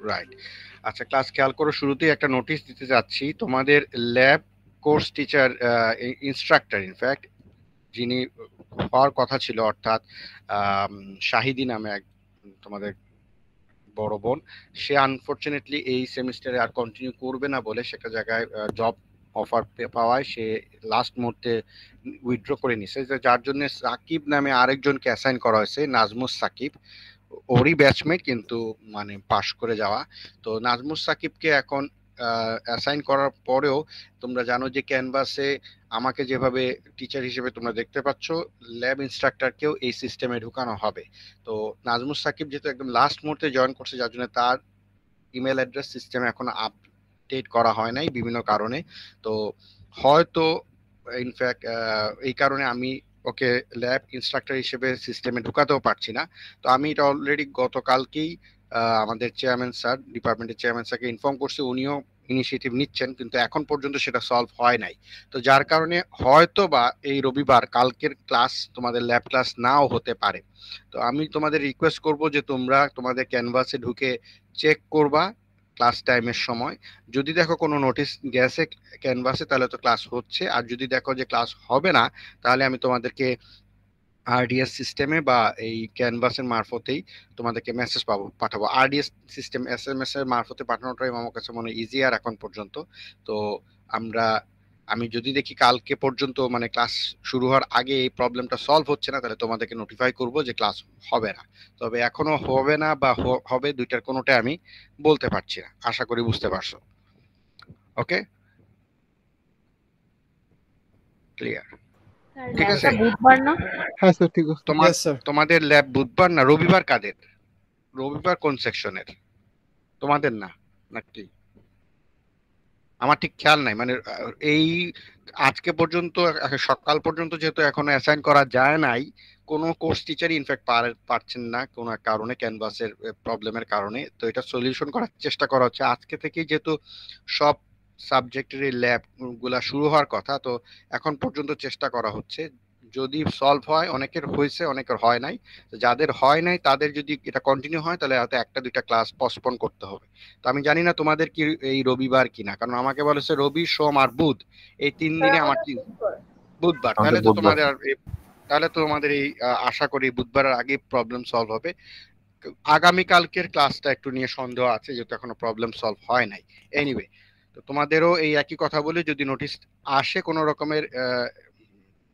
Right. আচ্ছা, class খেয়াল করো, শুরুতেই একটা নোটিশ দিতে যাচ্ছি। তোমাদের lab course teacher, instructor in fact, যিনি হওয়ার কথা ছিল, অর্থাৎ আম, শাহিদি নামে এক তোমাদের বড় বোন, সে আনফরচুনেটলি এই সেমিস্টারে আর কন্টিনিউ করবে না বলে সেটা জায়গায় জব অফার পাওয়ায় সে লাস্ট মুহূর্তে উইথড্র করে নিছে, যার জন্য সাকিব নামে আরেকজনকে অ্যাসাইন করা হয়েছে, নাজমুস সাকিব। ওরই ব্যাচমেট, কিন্তু মানে পাশ করে যাওয়া। তো নাজমুস সাকিবকে এখন অ্যাসাইন করার পরেও তোমরা জানো যে ক্যানভাসে আমাকে যেভাবে টিচার হিসেবে তোমরা দেখতে পাচ্ছ, ল্যাব ইনস্ট্রাক্টরকেও এই সিস্টেমে ঢুকানো হবে। তো নাজমুস সাকিব যেহেতু একদম লাস্ট মুহূর্তে জয়েন করছে, যার জন্য তার ইমেল অ্যাড্রেস সিস্টেমে এখনো আপডেট করা হয় নাই বিভিন্ন কারণে। তো হয়তো ইনফ্যাক্ট এই কারণে আমি ওকে ল্যাব ইনস্ট্রাক্টর হিসেবে সিস্টেমে ঢুকাতেও পারছি না। তো আমি এটা অলরেডি গতকালকেই আমাদের চেয়ারম্যান স্যার, ডিপার্টমেন্টের চেয়ারম্যান স্যারকে ইনফর্ম করছি, উনিও ইনিশিয়েটিভ নিচ্ছেন, কিন্তু এখন পর্যন্ত সেটা সলভ হয় নাই। তো যার কারণে হয়তো বা এই রবিবার কালকের ক্লাস তোমাদের ল্যাব ক্লাস নাও হতে পারে। তো আমি তোমাদের রিকোয়েস্ট করব যে তোমরা তোমাদের ক্যানভাসে ঢুকে চেক করবা ক্লাস টাইমের সময়। যদি দেখো কোনো নোটিশ গেছে ক্যানভাসে, তাহলে তো ক্লাস হচ্ছে। আর যদি দেখো যে ক্লাস হবে না, তাহলে আমি তোমাদেরকে আরডিএস সিস্টেমে বা এই ক্যানভাসের মারফতেই তোমাদেরকে মেসেজ পাঠাবো। আরডিএস সিস্টেম এসএমএস এর মারফতে পাঠানোটাই আমার কাছে মনে হয় ইজিয়ার এখন পর্যন্ত। তো আমরা আমি যদি দেখি কালকে পর্যন্ত মানে ক্লাস শুরু হওয়ার আগে এই প্রবলেমটা সলভ হচ্ছে না, তাহলে তোমাদেরকে নোটিফাই করব যে ক্লাস হবে না। তবে এখনো হবে না বা হবে, দুইটার কোনোটা আমি বলতে পারছি না। আশা করি বুঝতে পারছো। ওকে, ক্লিয়ার? স্যার ঠিক আছে। ল্যাবটা বুধবার না? হ্যাঁ স্যার ঠিক আছে। তোমার ইয়েস স্যার। তোমাদের ল্যাব বুধবার না রবিবার? কাদের? রবিবার কোন সেকশনের? তোমাদের না নাকি? আমার ঠিক খেয়াল নাই, মানে এই আজকে পর্যন্ত সকাল পর্যন্ত যেহেতু এখনো অ্যাসাইন করা যায় নাই, কোনো কোর্স টিচারই ইনফ্যাক্ট পারছেন না কোনো এক কারণে, ক্যানভাসের প্রবলেমের কারণে। তো এটা সলিউশন করার চেষ্টা করা হচ্ছে আজকে থেকেই, যেহেতু সব সাবজেক্টের ল্যাব গুলা শুরু হওয়ার কথা। তো এখন পর্যন্ত চেষ্টা করা হচ্ছে, যদি সলভ হয়, অনেকের হয়েছে অনেকের হয় নাই। তো যাদের হয় নাই তাদের যদি এটা কন্টিনিউ হয়, তাহলে হয়তো একটা দুইটা ক্লাস পসপোন করতে হবে। তো আমি জানি না তোমাদের কি এই রবিবার কিনা, কারণ আমাকে বলেছে রবি, সোম আর বুধ, এই 3 দিনে আমার বুধবার। আমাদের তাহলে তো বুধবার। তোমাদের তাহলে তো আমাদের এই আশা করি বুধবারের আগে প্রবলেম সলভ হবে। আগামী কালকের ক্লাসটা একটু নিয়ে সন্দেহ আছে, যেহেতু এখনো প্রবলেম সলভ হয় নাই। এনিওয়ে, তো তোমাদেরও এই একই কথা বলে, যদি নোটিশ আসে কোনো রকমের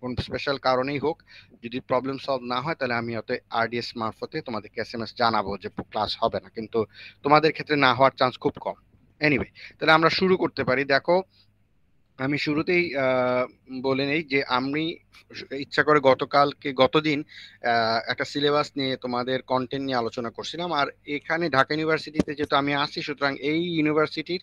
কোন স্পেশাল কারণেই হোক, যদি প্রবলেম সলভ না হয়, তাহলে আমি হয়তো আরডিএস মারফতে তোমাদেরকে এসএমএস জানাবো যে ক্লাস হবে না, কিন্তু তোমাদের ক্ষেত্রে না হওয়ার চান্স খুব কম। এনিওয়ে, তাহলে আমরা শুরু করতে পারি। দেখো, আমি শুরুতেই বলে নেই যে আমি ইচ্ছা করে গতদিন একটা সিলেবাস নিয়ে তোমাদের কন্টেন্ট নিয়ে আলোচনা করছিলাম। আর এখানে ঢাকা ইউনিভার্সিটিতে যেহেতু আমি আসি, সুতরাং এই ইউনিভার্সিটির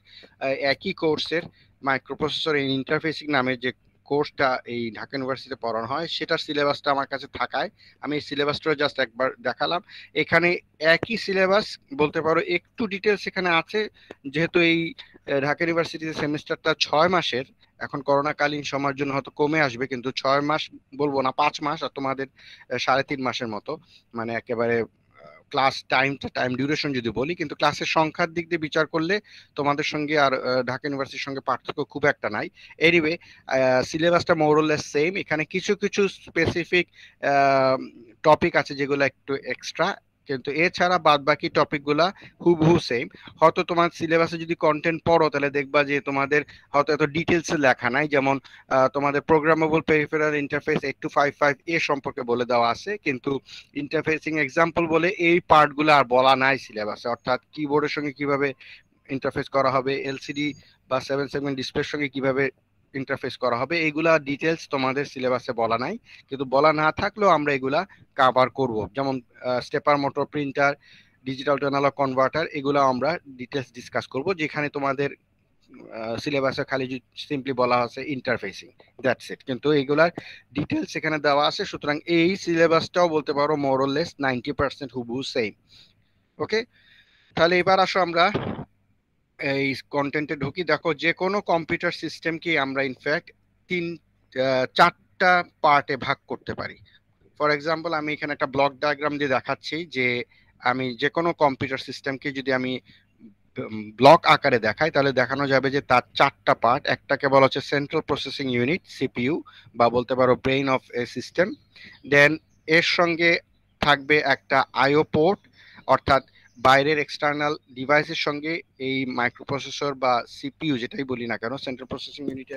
একই কোর্সের মাইক্রোপ্রসেসর ইন্টারফেসিং নামে যে কোর্সটা এই ঢাকা ইউনিভার্সিটিতে পড়ানো হয়, সেটার সিলেবাসটা আমার কাছে থাকায় আমি এই সিলেবাসটা জাস্ট একবার দেখালাম। এখানে একই সিলেবাস বলতে পারো, একটু ডিটেলস এখানে আছে, যেহেতু এই ঢাকা ইউনিভার্সিটিতে সেমিস্টারটা 6 মাসের। এখন করোনাকালীন সময়ের জন্য হয়তো কমে আসবে, কিন্তু 6 মাস বলবো না, 5 মাস, আর তোমাদের 3.5 মাসের মতো। মানে একেবারে ক্লাস টাইম ডিউরেশন যদি বলি, কিন্তু ক্লাসের সংখ্যার দিক দিয়ে বিচার করলে তোমাদের সঙ্গে আর ঢাকা ইউনিভার্সিটির সঙ্গে পার্থক্য খুব একটা নাই। এনিওয়ে, সিলেবাসটা মোরলেস সেম। এখানে কিছু কিছু স্পেসিফিক টপিক আছে যেগুলো একটু এক্সট্রা, কিন্তু এছাড়া বাদ বাকি টপিকগুলা হুবহু সেম। হয়তো তোমার সিলেবাসে যদি কন্টেন্ট পড়ো, তাহলে দেখবা যে তোমাদের হয়তো এত ডিটেলসে লেখা নাই। যেমন তোমাদের প্রোগ্রামেবল পেরিফেরাল ইন্টারফেস 8255 এ সম্পর্কে বলে দেওয়া আছে, কিন্তু ইন্টারফেসিং এক্সাম্পল বলে এই পার্টগুলো আর বলা নাই সিলেবাসে, অর্থাৎ কিবোর্ডের সঙ্গে কিভাবে ইন্টারফেস করা হবে, এলসিডি বা 7 সেগমেন্ট ডিসপ্লের সঙ্গে কিভাবে ইন্টারফেস করা হবে, এইগুলা ডিটেলস তোমাদের সিলেবাসে বলা নাই। কিন্তু বলা না থাকলেও আমরা এগুলা কভার করব। যেমন stepper motor printer, digital to analog converter, এগুলো আমরা ডিটেলস ডিসকাস করব, যেখানে তোমাদের সিলেবাসে খালি সিম্পলি বলা আছে ইন্টারফেসিং, দ্যাটস ইট। কিন্তু এগুলার ডিটেলস এখানে দেওয়া আছে, সুতরাং এই সিলেবাসটাও বলতে পারো মোরলেস 90% হুবহু সেম। ওকে, তাহলে এবার আসো আমরা এই কন্টেন্টে ঢুকি। দেখো, যে কোনো কম্পিউটার সিস্টেমকে আমরা ইনফ্যাক্ট চারটা পার্টে ভাগ করতে পারি। ফর এক্সাম্পল, আমি এখানে একটা ব্লক ডায়াগ্রাম দিয়ে দেখাচ্ছি যে আমি যে কোনো কম্পিউটার সিস্টেমকে যদি আমি ব্লক আকারে দেখাই তাহলে দেখানো যাবে যে তার চারটা পার্ট। একটাকে বলা হচ্ছে সেন্ট্রাল প্রসেসিং ইউনিট, সিপিইউ, বা বলতে পারো ব্রেইন অফ এ সিস্টেম। দেন এর সঙ্গে থাকবে একটা আইও পোর্ট, অর্থাৎ বাইরের এক্সটার্নাল ডিভাইসের সঙ্গে এই মাইক্রোপ্রসেসর বা সিপিইউ যেটাই বলি না কেন, সেন্ট্রাল প্রসেসিং ইউনিটে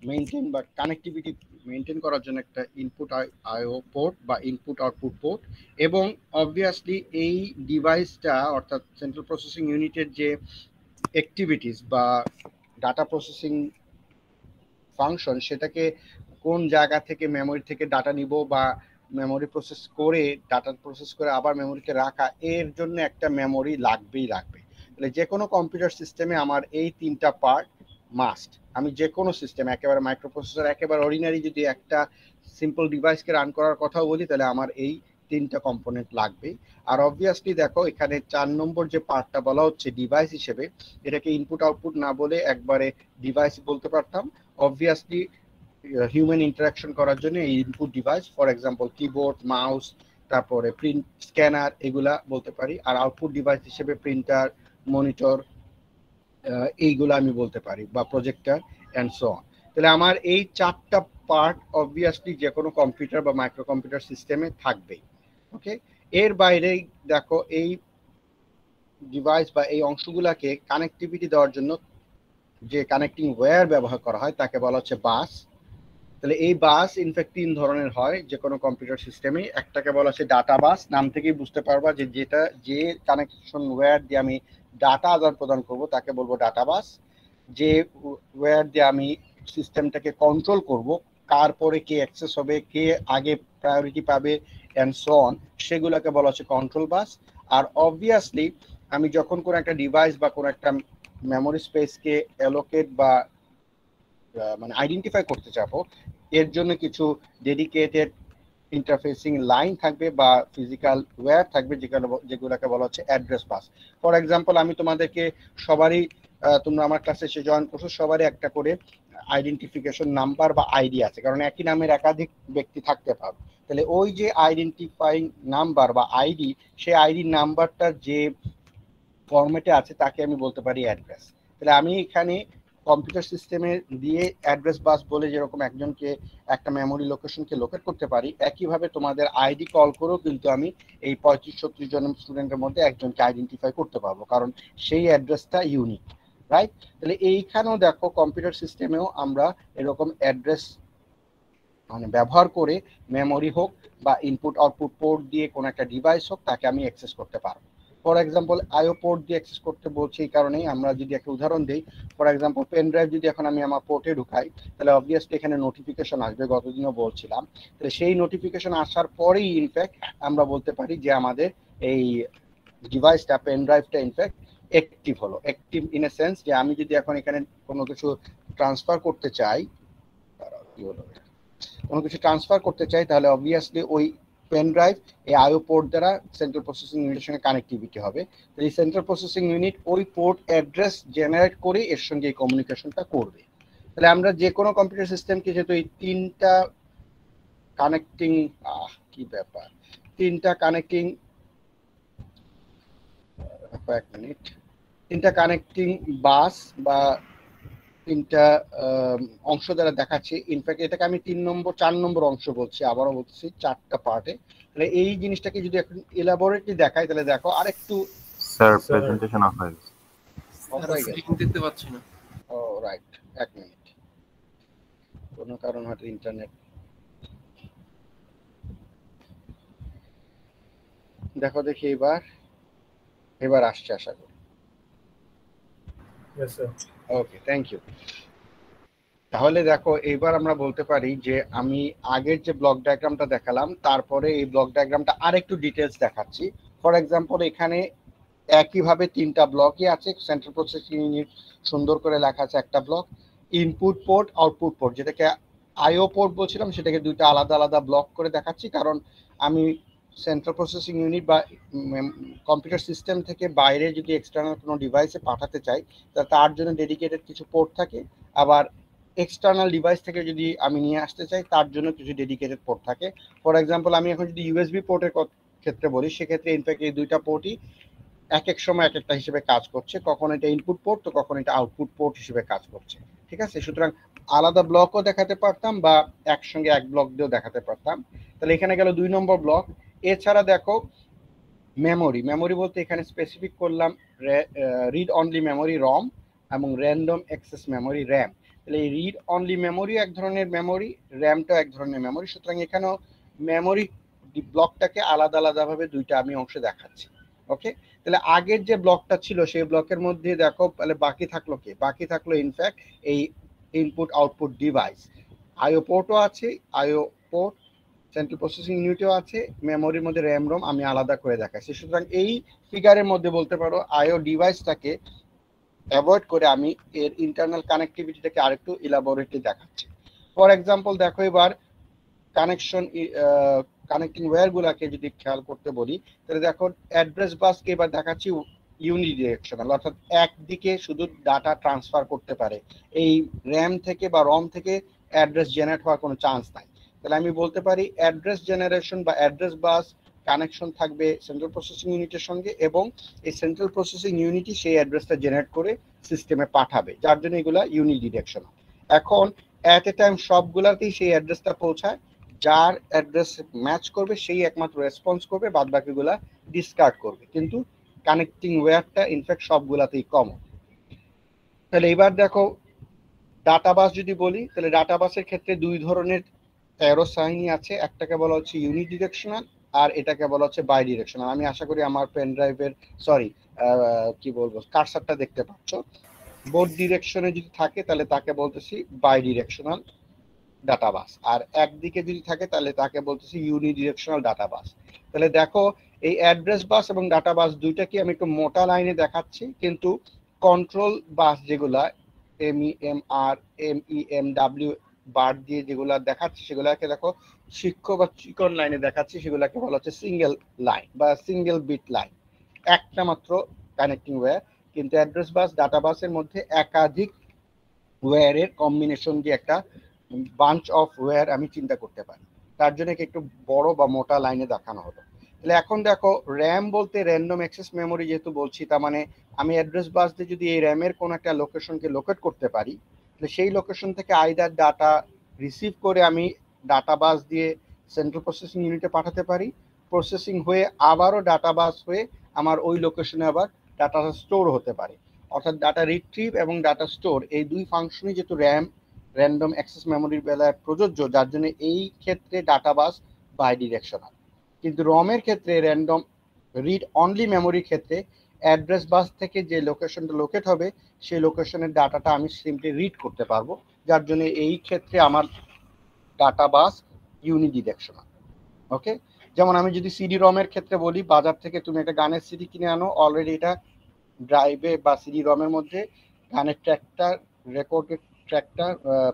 মেইনটেইন বা কানেক্টিভিটি মেইনটেইন করার জন্য একটা ইনপুট আইও পোর্ট বা ইনপুট আউটপুট পোর্ট। এবং অবভিয়াসলি এই ডিভাইসটা অর্থাৎ সেন্ট্রাল প্রসেসিং ইউনিটের যে অ্যাক্টিভিটিস বা ডাটা প্রসেসিং ফাংশন, সেটাকে কোন জায়গা থেকে মেমোরি থেকে ডাটা নিব বা মেমোরি প্রসেস করে ডাটা প্রসেস করে আবার মেমোরিতে রাখা, এর জন্য একটা মেমোরি লাগবেই লাগবে। তাহলে যে কোনো কম্পিউটার সিস্টেমে আমার এই তিনটা পার্ট মাস্ট। আমি যে কোনো সিস্টেম, একেবারে মাইক্রোপ্রসেসর, একেবারে অর্ডিনারি যদি একটা সিম্পল ডিভাইসকে রান করার কথাও বলি, তাহলে আমার এই তিনটা কম্পোনেন্ট লাগবেই। আর অবভিয়াসলি দেখো এখানে 4 নম্বর যে পার্টটা বলা হচ্ছে ডিভাইস হিসেবে, এটাকে ইনপুট আউটপুট না বলে একবারে ডিভাইস বলতে পারতাম। অবভিয়াসলি হিউম্যান ইন্টারাকশন করার জন্য এই input device, for example keyboard, mouse, তারপরে প্রিন্ট স্ক্যানার, এগুলা বলতে পারি। আর আউটপুট ডিভাইস হিসেবে প্রিন্টার, মনিটর, এইগুলো আমি বলতে পারি, বা প্রজেক্টর অ্যান্ড সো অন। তাহলে আমার এই চারটা পার্ট অবভিয়াসলি যে কোনো কম্পিউটার বা মাইক্রো কম্পিউটার সিস্টেমে থাকবেই। ওকে, এর বাইরে দেখো এই ডিভাইস বা এই অংশগুলাকে কানেক্টিভিটি দেওয়ার জন্য যে কানেক্টিং ওয়্যার ব্যবহার করা হয় তাকে বলা হচ্ছে বাস। তাহলে এই বাস ইনফ্যাক্ট 3 ধরনের হয় যে কোনো কম্পিউটার সিস্টেমে। একটাকে বলা হচ্ছে ডাটা বাস, নাম থেকেই বুঝতে পারবা যে যেটা যে কানেকশন ওয়্যার দিয়ে আমি ডাটা আদান প্রদান করব তাকে বলবো ডাটা বাস। যে ওয়্যার দিয়ে আমি সিস্টেমটাকে কন্ট্রোল করব, কার পরে কে অ্যাক্সেস হবে, কে আগে প্রায়োরিটি পাবে অ্যান্ড সো অন, সেগুলোকে বলা হচ্ছে কন্ট্রোল বাস। আর অবভিয়াসলি আমি যখন কোনো একটা ডিভাইস বা কোনো একটা মেমোরি স্পেসকে অ্যালোকেট বা মানে আইডেন্টিফাই করতে চাবো, এর জন্য কিছু ডেডিকেটেড ইন্টারফেসিং লাইন থাকবে বা ফিজিক্যাল ওয়্যার থাকবে, যেগুলোকে বলা হচ্ছে অ্যাড্রেস বাস। ফর এক্সাম্পল আমি তোমাদেরকে সবারই, তোমরা আমার ক্লাসে এসে জয়েন করছো, সবারই একটা করে আইডেন্টিফিকেশন নাম্বার বা আইডি আছে, কারণ একই নামের একাধিক ব্যক্তি থাকতে পারে। তাহলে ওই যে আইডেন্টিফাইং নাম্বার বা আইডি, সেই আইডি নাম্বারটা যে ফরম্যাটে আছে তাকে আমি বলতে পারি অ্যাড্রেস। তাহলে আমি এখানে কম্পিউটার সিস্টেমে দিয়ে অ্যাড্রেস বাস বলে যেরকম একজনকে একটা মেমোরি লোকেশনকে লোকেট করতে পারি, একইভাবে তোমাদের আইডি কল করেও কিন্তু আমি এই 35-36 জন স্টুডেন্টের মধ্যে একজনকে আইডেন্টিফাই করতে পারবো, কারণ সেই অ্যাড্রেসটা ইউনিক, রাইট? তাহলে এইখানেও দেখো কম্পিউটার সিস্টেমেও আমরা এরকম অ্যাড্রেস মানে ব্যবহার করে মেমোরি হোক বা ইনপুট আউটপুট পোর্ট দিয়ে কোনো একটা ডিভাইস হোক তাকে আমি অ্যাক্সেস করতে পারবো। ফর এক্সাম্পল আইও পোর্ট দিয়ে অ্যাক্সেস করতে বলছি এই কারণেই, আমরা যদি একটা উদাহরণ দিই, ফর এক্সাম্পল পেন ড্রাইভ যদি এখন আমি আমার পোর্টে ঢুকাই, তাহলে অবভিয়াসলি এখানে নোটিফিকেশন আসবে, গতদিনও বলছিলাম। তাহলে সেই নোটিফিকেশন আসার পরেই ইনফ্যাক্ট আমরা বলতে পারি যে আমাদের এই ডিভাইসটা, পেন ড্রাইভটা ইনফ্যাক্ট অ্যাক্টিভ হলো। অ্যাক্টিভ ইন এ সেন্স যে আমি যদি এখন এখানে কোনো কিছু ট্রান্সফার করতে চাই, কি হলো, কোনো কিছু ট্রান্সফার করতে চাই, তাহলে অবভিয়াসলি ওই পেন ড্রাইভ এই আইও পোর্ট দ্বারা সেন্ট্রাল প্রসেসিং ইউনিটের সঙ্গে কানেক্টিভিটি হবে। তো এই সেন্ট্রাল প্রসেসিং ইউনিট ওই পোর্ট অ্যাড্রেস জেনারেট করে এর সঙ্গে এই কমিউনিকেশনটা করবে। তাহলে আমরা যে কোনো কম্পিউটার সিস্টেমকে যেহেতু এই তিনটা কানেক্টিং, কি ব্যাপার, তিনটা কানেক্টিং, এক মিনিট, তিনটা কানেক্টিং বাস বা তিনটা অংশ দ্বারা দেখাচ্ছি। ইনফ্যাক্ট এটাকে আমি 4 নম্বর অংশ বলছি, আবারও বলছি, চারটা পার্টে। তাহলে এই জিনিসটাকে যদি এখন এলাবোরেটলি দেখাই, তাহলে দেখো আরেকটু স্যার প্রেজেন্টেশন অফ হয়ে গেছে, দেখতে পাচ্ছি না। ও রাইট, এক মিনিট, কোনো কারণ হয়তো ইন্টারনেট, দেখো দেখি এবার আসছে আশা করি। ওকে, থ্যাংক ইউ। তাহলে দেখো এবার আমরা বলতে পারি যে আমি আগের যে ব্লক ডায়াগ্রামটা দেখালাম তারপরে এই ব্লক ডায়াগ্রামটা আরেকটু ডিটেলস দেখাচ্ছি। ফর এক্সাম্পল এখানে একইভাবে তিনটা ব্লকই আছে, সেন্ট্রাল প্রসেসিং ইউনিট সুন্দর করে লেখা আছে একটা block, input port, output port, যেটাকে আইও পোর্ট বলছিলাম সেটাকে দুইটা আলাদা আলাদা ব্লক করে দেখাচ্ছি, কারণ আমি সেন্ট্রাল প্রসেসিং ইউনিট বা কম্পিউটার সিস্টেম থেকে বাইরে যদি এক্সটার্নাল কোনো ডিভাইসে পাঠাতে চাই তার জন্য ডেডিকেটেড কিছু পোর্ট থাকে, আবার এক্সটার্নাল ডিভাইস থেকে যদি আমি নিয়ে আসতে চাই তার জন্য কিছু ডেডিকেটেড পোর্ট থাকে। ফর এক্সাম্পল আমি এখন যদি ইউএসবি পোর্টের ক্ষেত্রে বলি, সেক্ষেত্রে ইনফ্যাক্ট এই দুইটা পোর্টই এক এক সময় এক একটা হিসেবে কাজ করছে, কখন এটা ইনপুট পোর্ট তো কখন এটা আউটপুট পোর্ট হিসেবে কাজ করছে। ঠিক আছে, সুতরাং আলাদা ব্লকও দেখাতে পারতাম বা একসঙ্গে এক ব্লক দিয়েও দেখাতে পারতাম। তাহলে এখানে গেল 2 নম্বর ব্লক। এছাড়া দেখো মেমোরি, মেমোরি বলতে এখানে স্পেসিফিক করলাম রিড অনলি মেমোরি রম এবং র্যান্ডম অ্যাক্সেস মেমোরি র্যাম। তাহলে এই রিড অনলি মেমোরি এক ধরনের মেমোরি, র্যামটা এক ধরনের মেমোরি, সুতরাং এখানেও মেমোরি ব্লকটাকে আলাদা আলাদাভাবে দুইটা আমি অংশে দেখাচ্ছি। ওকে, তাহলে আগের যে ব্লকটা ছিল সেই ব্লকের মধ্যে দেখো তাহলে বাকি থাকলো কি, বাকি থাকলো ইনফ্যাক্ট এই ইনপুট আউটপুট ডিভাইস, আইও পোর্টও আছে, আইও পোর্ট সেন্ট্রাল প্রসেসিং ইউনিটও আছে, মেমোরির মধ্যে র্যাম রোম আমি আলাদা করে দেখাচ্ছি। সুতরাং এই ফিগারের মধ্যে বলতে পারো আইও ডিভাইসটাকে অ্যাভয়েড করে আমি এর ইন্টারনাল কানেক্টিভিটিটাকে আরেকটু ইলাবোরেটলি দেখাচ্ছি। ফর এক্সাম্পল দেখো এবার কানেকশন কানেক্টিং ওয়্যারগুলোকে যদি খেয়াল করতে বলি, তাহলে দেখো অ্যাড্রেস বাসকে এবার দেখাচ্ছি ইউনিডিরেকশনাল, অর্থাৎ একদিকে শুধু ডাটা ট্রান্সফার করতে পারে, এই র্যাম থেকে বা রম থেকে অ্যাড্রেস জেনারেট হওয়ার কোনো চান্স নাই। তাহলে আমি বলতে পারি অ্যাড্রেস জেনারেশন বা অ্যাড্রেস বাস কানেকশন থাকবে সেন্ট্রাল প্রসেসিং ইউনিটের সঙ্গে, এবং এই সেন্ট্রাল প্রসেসিং ইউনিটই সেই অ্যাড্রেসটা জেনারেট করে সিস্টেমে পাঠাবে, যার জন্য এগুলা ইউনিডিরেকশনাল। এখন অ্যাট এ টাইম সবগুলাতেই সেই অ্যাড্রেসটা পৌঁছায়, যার অ্যাড্রেস ম্যাচ করবে সেই একমাত্র রেসপন্স করবে, বাদ বাকিগুলা ডিসকার্ড করবে, কিন্তু কানেক্টিং ওয়্যারটা ইনফ্যাক্ট সবগুলাতেই কমন। তাহলে এবার দেখো ডাটাবাস যদি বলি, তাহলে ডাটাবাসের ক্ষেত্রে দুই ধরনের অ্যারো সাইনই আছে, একটাকে বলা হচ্ছে ইউনিডিরেকশনাল আর এটাকে বলা হচ্ছে বাই ডিরেকশনাল। আমি আশা করি আমার পেন ড্রাইভের কি বলবো কার্সারটা দেখতে পাচ্ছ, বোথ ডিরেকশনে যদি থাকে তাহলে তাকে বলতেছি বাই ডিরেকশনাল ডাটাবাস, আর একদিকে যদি থাকে তাহলে তাকে বলতেছি ইউনিডিরেকশনাল ডাটাবাস। তাহলে দেখো এই অ্যাড্রেস বাস এবং ডাটাবাস দুইটাকে আমি একটু মোটা লাইনে দেখাচ্ছি, কিন্তু কন্ট্রোল বাস যেগুলা MEMR MEMW বার দিয়ে যেগুলা দেখাচ্ছি সেগুলাকে দেখো শিক্ষক বা চিকন লাইনে দেখাচ্ছি, সেগুলাকে বলা হচ্ছে সিঙ্গেল লাইন বা সিঙ্গেল বিট লাইন, একটা মাত্র কানেক্টিং ওয়্যার। কিন্তু অ্যাড্রেস বাস ডাটাবাসের মধ্যে একাধিক ওয়্যারের কম্বিনেশন দিয়ে একটা বাঞ্চ অফ ওয়্যার আমি চিন্তা করতে পারি, তার জন্য একটু বড় বা মোটা লাইনে দেখানো হলো। তাহলে এখন দেখো র্যাম বলতে র্যান্ডম অ্যাক্সেস মেমোরি যেহেতু বলছি, তার মানে আমি অ্যাড্রেস বাস দিয়ে যদি এই র্যামের কোনো একটা লোকেশনকে লোকেট করতে পারি, তাহলে সেই লোকেশন থেকে আইদার ডাটা রিসিভ করে আমি ডাটা বাস দিয়ে সেন্ট্রাল প্রসেসিং ইউনিটে পাঠাতে পারি, প্রসেসিং হয়ে আবারও ডাটা বাস হয়ে আমার ওই লোকেশনে আবার ডাটাটা স্টোর হতে পারে। অর্থাৎ ডাটা রিট্রিভ এবং ডাটা স্টোর এই দুই ফাংশনই যেহেতু র্যান্ডম অ্যাক্সেস মেমোরির বেলায় প্রযোজ্য, যার জন্য এই ক্ষেত্রে ডাটাবাস বাই ডিরেকশনাল। কিন্তু রমের ক্ষেত্রে র্যান্ডম রিড অনলি মেমোরির ক্ষেত্রে অ্যাড্রেস বাস থেকে যে লোকেশনটা লোকেট হবে সেই লোকেশনের ডাটাটা আমি সিম্পলি রিড করতে পারবো, যার জন্য এই ক্ষেত্রে আমার ডাটাবাস ইউনিডিরেকশনাল। ওকে, যেমন আমি যদি সিডি রমের ক্ষেত্রে বলি, বাজার থেকে তুমি একটা গানের সিডি কিনে আনো, অলরেডি এটা ড্রাইভে বা সিডি রমের মধ্যে গানের ট্র্যাকটা রেকর্ডেড ট্র্যাকটা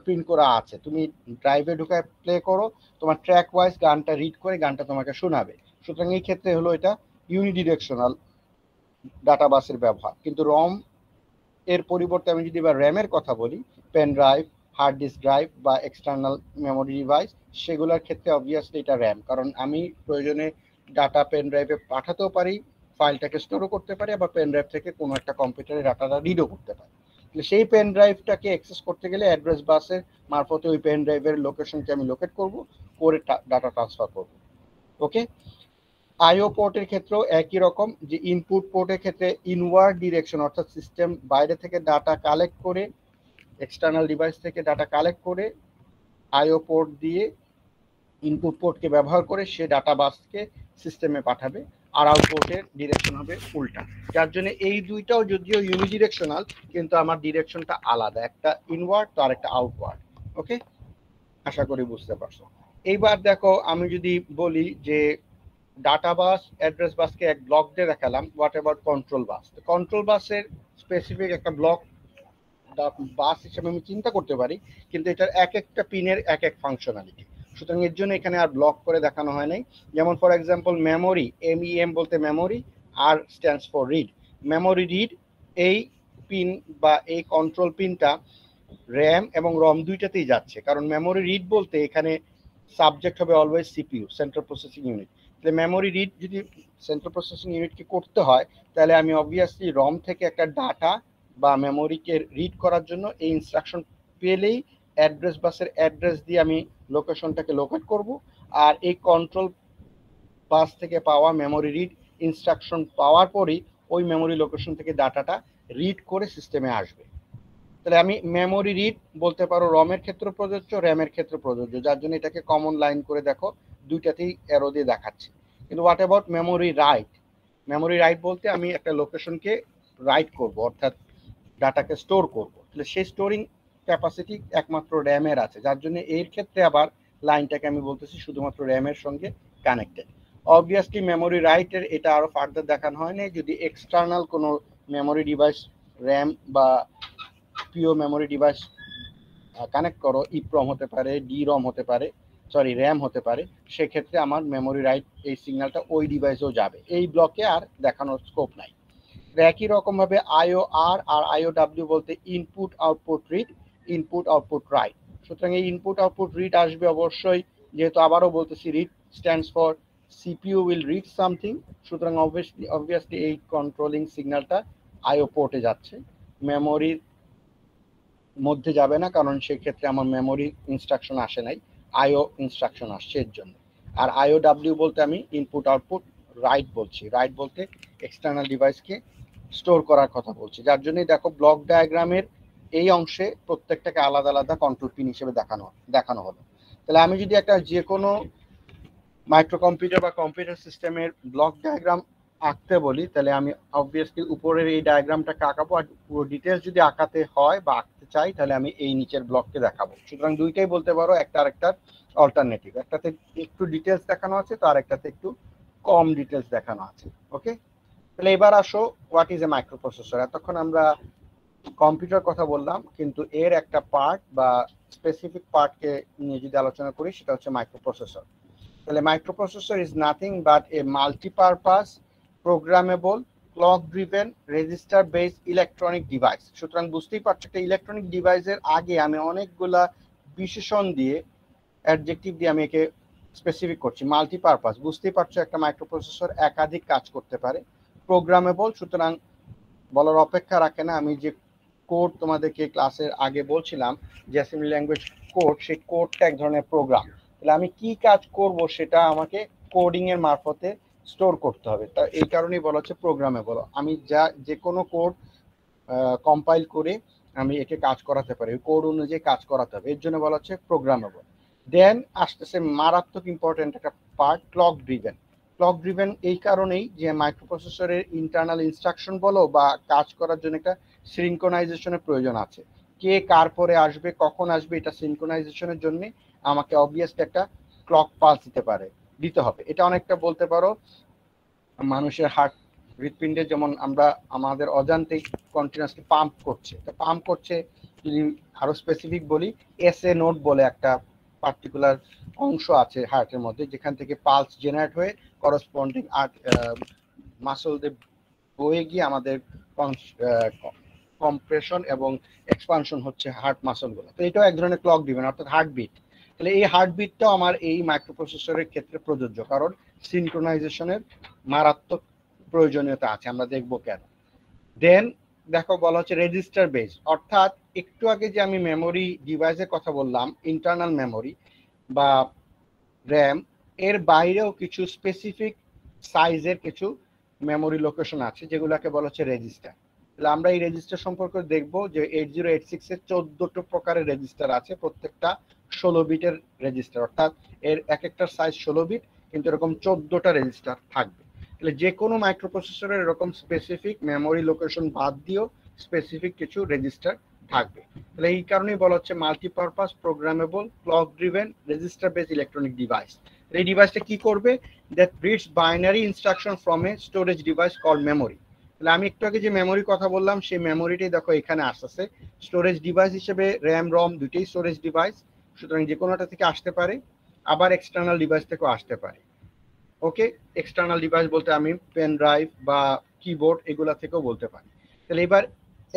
প্রিন্ট করা আছে, তুমি ড্রাইভে ঢুকায় প্লে করো, তোমার ট্র্যাক ওয়াইজ গানটা রিড করে গানটা তোমাকে শোনাবে। সুতরাং এই ক্ষেত্রে হলো এটা ইউনিডিরেকশনাল ডাটাবাসের ব্যবহার। কিন্তু রম এর পরিবর্তে আমি যদি এবার র্যামের কথা বলি, pen drive, hard disk drive বা এক্সটার্নাল মেমোরি ডিভাইস, সেগুলোর ক্ষেত্রে অবভিয়াসলি এটা র্যাম, কারণ আমি প্রয়োজনে ডাটা পেন ড্রাইভে পাঠাতেও পারি, ফাইলটাকে স্টোরও করতে পারি, আবার পেন ড্রাইভ থেকে কোনো একটা কম্পিউটারে ডাটাটা রিডও করতে পারি। সেই পেন ড্রাইভটাকে অ্যাক্সেস করতে গেলে অ্যাড্রেস বাসের মারফতে ওই পেন ড্রাইভের লোকেশনকে আমি লোকেট করব, করে ডাটা ট্রান্সফার করব। ওকে, আইও পোর্টের ক্ষেত্রেও একই রকম, যে ইনপুট পোর্টের ক্ষেত্রে ইনওয়ার্ড ডিরেকশন, অর্থাৎ সিস্টেম বাইরে থেকে ডাটা কালেক্ট করে, এক্সটার্নাল ডিভাইস থেকে ডাটা কালেক্ট করে আইও পোর্ট দিয়ে ইনপুট পোর্টকে ব্যবহার করে সে ডাটা বাসকে সিস্টেমে পাঠাবে, আর আউটপুটের ডিরেকশন হবে উল্টা, যার জন্য এই দুইটাও যদিও ইউনিডিরেকশনাল কিন্তু আমার ডিরেকশনটা আলাদা, একটা ইনওয়ার্ড তো আর একটা আউটওয়ার্ড। ওকে, আশা করি বুঝতে পারছো। এইবার দেখো আমি যদি বলি যে ডাটা বাস অ্যাড্রেস বাসকে এক ব্লক দিয়ে দেখালাম, what about control bus? Control বাসের স্পেসিফিক একটা ব্লক বাস হিসেবে আমি চিন্তা করতে পারি, কিন্তু এটার এক একটা পিনের এক এক ফাংশনালিটি, সুতরাং এর জন্য এখানে আর ব্লক করে দেখানো হয় নাই। যেমন ফর এক্সাম্পল মেমোরি, MEM বলতে মেমোরি, আর stands for read, memory read, এই পিন বা এই কন্ট্রোল পিনটা র্যাম এবং রম দুইটাতেই যাচ্ছে, কারণ মেমোরি রিড বলতে এখানে সাবজেক্ট হবে always CPU, central processing unit, তাহলে মেমোরি রিড যদি সেন্ট্রাল প্রসেসিং ইউনিটকে করতে হয়, তাহলে আমি অবভিয়াসলি রম থেকে একটা ডাটা বা মেমোরিকে রিড করার জন্য এই ইনস্ট্রাকশন পেলেই অ্যাড্রেস বাসের অ্যাড্রেস দিয়ে আমি লোকেশনটাকে লোকেট করব, আর এই কন্ট্রোল বাস থেকে পাওয়া মেমোরি রিড ইনস্ট্রাকশন পাওয়ার পরেই ওই মেমোরি লোকেশন থেকে ডাটাটা রিড করে সিস্টেমে আসবে। তাহলে আমি মেমোরি রিড বলতে পারো রমের ক্ষেত্রে প্রযোজ্য, র্যামের ক্ষেত্রে প্রযোজ্য, যার জন্য এটাকে কমন লাইন করে দেখো দুইটাতেই অ্যারো দিয়ে দেখাচ্ছে। কিন্তু what about memory right? Memory right বলতে আমি একটা লোকেশনকে রাইট করব, অর্থাৎ ডাটাকে স্টোর করব। তাহলে সেই স্টোরিং ক্যাপাসিটি একমাত্র র্যামের আছে, যার জন্য এর ক্ষেত্রে আবার লাইনটাকে আমি বলতেছি শুধুমাত্র র্যামের সঙ্গে কানেক্টেড। অবভিয়াসলি মেমোরি রাইটের এটা আরো ফার্দার দেখানো হয়নি। যদি এক্সটার্নাল কোনো মেমোরি ডিভাইস র্যাম বা পিও মেমোরি ডিভাইস কানেক্ট করো, ইপ্রম হতে পারে, ডিরম হতে পারে, সরি র্যাম হতে পারে, সেক্ষেত্রে আমার মেমোরি রাইট এই সিগন্যালটা ওই ডিভাইসেও যাবে। এই ব্লকে আর দেখানোর স্কোপ নাই। একই রকমভাবে আইওআর আর আইওডাব্লিউ বলতে input output read, input output right. সুতরাং এই ইনপুট আউটপুট রিড আসবে অবশ্যই, যেহেতু আবারও বলতেছি read stands for CPU will read something. সুতরাং অবভিয়াসলি এই কন্ট্রোলিং সিগন্যালটা আইও পোর্টে যাচ্ছে, মেমোরির মধ্যে যাবে না, কারণ সেক্ষেত্রে আমার মেমোরি ইনস্ট্রাকশন আসে নাই, আইও ইনস্ট্রাকশন আসছে এর জন্য। আর আইওডাব্লিউ বলতে আমি ইনপুট আউটপুট রাইট বলছি, রাইট বলতে এক্সটার্নাল ডিভাইসকে স্টোর করার কথা বলছি। যার জন্যই দেখো ব্লক ডায়াগ্রামের এই অংশে প্রত্যেকটাকে আলাদা আলাদা কন্ট্রোল পিন হিসেবে দেখানো হলো। তাহলে আমি যদি একটা যে কোনো মাইক্রো কম্পিউটার বা কম্পিউটার সিস্টেমের ব্লক ডায়াগ্রাম আঁকতে বলি, তাহলে আমি অবভিয়াসলি উপরের এই ডায়াগ্রামটাকে আঁকাবো, আর পুরো ডিটেলস যদি আঁকাতে হয় বা আঁকতে চাই তাহলে আমি এই নিচের ব্লককে দেখাবো। সুতরাং দুইটাই বলতে পারো, একটা আরেকটার অল্টারনেটিভ, একটাতে একটু ডিটেলস দেখানো আছে তো আরেকটাতে একটু কম ডিটেলস দেখানো আছে। ওকে, তাহলে এবার আসো হোয়াট ইজ এ মাইক্রোপ্রসেসর। এতক্ষণ আমরা কম্পিউটার কথা বললাম, কিন্তু এর একটা পার্ট বা স্পেসিফিক পার্টকে নিয়ে যদি আলোচনা করি সেটা হচ্ছে মাইক্রোপ্রসেসর। তাহলে microprocessor is nothing but A multipurpose programmable clock driven register based electronic device. সুতরাং বুঝতেই পারছো একটা ইলেকট্রনিক ডিভাইসের আগে আমি অনেকগুলা বিশেষণ দিয়ে অ্যাডজেক্টিভ দিয়ে আমি একে স্পেসিফিক করছি। মাল্টিপারপাস, বুঝতেই পারছো একটা মাইক্রোপ্রসেসর একাধিক কাজ করতে পারে। প্রোগ্রামেবল, সুতরাং বলার অপেক্ষা রাখে না, আমি যে কোড তোমাদেরকে ক্লাসের আগে বলছিলাম যে অ্যাসেম্বলি ল্যাঙ্গুয়েজ কোড, সেই কোডটা এক ধরনের প্রোগ্রাম। তাহলে আমি কি কাজ করব সেটা আমাকে কোডিং এর মারফতে স্টোর করতে হবে, তা এই কারণেই বলা হচ্ছে প্রোগ্রামেবল। আমি যে কোনো কোড কম্পাইল করে আমি একে কাজ করাতে পারি, কোড অনুযায়ী কাজ করাতে হবে, এর জন্য বলা হচ্ছে প্রোগ্রামেবল। দেন আসতেছে মারাত্মক ইম্পর্টেন্ট একটা part, clock driven. Clock driven এই কারণেই যে মাইক্রোপ্রসেসরের ইন্টারনাল ইনস্ট্রাকশন বলো বা কাজ করার জন্য একটা সিনক্রোনাইজেশনের প্রয়োজন আছে। কে কার পরে আসবে, কখন আসবে, এটা সিনক্রোনাইজেশনের জন্য আমাকে অবভিয়াসলি একটা ক্লক পালস দিতে হবে। এটা অনেকটা বলতে পারো মানুষের হার্ট, হৃৎপিণ্ডে যেমন আমরা আমাদের অজান্তেই কন্টিনিউয়াসলি পাম্প করছে, পাম্প করছে। যদি আরো স্পেসিফিক বলি, এসএ নোড বলে একটা পার্টিকুলার অংশ আছে হার্টের মধ্যে, যেখান থেকে পালস জেনারেট হয়ে করসপন্ডিং মাসলদের বয়ে গিয়ে আমাদের কম্প্রেশন এবং এক্সপানশন হচ্ছে হার্ট মাসলগুলো। তো এটাও এক ধরনের ক্লক ড্রিভেন, অর্থাৎ হার্টবিট। তাহলে এই হার্টবিটটাও আমার এই মাইক্রোপ্রসেসরের ক্ষেত্রে প্রযোজ্য, কারণ সিনক্রোনাইজেশনের মারাত্মক প্রয়োজনীয়তা আছে, আমরা দেখবো কেন। দেন দেখো বলা হচ্ছে রেজিস্টার বেস, অর্থাৎ একটু আগে যে আমি মেমোরি ডিভাইসের কথা বললাম, ইন্টারনাল মেমোরি বা র্যাম, এর বাইরেও কিছু স্পেসিফিক সাইজের কিছু মেমোরি লোকেশন আছে যেগুলোকে বলা হচ্ছে রেজিস্টার। তাহলে আমরা এই রেজিস্টার সম্পর্কে দেখবো যে 8086 এর 14টা প্রকারের রেজিস্টার আছে, প্রত্যেকটা 16 বিটের রেজিস্টার, অর্থাৎ এর এক একটার সাইজ 16 বিট, কিন্তু এরকম 14টা রেজিস্টার থাকবে। তাহলে যে কোনো মাইক্রোপ্রসেসরের এরকম স্পেসিফিক মেমোরি লোকেশন বাদ দিয়েও স্পেসিফিক কিছু রেজিস্টার থাকবে। তাহলে এই কারণেই বলা হচ্ছে multipurpose programmable clock driven register base electronic device. এই ডিভাইসটা কি করবে? That reads binary instruction from a storage device called memory. তাহলে আমি একটু আগে যে মেমোরি কথা বললাম, সেই মেমোরিটাই দেখো এখানে আসতেছে। স্টোরেজ ডিভাইস হিসেবে র্যাম রম দুটোই স্টোরেজ ডিভাইস, সুতরাং যে কোনোটা থেকে আসতে পারে, আবার এক্সটার্নাল ডিভাইস থেকেও আসতে পারে। ওকে, এক্সটার্নাল ডিভাইস বলতে আমি পেন ড্রাইভ বা কিবোর্ড এগুলা থেকেও বলতে পারি। তাহলে এবার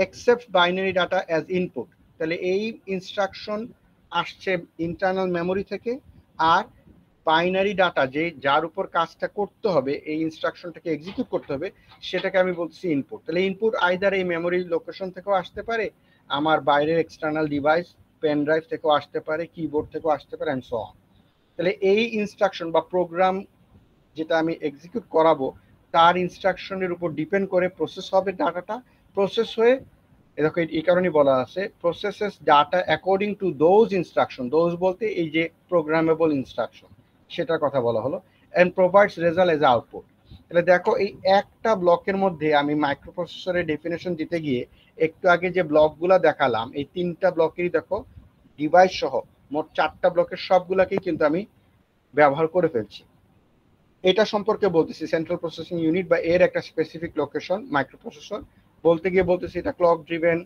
accepts binary data as input, তাহলে এই ইনস্ট্রাকশন আসছে ইন্টারনাল মেমোরি থেকে, আর বাইনারি ডাটা যার উপর কাজটা করতে হবে, এই ইনস্ট্রাকশনটাকে এক্সিকিউট করতে হবে, সেটাকে আমি বলছি ইনপুট। তাহলে ইনপুট আইদার এই মেমোরি লোকেশন থেকেও আসতে পারে, আমার বাইরের এক্সটার্নাল ডিভাইস পেন ড্রাইভ থেকেও আসতে পারে, কিবোর্ড থেকেও আসতে পারে অ্যান্ড সো অন। তাহলে এই ইনস্ট্রাকশন বা প্রোগ্রাম যেটা আমি এক্সিকিউট করাবো তার ইনস্ট্রাকশনের উপর ডিপেন্ড করে প্রসেস হবে ডাটাটা। প্রসেস হয়ে দেখো এই কারণেই বলা আছে processes data according to those instruction. Those বলতে এই যে প্রোগ্রামেবল ইনস্ট্রাকশন সেটার কথা বলা হলো, and provides result as output. তাহলে দেখো এই একটা ব্লকের মধ্যে আমি মাইক্রোপ্রসেসরের ডেফিনেশন দিতে গিয়ে একটু আগে যে ব্লকগুলো দেখালাম এই 3টা ব্লকেরই দেখো ডিভাইস সহ মোট 4টা ব্লকের সবগুলাকেই কিন্তু আমি ব্যবহার করে ফেলছি। এটা সম্পর্কে বলতেছি সেন্ট্রাল প্রসেসিং ইউনিট বা এর একটা স্পেসিফিক লোকেশন মাইক্রোপ্রসেসর। বলতে গিয়ে বলতেছি এটা clock driven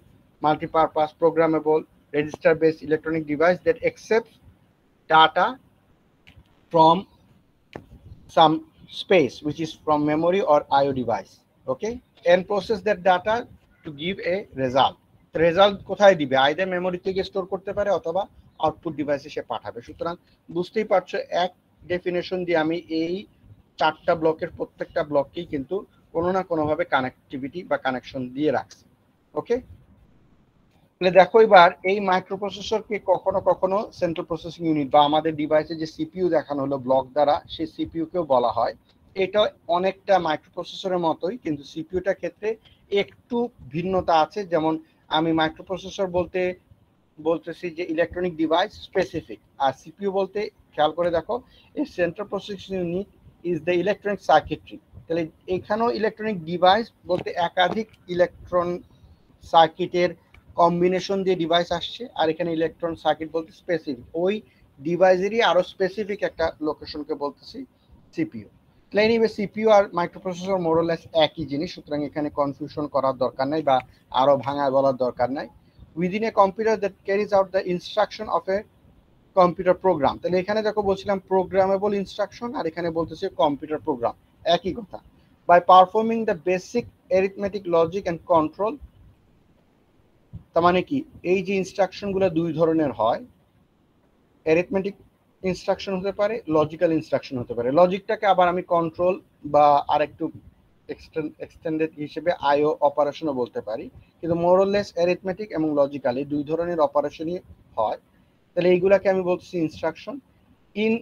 multipurpose programmable register based electronic device that accepts data from some space which is from memory or IO device, okay, and process that data to give a result. Result কোথায় দিবে? Either memory থেকে store করতে পারে অথবা output ডিভাইসে সে পাঠাবে। সুতরাং বুঝতেই পারছো এক ডেফিনেশন দিয়ে আমি এই 4টা ব্লকের প্রত্যেকটা ব্লককেই কিন্তু কোনো না কোনোভাবে কানেক্টিভিটি বা কানেকশন দিয়ে রাখছি। ওকে, তাহলে দেখো এবার এই মাইক্রোপ্রসেসরকে কখনো কখনো সেন্ট্রাল প্রসেসিং ইউনিট বা আমাদের ডিভাইসে যে সিপিইউ দেখানো হলো ব্লক দ্বারা সেই সিপিইউ কেও বলা হয়। এটা অনেকটা মাইক্রোপ্রসেসরের মতোই, কিন্তু সিপিইউটার ক্ষেত্রে একটু ভিন্নতা আছে। যেমন আমি মাইক্রোপ্রসেসর বলতেছি যে ইলেকট্রনিক ডিভাইস স্পেসিফিক, আর সিপিইউ বলতে খেয়াল করে দেখো এই central processing unit is the electronic circuitry. তাহলে এখানেও ইলেকট্রনিক ডিভাইস বলতে একাধিক ইলেকট্রন সার্কিটের কম্বিনেশন দিয়ে ডিভাইস আসছে, আর এখানে ইলেকট্রন সার্কিট বলতে স্পেসিফিক ওই ডিভাইসেরই আরো স্পেসিফিক একটা লোকেশনকে বলতেছি সিপিইউ। এনিওয়ে সিপিইউ আর মাইক্রোপ্রসেসর মোরলেস একই জিনিস, সুতরাং এখানে কনফিউশন করার দরকার নাই বা আরো ভাঙায় বলার দরকার নাই। Within a computer that caries out the instruction of a computer program. তাহলে এখানে দেখো বলছিলাম প্রোগ্রামেবল ইনস্ট্রাকশন, আর এখানে বলতেছি কম্পিউটার প্রোগ্রাম, একই কথা। By performing the basic arithmetic logic and control. তার মানে কি এই যে ইনস্ট্রাকশন গুলো দুই ধরনের হয়, অ্যারিথমেটিক ইনস্ট্রাকশন হতে পারে, লজিক্যাল ইনস্ট্রাকশন হতে পারে। লজিকটাকে আবার আমি কন্ট্রোল বা আরেকটু এক্সটেন্ডেড হিসেবে আইও অপারেশনও বলতে পারি, কিন্তু মোরলেস অ্যারিথমেটিক এবং লজিক্যাল এই দুই ধরনের অপারেশনই হয়। তাহলে এইগুলাকে আমি বলছি instruction. In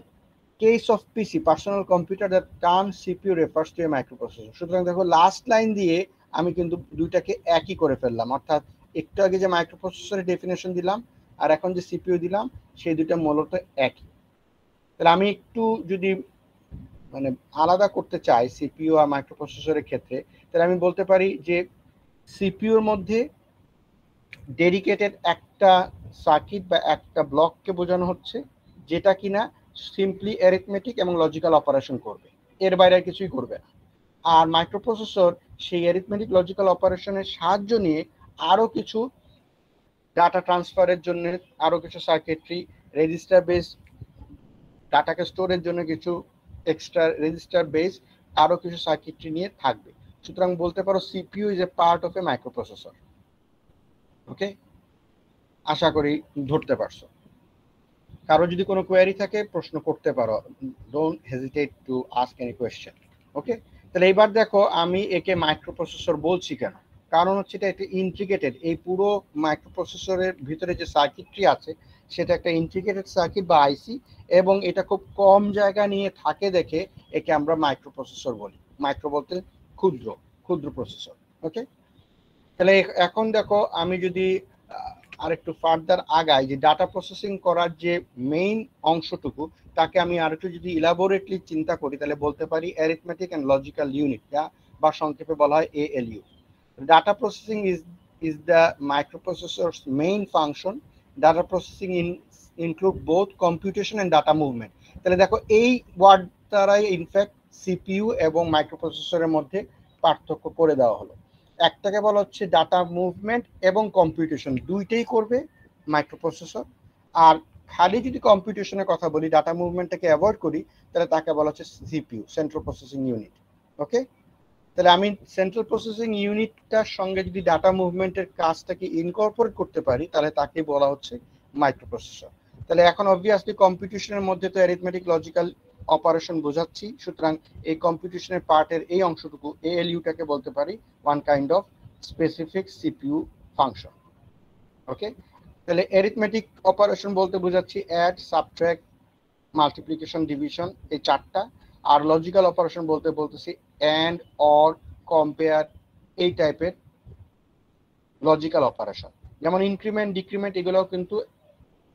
case of PC personal computer the term CPU refers to a microprocessor. সুতরাং দেখো লাস্ট লাইন দিয়ে আমি কিন্তু দুইটাকে একই করে ফেললাম, অর্থাৎ একটু আগে যে মাইক্রোপ্রসেসরের ডেফিনেশন দিলাম আর এখন যে সিপিইউ দিলাম সেই দুইটা মূলত একই। তাহলে আমি একটু যদি মানে আলাদা করতে চাই সিপিইউ আর মাইক্রোপ্রসেসরের ক্ষেত্রে, তাহলে আমি বলতে পারি যে সিপিইউর মধ্যে ডেডিকেটেড একটা সার্কিট বা একটা ব্লককে বোঝানো হচ্ছে যেটা কিনা সিম্পলি অ্যারিথমেটিক এবং লজিক্যাল অপারেশন করবে, এর বাইরে আর কিছুই করবে না। আর মাইক্রোপ্রসেসর সেই অ্যারিথমেটিক লজিক্যাল অপারেশনের সাহায্য নিয়ে আরো কিছু ডাটা ট্রান্সফারের জন্য আরো কিছু সার্কিটরি, রেজিস্টার বেস ডাটাকে স্টোরের জন্য কিছু এক্সট্রা রেজিস্টার বেস আরো কিছু সার্কিটরি নিয়ে থাকবে। সুতরাং বলতে পারো CPU is a part of a microprocessor. Okay, আশা করি ধরতে পারছো। কারো যদি কোনো কোয়েরি থাকে প্রশ্ন করতে পারো, don't hesitate to ask any question. Okay, তাহলে এইবার দেখো আমি একে মাইক্রোপ্রসেসর বলছি কেন, কারণ হচ্ছে এটা একটা ইন্টিগ্রেটেড, এই পুরো মাইক্রোপ্রসেসরের ভিতরে যে সার্কিটরি আছে সেটা একটা ইন্টিগ্রেটেড সার্কিট বা আইসি, এবং এটা খুব কম জায়গা নিয়ে থাকে দেখে একে আমরা মাইক্রোপ্রসেসর বলি। মাইক্রো বলতে ক্ষুদ্র, ক্ষুদ্র প্রসেসর। ওকে, তাহলে এখন দেখো আমি যদি আরেকটু ফার্দার আগাই যে ডাটা প্রসেসিং করার যে মেইন অংশটুকু তাকে আমি আরেকটু যদি ইলাবোরেটলি চিন্তা করি তাহলে বলতে পারি অ্যারিথমেটিক অ্যান্ড লজিক্যাল ইউনিট, বা সংক্ষেপে বলা হয় ALU। Data processing is the microprocessor's main function. Data processing include both computation and data movement. তাহলে দেখো এই ওয়ার্ড দ্বারাই ইনফ্যাক্ট সিপিইউ এবং মাইক্রোপ্রসেসরের মধ্যে পার্থক্য করে দেওয়া হলো। একটাকে বলা হচ্ছে ডাটা মুভমেন্ট এবং কম্পিউটেশন, দুইটাই করবে মাইক্রোপ্রসেসর। আর খালি যদি কম্পিউটেশনের কথা বলি, ডাটা মুভমেন্টটাকে অ্যাভয়েড করি, তাহলে তাকে বলা হচ্ছে সিপিইউ, সেন্ট্রাল প্রসেসিং ইউনিট। ওকে, তাহলে আমি সেন্ট্রাল প্রসেসিং ইউনিটটার সঙ্গে যদি ডাটা মুভমেন্টের কাজটাকে ইনকর্পোরেট করতে পারি তাহলে তাকে বলা হচ্ছে মাইক্রোপ্রসেসর। তাহলে এখন অবভিয়াসলি কম্পিউটেশনের মধ্যে তো অ্যারিথমেটিক লজিক্যাল অপারেশন বোঝাচ্ছি, সুতরাং এই কম্পিটিশনের পার্টের এই অংশটুকু এএলইউটাকে বলতে পারি one kind of specific CPU function. Okay, তাহলে অ্যারিথমেটিক অপারেশন বলতে বোঝাচ্ছি অ্যাড, সাবট্রাক্ট, মাল্টিপ্লিকেশন, ডিভিশন, এই চারটা। আর লজিক্যাল অপারেশন বলতে বলতেছি অ্যান্ড, অর, কম্পেয়ার, এই টাইপের লজিক্যাল অপারেশন। যেমন ইনক্রিমেন্ট, ডিক্রিমেন্ট, এগুলোও কিন্তু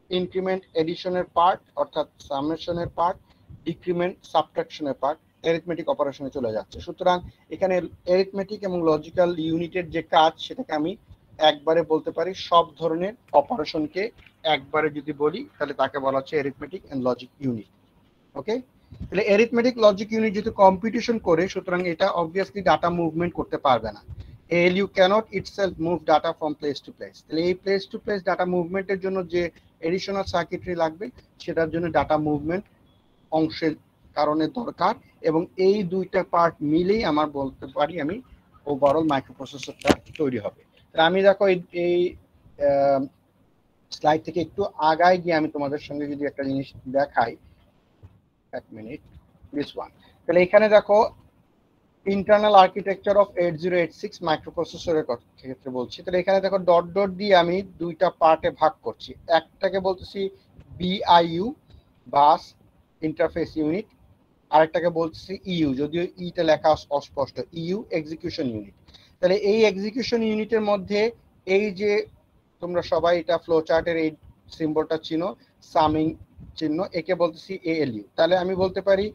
ইনক্রিমেন্ট এডিশনের পার্ট অর্থাৎ সামেশনের পার্ট, ডিক্রিমেন্ট সাবট্রাকশনের পার্ট অ্যারিথমেটিক অপারেশনে চলে যাচ্ছে। সুতরাং এখানে অ্যারিথমেটিক এবং লজিক্যাল ইউনিটের যে কাজ সেটাকে আমি একবারে বলতে পারি, সব ধরনের অপারেশনকে একবারে যদি বলি তাহলে তাকে বলা হচ্ছে অ্যারিথমেটিক এন্ড লজিক ইউনিট। ওকে, তাহলে অ্যারিথমেটিক লজিক ইউনিট যেহেতু কম্পিটিশন করে, সুতরাং এটা অবভিয়াসলি ডাটা মুভমেন্ট করতে পারবে না। ALU cannot itself move data from place to place। তাহলে এই প্লেস টু প্লেস ডাটা মুভমেন্টের জন্য যে এডিশনাল সার্কিটরি লাগবে সেটার জন্য ডাটা মুভমেন্ট অংশের কারণে দরকার, এবং এই দুইটা পার্ট মিলেই আমার বলতে পারি আমি ওভারঅল মাইক্রোপ্রসেসরটা তৈরি হবে। তাহলে আমি দেখো এই স্লাইড থেকে একটু আগায় গিয়ে আমি তোমাদের সঙ্গে যদি একটা জিনিস দেখাই, এক মিনিট, দিস ওয়ান। তাহলে এখানে দেখো ইন্টারনাল আর্কিটেকচার অফ 8086 মাইক্রোপ্রসেসরের ক্ষেত্রে বলছি। তাহলে এখানে দেখো ডট ডট দিয়ে আমি দুইটা পার্টে ভাগ করছি। একটাকে বলতেছি BIU, বাস ইন্টারফেস ইউনিট, আরেকটাকে বলতেছি ইউ, যদিও ইটা লেখা অস্পষ্ট, ইউ এক্সিকিউশন ইউনিট। তাহলে এই এক্সিকিউশন ইউনিটের মধ্যে এই যে তোমরা সবাই এটা ফ্লো চার্টের এই সিম্বলটা চিনো, সামিং চিহ্ন, একে বলতেছি ALU। তাহলে আমি বলতে পারি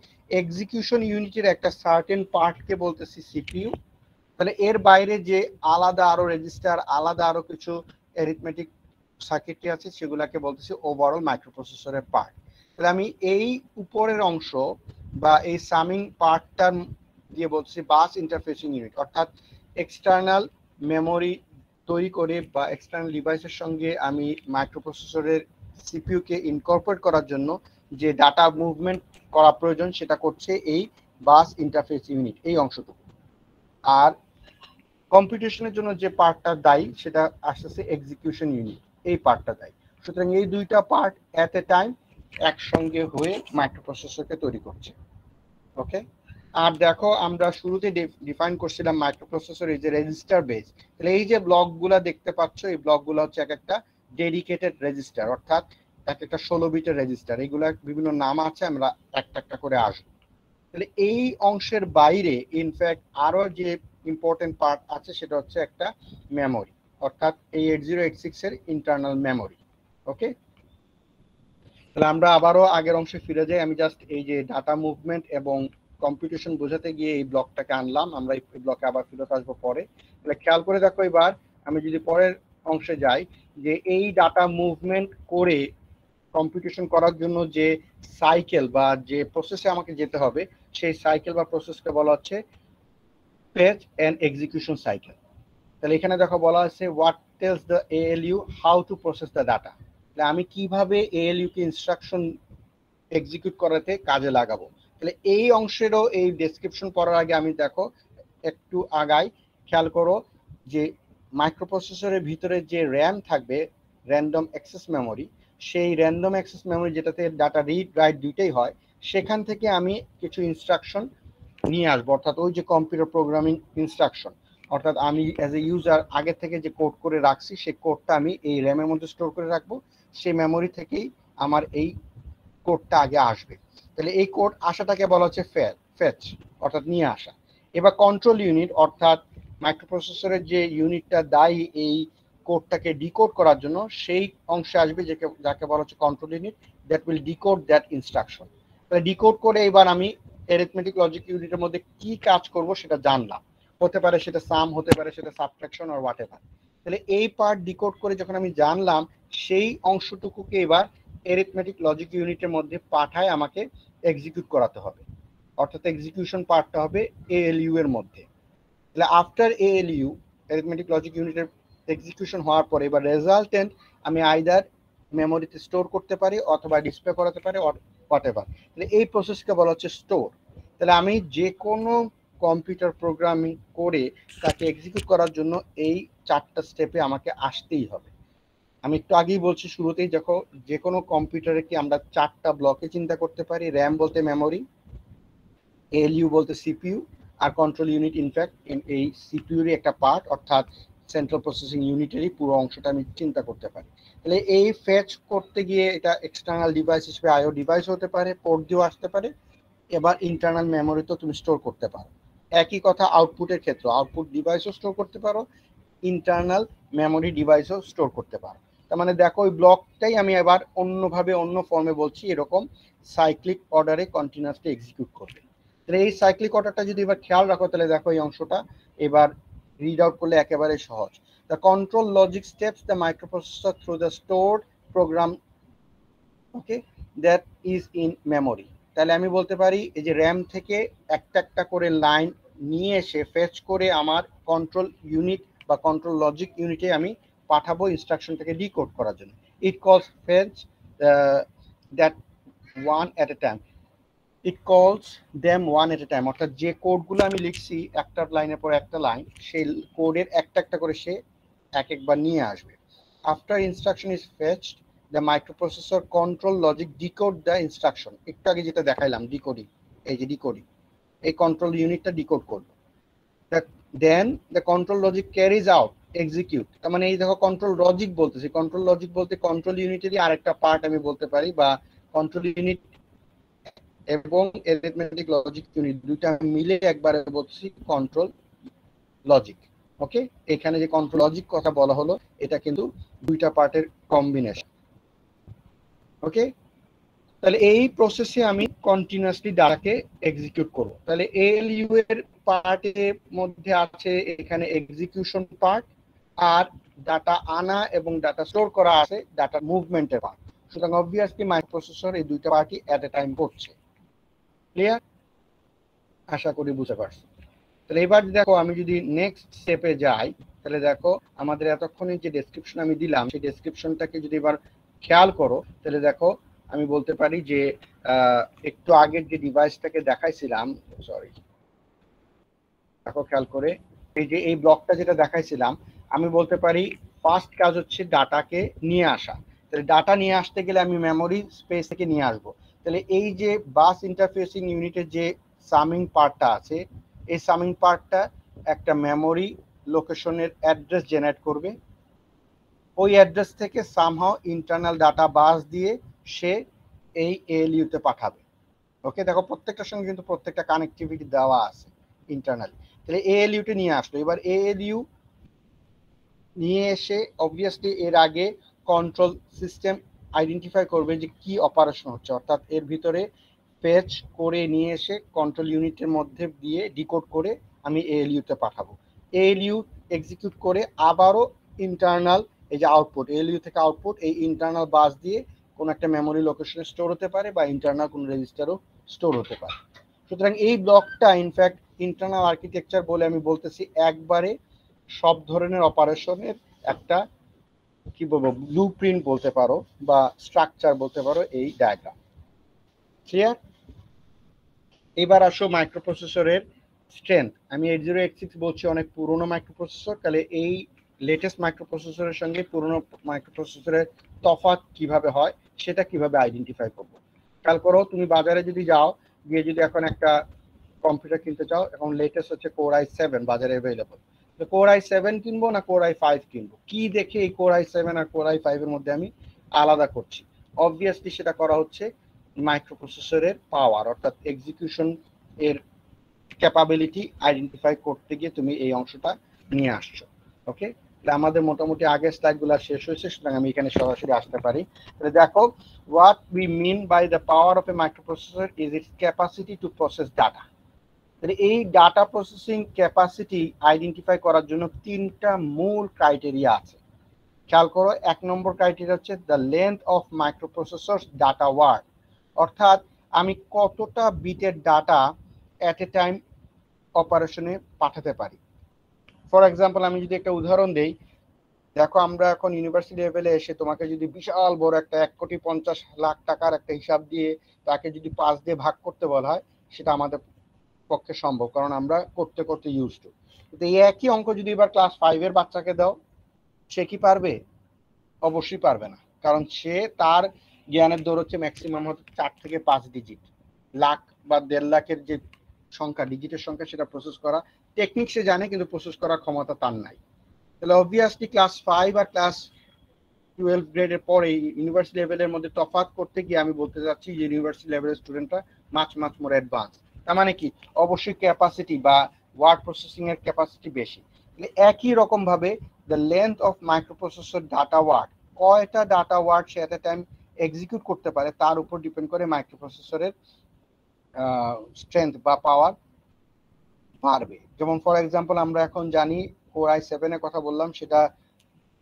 এক্সিকিউশন ইউনিটের একটা সার্টেন পার্টকে বলতেছি সিপিইউ। তাহলে এর বাইরে যে আলাদা আরো রেজিস্টার, আলাদা আরো কিছু অ্যারিথমেটিক সার্কিটরি আছে সেগুলোকে বলতেছি ওভারঅল মাইক্রোপ্রসেসরের পার্ট। তাহলে আমি এই উপরের অংশ বা এই সামিং পার্টটার দিয়ে বলতেছি বাস ইন্টারফেসিং ইউনিট, অর্থাৎ এক্সটার্নাল মেমোরি তৈরি করে বা এক্সটার্নাল ডিভাইসের সঙ্গে আমি মাইক্রোপ্রসেসরের সিপিইউ কে ইনকর্পোরেট করার জন্য যে ডাটা মুভমেন্ট করা প্রয়োজন সেটা করছে এই বাস ইন্টারফেস ইউনিট, এই অংশটুকু। আর কম্পিটিশনের জন্য যে পার্টটা দায়ী সেটা আসতেছে এক্সিকিউশন ইউনিট, এই পার্টটা দায়ী। সুতরাং এই দুইটা পার্ট এট এ টাইম একসঙ্গে হয়ে মাইক্রোপ্রসেসরকে তৈরি করছে। ওকে, আর দেখো আমরা শুরুতে ডিফাইন করছিলাম মাইক্রোপ্রসেসর এই যে রেজিস্টার বেস। তাহলে এই যে ব্লকগুলা দেখতে পাচ্ছ, এই ব্লকগুলো হচ্ছে এক একটা ডেডিকেটেড রেজিস্টার, অর্থাৎ এক একটা 16 বিটের রেজিস্টার। এগুলা বিভিন্ন নাম আছে, আমরা একটা একটা করে আসবো। তাহলে এই অংশের বাইরে ইনফ্যাক্ট আরো যে ইম্পর্টেন্ট পার্ট আছে সেটা হচ্ছে একটা মেমোরি, অর্থাৎ এই 8086 এর ইন্টারনাল মেমোরি। ওকে, তাহলে আমরা আবারও আগের অংশে ফিরে যাই। আমি জাস্ট এই যে ডাটা মুভমেন্ট এবং কম্পিটিশন বোঝাতে গিয়ে এই ব্লকটাকে আনলাম, আমরা এই ব্লকে আবার ফিরত আসবো পরে। তাহলে খেয়াল করে দেখো এবার আমি যদি পরের অংশে যাই, যে এই ডাটা মুভমেন্ট করে কম্পিটিশন করার জন্য যে সাইকেল বা যে প্রসেসে আমাকে যেতে হবে সেই সাইকেল বা প্রসেসকে বলা হচ্ছে ফেচ এন্ড এক্সিকিউশন সাইকেল। তাহলে এখানে দেখো বলা আছে what tells the ALU how to process the data. তাহলে আমি কিভাবে ALU কে ইনস্ট্রাকশন এক্সিকিউট করাতে কাজে লাগাবো। তাহলে এই অংশেরও এই ডেসক্রিপশন পড়ার আগে আমি দেখো একটু আগাই, খেয়াল করো যে মাইক্রোপ্রসেসরের ভিতরে যে র্যাম থাকবে, র্যান্ডম অ্যাক্সেস মেমোরি, সেই র্যান্ডম অ্যাক্সেস মেমোরি যেটাতে ডাটা রিড রাইট দুইটাই হয়, সেখান থেকে আমি কিছু ইনস্ট্রাকশন নিয়ে আসবো, অর্থাৎ ওই যে কম্পিউটার প্রোগ্রামিং ইনস্ট্রাকশন, অর্থাৎ আমি অ্যাজ এ ইউজার আগে থেকে যে কোড করে রাখছি সেই কোডটা আমি এই র্যামের মধ্যে স্টোর করে রাখবো, সেই মেমোরি থেকেই আমার এই কোডটা আগে আসবে। তাহলে এই কোড আসাটাকে বলা হচ্ছে ফেচ, অর্থাৎ নিয়ে আসা। এবার কন্ট্রোল ইউনিট, অর্থাৎ মাইক্রোপ্রসেসরের যে ইউনিটটা দায়ী এই কোডটাকে ডিকোড করার জন্য, সেই অংশে আসবে যাকে বলা হচ্ছে control unit, that will decode that instruction. তাহলে ডিকোড করে এবার আমি অ্যারিথমেটিক লজিক ইউনিটের মধ্যে কি কাজ করব সেটা জানলাম, হতে পারে সেটা সাম, হতে পারে সেটা সাবট্রাকশন অর হোয়াটএভার। তাহলে এই পার্ট ডিকোড করে যখন আমি জানলাম, সেই অংশটুকুকে এবার অ্যারিথমেটিক লজিক ইউনিটের মধ্যে পাঠায় আমাকে এক্সিকিউট করাতে হবে, অর্থাৎ এক্সিকিউশন পার্টটা হবে ALU এর মধ্যে। তাহলে আফটার ALU অ্যারিথমেটিক লজিক ইউনিটের এক্সিকিউশন হওয়ার পরে এবার রেজাল্টেন্ট আমি আইদার মেমোরিতে স্টোর করতে পারি অথবা ডিসপ্লে করাতে পারি হোয়াটএভার। তাহলে এই প্রসেসকে বলা হচ্ছে স্টোর। তাহলে আমি যে কোনো কম্পিউটার প্রোগ্রামিং করে তাকে এক্সিকিউট করার জন্য এই চারটা স্টেপে আমাকে আসতেই হবে। আমি একটু আগেই বলছি শুরুতেই, দেখো যে কোনো কম্পিউটারে কি আমরা 4টা ব্লকে চিন্তা করতে পারি। র্যাম বলতে মেমোরি, এলইউ বলতে সিপিইউ, আর কন্ট্রোল ইউনিট ইনফ্যাক্ট এই সিপিইউরই একটা পার্ট, অর্থাৎ সেন্ট্রাল প্রসেসিং ইউনিটেরই পুরো অংশটা আমি চিন্তা করতে পারি। তাহলে এই ফেচ করতে গিয়ে এটা এক্সটার্নাল ডিভাইস হিসেবে আইও ডিভাইস হতে পারে, পোর্ট দিয়েও আসতে পারে, এবার ইন্টারনাল মেমোরিতেও তুমি স্টোর করতে পারো। একই কথা আউটপুটের ক্ষেত্রে, আউটপুট ডিভাইসও স্টোর করতে পারো, ইন্টারনাল মেমোরি ডিভাইসও স্টোর করতে পারো। তার মানে দেখো ওই ব্লকটাই আমি এবার অন্যভাবে অন্য ফর্মে বলছি, এরকম সাইক্লিক অর্ডারে কন্টিনিউয়াসলি এক্সিকিউট করবে। তাহলে এই সাইক্লিক অর্ডারটা যদি এবার খেয়াল রাখো, তাহলে দেখো এই অংশটা এবার রিড আউট করলে একেবারে সহজ। The control logic steps the microprocessor through the stored program okay that is in memory. তাহলে আমি বলতে পারি এই যে র্যাম থেকে একটা একটা করে লাইন নিয়ে এসে ফেচ করে আমার কন্ট্রোল ইউনিট বা কন্ট্রোল লজিক ইউনিটে আমি পাঠাবো ইনস্ট্রাকশনটাকে ডিকোড করার জন্য। It calls fetch that one at a time, it calls them one at a time, অর্থাৎ যে কোডগুলো আমি লিখছি একটা লাইনের পর একটা লাইন, সেই কোডের একটা একটা করে সে এক একবার নিয়ে আসবে। After instruction is fetched, the microprocessor control logic decode the instruction। একটু আগে যেটা দেখাইলাম ডিকোডিং, এই যে ডিকোডিং, এই কন্ট্রোল ইউনিটটা ডিকোড করবে। Then the control logic carries out execute. তার মানে এই দেখো কন্ট্রোল লজিক বলতেছি, কন্ট্রোল লজিক বলতে কন্ট্রোল ইউনিটেরই আরেকটা পার্ট আমি বলতে পারি, বা কন্ট্রোল ইউনিট এবং অ্যারিথমেটিক লজিক ইউনিট দুইটা মিলে একবারে বলছি কন্ট্রোল লজিক। ওকে, এখানে যে কন্ট্রোল লজিক কথা বলা হলো এটা কিন্তু দুইটা পার্টের কম্বিনেশন। ওকে, তাহলে এই প্রসেসে আমি কন্টিনিউয়াসলি ডাটাকে এক্সিকিউট করব। তাহলে এএলইউ এর পার্টের মধ্যে আছে এখানে এক্সিকিউশন পার্ট, আর ডাটা আনা এবং ডাটা স্টোর করা আছে ডাটা মুভমেন্টের পার্ট। সুতরাং অবভিয়াসলি মাইক্রোপ্রসেসর এই দুইটা পার্টই এট এ টাইম করছে। ক্লিয়ার? আশা করি বুঝতে পারছি। তাহলে এবার দেখো আমি যদি নেক্সট স্টেপে যাই, তাহলে দেখো আমাদের এতক্ষণে যে ডেসক্রিপশন আমি দিলাম সেই ডেসক্রিপশনটাকে যদি এবার খেয়াল করো, তাহলে দেখো আমি বলতে পারি যে একটু আগের যে ডিভাইসটাকে দেখাইছিলাম, সরি দেখো খেয়াল করে, এই যে এই ব্লকটা যেটা দেখাইছিলাম, আমি বলতে পারি ফার্স্ট কাজ হচ্ছে ডাটাকে নিয়ে আসা। তাহলে ডাটা নিয়ে আসতে গেলে আমি মেমোরি স্পেস থেকে নিয়ে আসবো। তাহলে এই যে বাস ইন্টারফেসিং ইউনিটের যে সামিং পার্টটা আছে, এই সামিং পার্টটা একটা মেমোরি লোকেশনের অ্যাড্রেস জেনারেট করবে। ওই অ্যাড্রেস থেকে সামহাও ইন্টারনাল ডাটা বাস দিয়ে সে এই এএলইউতে পাঠাবে। ওকে, দেখো প্রত্যেকটার সঙ্গে কিন্তু প্রত্যেকটা কানেক্টিভিটি দেওয়া আছে ইন্টারনালি। তাহলে এএলইউতে নিয়ে আসলো। এবার এএলইউ নিয়ে এসে অবভিয়াসলি এর আগে কন্ট্রোল সিস্টেম আইডেন্টিফাই করবে যে কি অপারেশন হচ্ছে, অর্থাৎ এর ভিতরে ফেচ করে নিয়ে এসে কন্ট্রোল ইউনিটের মধ্যে দিয়ে ডিকোড করে আমি এএলইউতে পাঠাবো। এএলইউ এক্সিকিউট করে আবারও ইন্টারনাল এই যে আউটপুট, এএলইউ থেকে আউটপুট এই ইন্টারনাল বাস দিয়ে কোনো একটা মেমোরি লোকেশনে স্টোর হতে পারে বা ইন্টারনাল কোনো রেজিস্টারও স্টোর হতে পারে। সুতরাং এই ব্লকটা ইনফ্যাক্ট ইন্টারনাল আর্কিটেকচার বলে আমি বলতেছি একবারে সব ধরনের অপারেশনের একটা কি বলবো ব্লুপ্রিন্ট বলতে পারো বা স্ট্রাকচার বলতে পারো এই ডায়াগ্রাম। ক্লিয়ার? এবার আসো মাইক্রোপ্রসেসরের স্ট্রেংথ। আমি 8086 বলছি অনেক পুরনো মাইক্রোপ্রসেসর, তাহলে এই লেটেস্ট মাইক্রোপ্রসেসরের সঙ্গে পুরনো মাইক্রোপ্রসেসরের তফাৎ কিভাবে হয় সেটা কিভাবে আইডেন্টিফাই করব। খেয়াল করো, তুমি বাজারে যদি যাও, গিয়ে যদি এখন একটা কম্পিউটার কিনতে চাও, এখন লেটেস্ট হচ্ছে কোর i7 বাজারে অ্যাভেলেবল। তো কোর i7 কিনবো না কোর i5 কিনবো, কি দেখে এই কোর i7 আর কোর i5 এর মধ্যে আমি আলাদা করছি? অবভিয়াসলি সেটা করা হচ্ছে মাইক্রোপ্রসেসরের পাওয়ার, অর্থাৎ এক্সিকিউশন এর ক্যাপাবিলিটি আইডেন্টিফাই করতে গিয়ে তুমি এই অংশটা নিয়ে আসছো। ওকে, আমাদের মোটামুটি আগের স্লাইডগুলো শেষ হয়েছে, সুতরাং আমি এখানে সরাসরি আসতে পারি। তাহলে দেখো, what we mean by the power of a microprocessor is its capacity to process data. তাহলে এই ডাটা প্রসেসিং ক্যাপাসিটি আইডেন্টিফাই করার জন্য তিনটা মূল ক্রাইটেরিয়া আছে। খেয়াল করো, 1 নম্বর ক্রাইটেরিয়া হচ্ছে the length of microprocessor data word, অর্থাৎ আমি কতটা বিটের ডাটা অ্যাট এ টাইম অপারেশনে পাঠাতে পারি। ফর এক্সাম্পল আমি যদি একটা উদাহরণ দেই, দেখো আমরা এখন ইউনিভার্সিটি লেভেলে এসে তোমাকে যদি বিশাল বড় একটা 1,50,00,000 টাকার একটা হিসাব দিয়ে তাকে যদি 5 দিয়ে ভাগ করতে বলা হয়, সেটা আমাদের পক্ষে সম্ভব, কারণ আমরা করতে করতে ইউজ টু। কিন্তু এই একই অঙ্ক যদি এবার ক্লাস 5 এর বাচ্চাকে দাও, সে কি পারবে? অবশ্যই পারবে না, কারণ সে তার জ্ঞানের দৌড় হচ্ছে ম্যাক্সিমাম হচ্ছে 4 থেকে 5 ডিজিট, লাখ বা 1.5 লাখের যে সংখ্যা, ডিজিটের সংখ্যা, সেটা প্রসেস করা টেকনিক সে জানে, কিন্তু প্রসেস করার ক্ষমতা তার নাই। তাহলে অবভিয়াসলি ক্লাস 5 আর ক্লাস 12 গ্রেডের পরে ইউনিভার্সিটি লেভেলের মধ্যে তফাৎ করতে গিয়ে আমি বলতে চাচ্ছি যে ইউনিভার্সিটি লেভেলের স্টুডেন্টরা মাছ মোর অ্যাডভান্স। তার মানে কি, অবশ্যই ক্যাপাসিটি বা ওয়ার্ড প্রসেসিং এর ক্যাপাসিটি বেশি। একই রকম ভাবে the length of microprocessor data word, কয়টা ডাটা ওয়ার্ড সে এট এ টাইম এক্সিকিউট করতে পারে তার উপর ডিপেন্ড করে মাইক্রোপ্রসেসরের স্ট্রেংথ বা পাওয়ার বাড়বে। যেমন ফর এক্সাম্পল আমরা এখন জানি Core i7 এর কথা বললাম, সেটা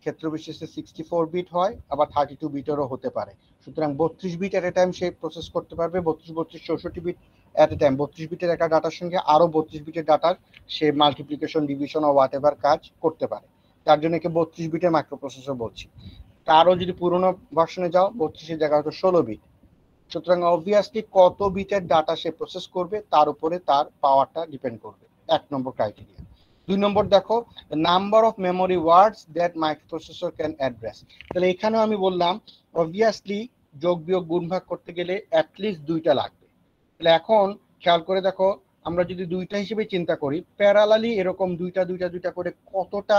ক্ষেত্র বিশেষে 64 বিট হয়, আবার 32 বিটেরও হতে পারে। সুতরাং 32 বিট এট এ টাইম সে প্রসেস করতে পারবে, 32 64 বিট এট এ টাইম 32 বিটের একটা ডাটার সঙ্গে আরো 32 বিটের ডাটার সে মাল্টিপ্লিকেশন, ডিভিশন ও হোয়াট এভার কাজ করতে পারে। তার জন্য একে 32 বিটের মাইক্রোপ্রসেসর বলছি। তারও যদি পুরোনো ভার্সনে যাও, 32 এর জায়গা হয়তো 16 বিট। সুতরাং অবভিয়াসলি কত বিটের ডাটা সে প্রসেস করবে তার উপরে তার পাওয়ারটা ডিপেন্ড করবে, 1 নম্বর ক্রাইটেরিয়া। 2 নম্বর দেখো, number of memory words that microprocessor can address. তাহলে এখানেও আমি বললাম অবভিয়াসলি যোগ বিয়োগ গুণ ভাগ করতে গেলে অ্যাটলিস্ট 2টা লাগবে। তাহলে এখন খেয়াল করে দেখো, আমরা যদি 2টা হিসেবে চিন্তা করি, প্যারালালি এরকম 2টা করে কতটা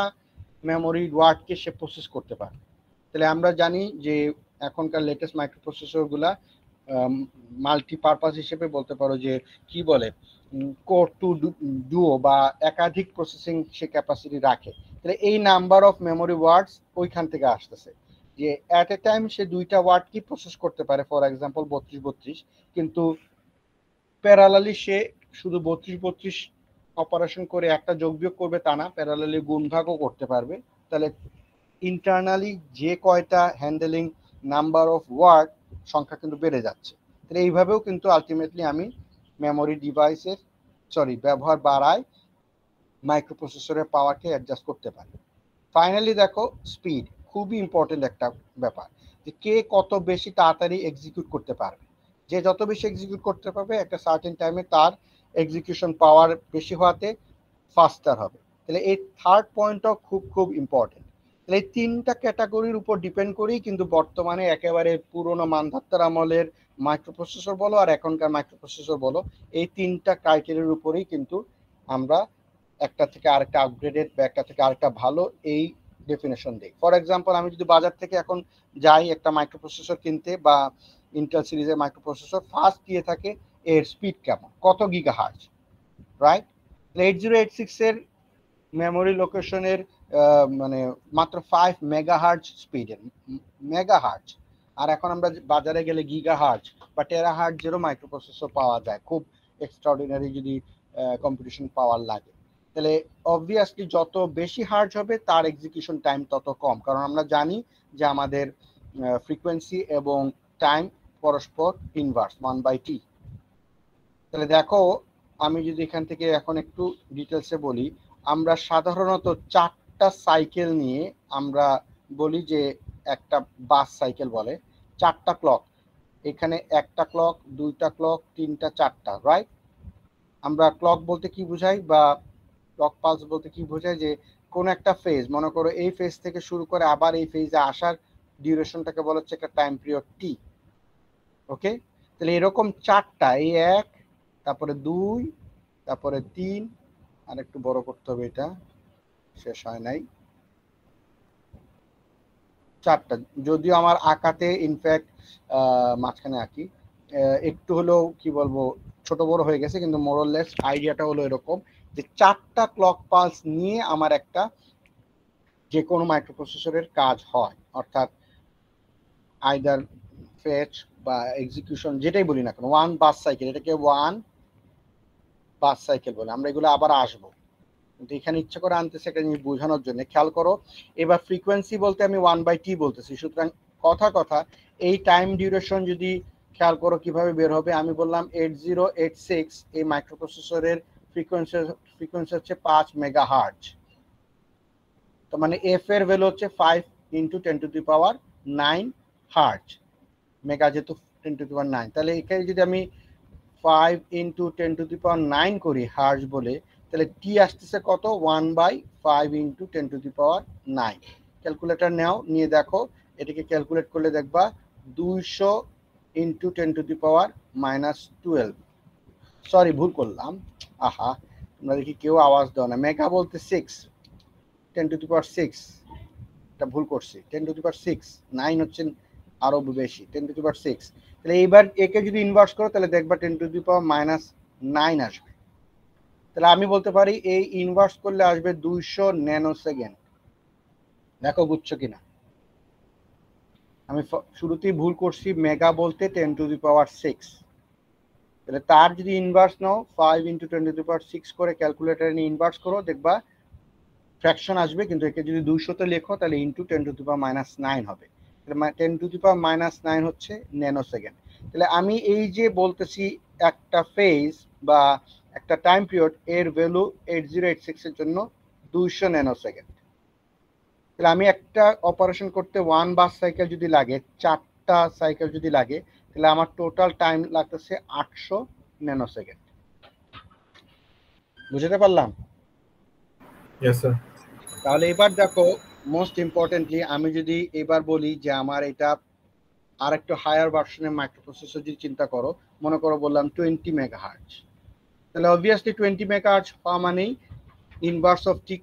মেমোরি ওয়ার্ডকে সে প্রসেস করতে পারে। তাহলে আমরা জানি যে এখনকার লেটেস্ট মাইক্রোপ্রসেসর গুলা মাল্টিপারপাস হিসেবে বলতে পারো যে কি বলে, কোর টু ডুও বা একাধিক প্রসেসিং সে ক্যাপাসিটি রাখে। তাহলে এই নাম্বার অফ মেমোরি ওয়ার্ডস ওইখান থেকে আসতেছে যে অ্যাট এ টাইম সে 2টা ওয়ার্ড কি প্রসেস করতে পারে, ফর এক্সাম্পল 32 কিন্তু প্যারালালি সে শুধু 32 অপারেশন করে একটা যোগ বিয়োগ করবে তা না, প্যারালালি গুণ ভাগও করতে পারবে। তাহলে ইন্টারনালি যে কয়টা হ্যান্ডেলিং নাম্বার অফ ওয়ার্ড সংখ্যা কিন্তু বেড়ে যাচ্ছে। তাহলে এইভাবেও কিন্তু আলটিমেটলি আমি মেমোরি ডিভাইসের ব্যবহার বাড়ায় মাইক্রোপ্রসেসরের পাওয়ারকে অ্যাডজাস্ট করতে পারি। ফাইনালি দেখো, স্পিড খুবই ইম্পর্টেন্ট একটা ব্যাপার, যে কে কত বেশি তাড়াতাড়ি এক্সিকিউট করতে পারবে। যে যত বেশি এক্সিকিউট করতে পারবে একটা সার্টেন টাইমে তার এক্সিকিউশন পাওয়ার বেশি হওয়াতে ফাস্টার হবে। তাহলে এই থার্ড পয়েন্টটাও খুব ইম্পর্টেন্ট। তাহলে এই 3টা ক্যাটাগরির উপর ডিপেন্ড করেই কিন্তু বর্তমানে একেবারে পুরোনো মানধাত্তার আমলের মাইক্রোপ্রসেসর বলো আর এখনকার মাইক্রোপ্রসেসর বলো, এই 3টা ক্রাইটেরিয়ার উপরেই কিন্তু আমরা একটা থেকে আরেকটা আপগ্রেডেড বা একটা থেকে আরেকটা ভালো এই ডেফিনেশন দিই। ফর এক্সাম্পল আমি যদি বাজার থেকে এখন যাই একটা মাইক্রোপ্রসেসর কিনতে বা ইন্টেল সিরিজের মাইক্রোপ্রসেসর, ফার্স্ট দিয়ে থাকে এর স্পিড কেমন, কত গিগাহার্জ, রাইট? 8086 এর মেমোরি লোকেশনের মানে মাত্র 5 মেগাহার্জ স্পিডের, মেগাহার্জ। আর এখন আমরা বাজারে গেলে গিগাহার্জ বা টেরাহার্জেরও মাইক্রোপ্রসেসর পাওয়া যায়, খুব এক্সট্রাঅর্ডিনারি যদি কম্পিটিশন পাওয়ার লাগে। তাহলে অবভিয়াসলি যত বেশি হার্জ হবে তার এক্সিকিউশন টাইম তত কম, কারণ আমরা জানি যে আমাদের ফ্রিকোয়েন্সি এবং টাইম পরস্পর ইনভার্স 1/t। তাহলে দেখো, আমি যদি এখান থেকে এখন একটু ডিটেলসে বলি, আমরা সাধারণত 4টা সাইকেল নিয়ে আমরা বলি যে একটা বাস সাইকেল বলে, 4টা ক্লক, এখানে একটা ক্লক, 2টা ক্লক, 3টা, 4টা, রাইট? আমরা ক্লক বলতে কি বোঝাই বা ক্লক পালস বলতে কি বোঝায়, যে কোন একটা ফেজ, মনে করো এই ফেজ থেকে শুরু করে আবার এই ফেজে আসার ডিউরেশনটাকে বলা হচ্ছে একটা টাইম পিরিয়ড টি। ওকে, তাহলে এরকম 4টা, এই 1, তারপরে 2, তারপরে 3, আর একটু বড় করতে হবে, এটা শেষ হয় নাই, 4টা, যদিও আমার আঁকাতে ইনফ্যাক্ট মাঝখানে আঁকি একটু হলেও কি বলবো ছোট বড় হয়ে গেছে, কিন্তু মোরলেস আইডিয়াটা হলো এরকম যে 4টা ক্লক পালস নিয়ে আমার একটা যে কোনো মাইক্রোপ্রসেসরের কাজ হয়, অর্থাৎ আইদার ফেচ বা এক্সিকিউশন যেটাই বলি না কেন, 1 বাস সাইকেল, এটাকে 1 বাস সাইকেল বলে। আমরা এগুলো আবার আসবো, কিন্তু এখানে ইচ্ছা করে আনতেছে একটা জিনিস বোঝানোর জন্য। খেয়াল করো, এবার ফ্রিকোয়েন্সি বলতে আমি 1/t বলতেছি, সুতরাং কথা এই টাইম ডিউরেশন যদি খেয়াল করো কিভাবে বের হবে, আমি বললাম 8086 এই মাইক্রোপ্রসেসরের ফ্রিকোয়েন্সি হচ্ছে 5 মেগাহার্জ। তো মানে এফ এর ভ্যালু হচ্ছে 5 × 10⁹ হার্জ, মেগা যেহেতু 10⁹, তাহলে এখানে যদি আমি 5 × 10⁹ করি হার্জ বলে, তাহলে টি আসতেছে কত, 1/5 × 10⁹। ক্যালকুলেটর নাও, নিয়ে দেখো এটাকে ক্যালকুলেট করলে দেখবা 200 ইন্টু 10⁻⁻12। সরি, ভুল করলাম। আহা, তোমরা দেখি কেউ আওয়াজ দাও না। মেগা বলতে 6, 10⁶, এটা ভুল করছি। 10⁶, 9 হচ্ছে আরো বেশি, 10⁶। তাহলে এইবার একে যদি ইনভার্স করো তাহলে দেখবা 10⁻⁹ আসবে। তাহলে আমি বলতে পারি এই ইনভার্স করলে আসবে 200 ন্যানোসেকেন্ড। দেখো বুঝছো কিনা। আমি শুরুতেই ভুল করছি, মেগা বলতে 10⁶। তাহলে তার যদি ইনভার্স নাও 5 ইন্টু 10⁶ করে ক্যালকুলেটারে নিয়ে ইনভার্স করো, দেখবা ফ্র্যাকশন আসবে, কিন্তু একে যদি 200 তে লেখো তাহলে ইন্টু 10⁻⁹ হবে। 10⁻⁹ হচ্ছে ন্যানোসেকেন্ড। তাহলে আমি এই যে বলতেছি একটা ফেজ বা একটা টাইম পিরিয়ড এর ভ্যালু 8086 এর জন্য 200 ন্যানোসেকেন্ড। তাহলে আমি একটা অপারেশন করতে 1 বাস সাইকেল যদি লাগে, 4টা সাইকেল যদি লাগে, তাহলে আমার টোটাল টাইম লাগতেছে 800 ন্যানোসেকেন্ড। বুঝতে পারলাম? Yes, sir. তাহলে এবার দেখো, মোস্ট ইম্পর্টেন্টলি আমি যদি এবার বলি যে আমার এটা আর একটু হায়ার ভার্সনের মাইক্রোপ্রসেসর যদি চিন্তা করো, মনে করো বললাম 20 মেগাহার্টজ, তাহলে অবভিয়াসলি 20 মেগাহার্টজ পাওয়া মানেই ইনভার্স অফ টি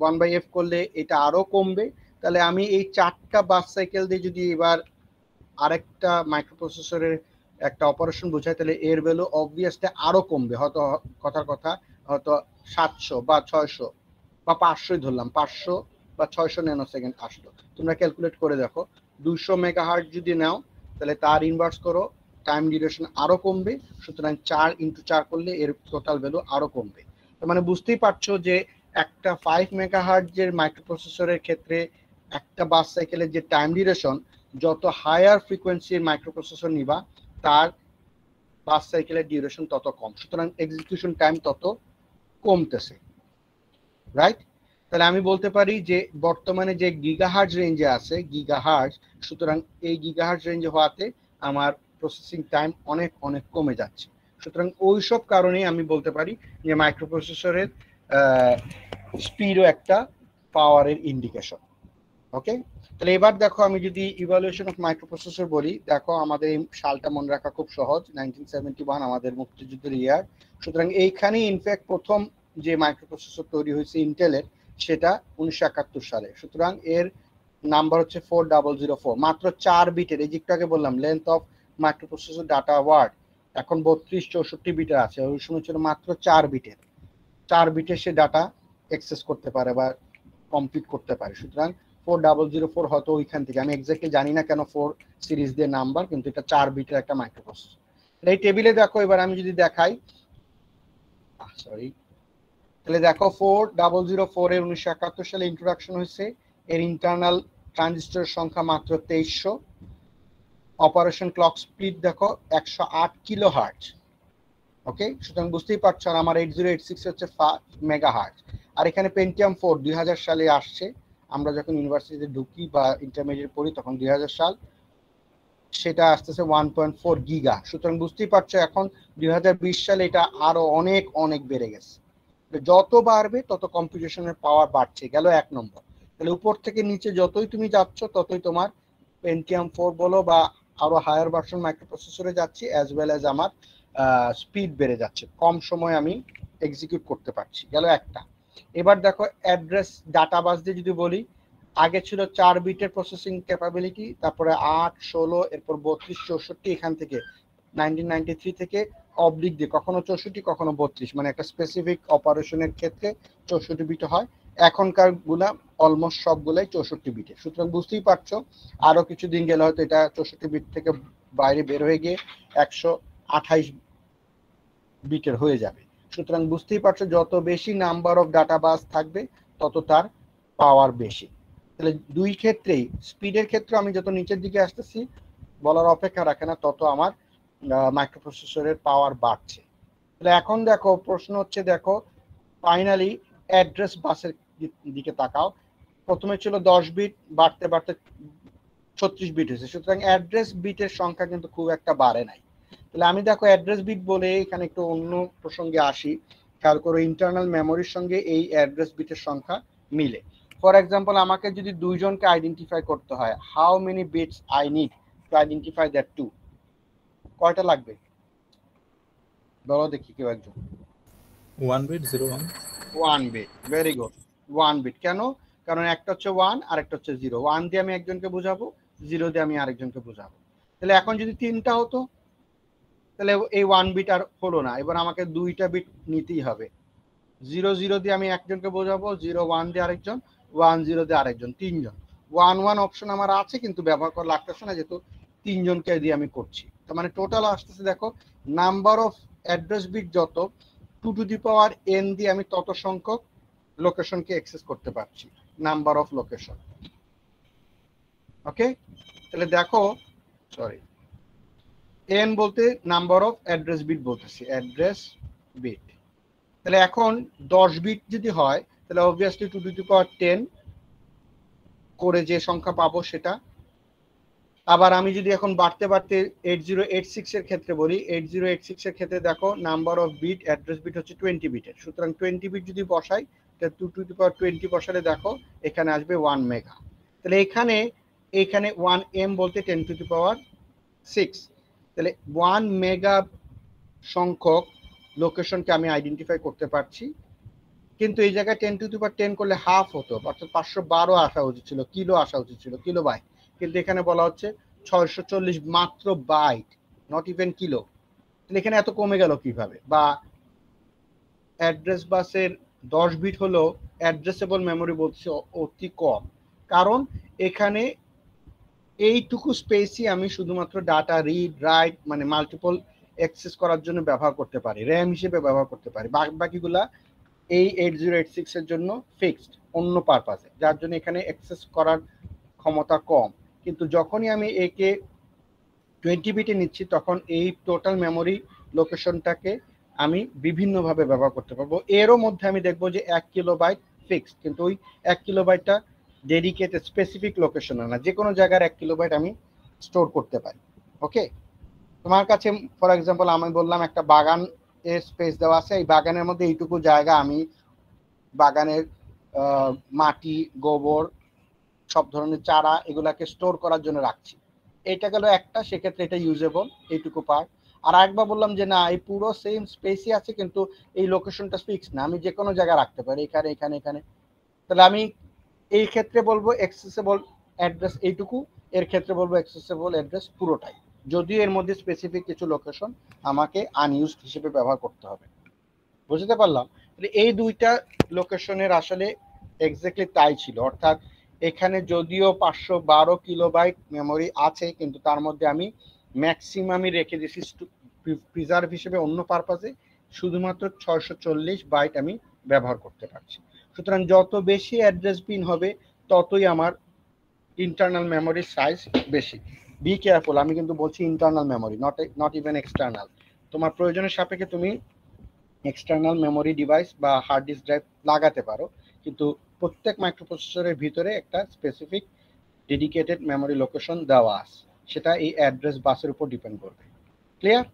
1/f করলে এটা আরো কমবে। তাহলে আমি এই 4টা বাস সাইকেল দিয়ে যদি এবার আরেকটা মাইক্রোপ্রসেসরের একটা অপারেশন বোঝায়, তাহলে এর ভ্যালু অবভিয়াসলি আরো কমবে। হয়তো কথার কথা হয়তো 700 বা 600 বা 500 ধরলাম, 500 বা 600 ন্যানোসেকেন্ড আসলো। তোমরা ক্যালকুলেট করে দেখো, 200 মেগাহার্টজ যদি নাও তাহলে তার ইনভার্স করো, টাইম ডিউরেশন আরো কমবে। সুতরাং 4 ইন্টু 4 করলে এর টোটাল ভ্যালু আরো কমবে। তার মানে বুঝতেই পারছো যে একটা 5 মেগাহার্টজের মাইক্রোপ্রসেসরের ক্ষেত্রে একটা বাস সাইকেলের যে টাইম ডিউরেশন, যত হায়ার ফ্রিকোয়েন্সির মাইক্রোপ্রসেসর নিবা তার বাস সাইকেলের ডিউরেশন তত কম, সুতরাং এক্সিকিউশন টাইম তত কমতেছে, রাইট? তাহলে আমি বলতে পারি যে বর্তমানে যে গিগাহার্টজ রেঞ্জে আছে গিগাহার্টজ, সুতরাং এই গিগাহার্টজ রেঞ্জে হওয়াতে আমার প্রসেসিং টাইম অনেক অনেক কমে যাচ্ছে। সুতরাং ওইসব কারণেই আমি বলতে পারি যে মাইক্রোপ্রসেসরের স্পিডও একটা পাওয়ারের ইন্ডিকেশন। ওকে, তাহলে এবার দেখো আমি যদি ইভালুয়েশন অফ মাইক্রোপ্রসেসর বলি, দেখো আমাদের এই সালটা মনে রাখা খুব সহজ, 1971 আমাদের মুক্তিযুদ্ধের ইয়ার। সুতরাং এইখানে ইনফ্যাক্ট প্রথম যে মাইক্রোপ্রসেসর তৈরি হয়েছে ইন্টেলের, সেটা 1971 সালে। সুতরাং এর নাম্বার হচ্ছে 4004, মাত্র 4 বিটের। এই যেটাকে বললাম length of microprocessor data word এখন 32-64 বিটের আছে, ওই সময় ছিল মাত্র 4 বিটের। 4 বিটের সে ডাটা অ্যাক্সেস করতে পারে বা কমপ্লিট করতে পারে। সুতরাং 4004 হয়তো ওইখান থেকে, আমি এক্স্যাক্টলি জানি না কেন 4 সিরিজ দিয়ে নাম্বার, কিন্তু এটা 4 বিটের একটা মাইক্রোপ্রসেসর। এই টেবিলে দেখো, এবার আমি যদি দেখাই, সরি, তাহলে দেখো 4004 এর 1971 সালে ইন্ট্রোডাকশন হয়েছে। এর ইন্টারনাল ট্রানজিস্টর সংখ্যা মাত্র 2300। অপারেশন ক্লক স্পিড দেখো 108 কিলোহার্টজ। ওকে, সুতরাং বুঝতেই পারছো, আর আমার 8086 হচ্ছে 5 মেগাহার্টজ। আর এখানে পেন্টিয়াম 4 2000 সালে আসছে। আমরা যখন ইউনিভার্সিটিতে ঢুকি বা ইন্টারমিডিয়েট পড়ি তখন 2000 সাল, সেটা আসতেছে 1.4 গিগা। সুতরাং বুঝতেই পারছো এখন 2020 সালে এটা আরো অনেক অনেক বেড়ে গেছে। যত বাড়বে তত কম্পিউটেশনের পাওয়ার বাড়ছে, গেল 1 নম্বর। তাহলে উপর থেকে নিচে যতই তুমি যাচ্ছ ততই তোমার পেন্টিয়াম 4 বলো বা আরো হায়ার ভার্সন মাইক্রোপ্রসেসরে যাচ্ছি, অ্যাজ ওয়েল অ্যাজ আমার স্পিড বেড়ে যাচ্ছে, কম সময় আমি এক্সিকিউট করতে পারছি, গেল একটা। এবার দেখো অ্যাড্রেস ডাটাবাস দিয়ে যদি বলি, আগে ছিল 4 বিটের প্রসেসিং ক্যাপাবিলিটি, তারপরে 8, 16, এরপর 32, 64, এখান থেকে 1993 থেকে অবলিক দিয়ে কখনো 64 কখনো 32, মানে একটা স্পেসিফিক অপারেশনের ক্ষেত্রে 64 বিট হয়। এখনকার গুলা অলমোস্ট সবগুলাই 64 বিটের। সুতরাং বুঝতেই পারছো আরো কিছুদিন গেলে হয়তো এটা 64 বিট থেকে বাইরে বের হয়ে গিয়ে 128 বিটের হয়ে যাবে। সুতরাং বুঝতেই পারছো যত বেশি নাম্বার অফ ডাটা বাস থাকবে তত তার পাওয়ার বেশি। তাহলে দুই ক্ষেত্রেই, স্পিডের ক্ষেত্রে আমি যত নিচের দিকে আসতেছি বলার অপেক্ষা রাখে না, তত আমার মাইক্রোপ্রসেসরের পাওয়ার বাড়ছে। তাহলে এখন দেখো প্রশ্ন হচ্ছে, দেখো ফাইনালি অ্যাড্রেস বাসের দিকে তাকাও। প্রথমে ছিল 10 বিট, বাড়তে বাড়তে 36 বিট হয়েছে। সুতরাং অ্যাড্রেস বিটের সংখ্যা কিন্তু খুব একটা বাড়ে নাই। তাহলে আমি দেখো অ্যাড্রেস বিট বলে এখানে একটু অন্য প্রসঙ্গে আসি। খেয়াল করো, ইন্টারনাল মেমোরির সঙ্গে এই অ্যাড্রেস বিটের সংখ্যা মিলে। ফর এক্সাম্পল আমাকে যদি দুইজনকে আইডেন্টিফাই করতে হয়, how many bits I need to identify that two? কয়টা লাগবে বলো দেখি কেউ একজন। 1 bit 01 1 bit, very good. 1 bit কেন? কারণ একটা হচ্ছে 1 আর একটা হচ্ছে 0। 1 দিয়ে আমি একজনকে বোঝাবো, 0 দিয়ে আমি আরেকজনকে বোঝাবো। তাহলে এখন যদি 3টা হতো তাহলে এই 1 বিট আর হলো না, এবার আমাকে 2টা বিট নিতেই হবে। 0 0 দিয়ে আমি একজনকে বোঝাবো, 0 1 দিয়ে আরেকজন, 1 0 দিয়ে আরেকজন, 3জন। 1 1 অপশন আমার আছে কিন্তু ব্যবহার করা লাগতেছে না, যেহেতু 3জনকে দিয়ে আমি করছি। তার মানে টোটাল আসতেছে দেখো, নাম্বার অফ অ্যাড্রেস বিট যত, 2 টু দি পাওয়ার n দিয়ে আমি তত সংখ্যক লোকেশনকে অ্যাক্সেস করতে পারছি, নাম্বার অফ লোকেশন। ওকে, তাহলে দেখো, সরি, n বলতে নাম্বার অফ অ্যাড্রেস বিট বলতেছি, অ্যাড্রেস বিট। তাহলে এখন 10 বিট যদি হয় তাহলে অবভিয়াসলি 2 টু দি পাওয়ার 10 করে যে সংখ্যা পাবো সেটা। আবার আমি যদি এখন বাড়তে বাড়তে 8086 এর ক্ষেত্রে বলি, 8086 এর ক্ষেত্রে দেখো number of bit address bit হচ্ছে 20 বিটের, সুতরাং 20 বিট যদি বসাই তাহলে 2 টু দি পাওয়ার 20 বসালে দেখো এখানে আসবে 1 মেগা। তাহলে এখানে 1 m বলতে 10 টু দি পাওয়ার 6, তাহলে 1 মেগা সংখ্যক লোকেশনকে আমি আইডেন্টিফাই করতে পারছি। কিন্তু এই জায়গায় 10 টু দি পাওয়ার 10 করলে হাফ হতো, অর্থাৎ 512 আসা উচিত ছিল, কিলো আসা উচিত ছিল, কিলো বাইট। কিন্তু এখানে বলা হচ্ছে 640 মাত্র বাইট, নট ইভেন কিলো। তাহলে এখানে এত কমে গেল কিভাবে? বা অ্যাড্রেস বাসের 10 বিট হলো অ্যাড্রেসেবল মেমোরি বলছে অতি কম, কারণ এখানে এইটুকু স্পেসই আমি শুধুমাত্র ডাটা রিড রাইট মানে মাল্টিপল অ্যাক্সেস করার জন্য ব্যবহার করতে পারি, র্যাম হিসেবে ব্যবহার করতে পারি। বাকিগুলা এই 8086 এর জন্য ফিক্সড অন্য পারপাসে, যার জন্য এখানে অ্যাক্সেস করার ক্ষমতা কম। কিন্তু যখনই আমি একে 20 বিটে নিচ্ছি তখন এই টোটাল মেমোরি লোকেশনটাকে আমি বিভিন্নভাবে ব্যবহার করতে পারবো। এরও মধ্যে আমি দেখবো যে 1 কিলোবাইট ফিক্সড, কিন্তু ওই 1 কিলোবাইটটা ডেডিকেটেড স্পেসিফিক লোকেশনে না, যে কোনো জায়গার 1 কিলোবাইট আমি স্টোর করতে পারি। ওকে, তোমার কাছে ফর এক্সাম্পল আমি বললাম একটা বাগান এর স্পেস দেওয়া আছে, এই বাগানের মধ্যে এইটুকু জায়গা আমি বাগানের মাটি, গোবর, সব ধরনের চারা এগুলাকে স্টোর করার জন্য রাখছি। এটা গেল একটা, সেক্ষেত্রে এটা ইউজেবল এইটুকু পার্ট। আর একবার বললাম যে না, এই পুরো সেম স্পেসই আছে কিন্তু এই লোকেশনটা ফিক্স না, আমি যে কোনো জায়গায় রাখতে পারি, এখানে এখানে এখানে। তাহলে আমি এই ক্ষেত্রে বলবো অ্যাক্সেসেবল অ্যাড্রেস এইটুকু, এর ক্ষেত্রে বলবো অ্যাক্সেসেবল অ্যাড্রেস পুরোটাই, যদিও এর মধ্যে স্পেসিফিক কিছু লোকেশন আমাকে আনইউজড হিসেবে ব্যবহার করতে হবে। বুঝতে পারলাম? এই দুইটা লোকেশনের আসলে এক্স্যাক্টলি তাই ছিল, অর্থাৎ এখানে যদিও 512 কিলোবাইট মেমোরি আছে কিন্তু তার মধ্যে আমি ম্যাক্সিমামই রেখে দিয়েছি প্রিজার্ভ হিসেবে অন্য পারপাসে, শুধুমাত্র 640 বাইট আমি ব্যবহার করতে পারছি। সুতরাং যত বেশি অ্যাড্রেস পিন হবে ততই আমার ইন্টারনাল মেমোরির সাইজ বেশি। বি কেয়ারফুল, আমি কিন্তু বলছি internal memory, not even external. তোমার প্রয়োজনের সাপেক্ষে তুমি এক্সটার্নাল মেমোরি ডিভাইস বা হার্ড ডিস্ক ড্রাইভ লাগাতে পারো, কিন্তু প্রত্যেক মাইক্রোপ্রসেসরের ভিতরে একটা স্পেসিফিক ডেডিকেটেড মেমোরি লোকেশন দেওয়া আছে, সেটা এই অ্যাড্রেস বাসের উপর ডিপেন্ড করবে। ক্লিয়ার?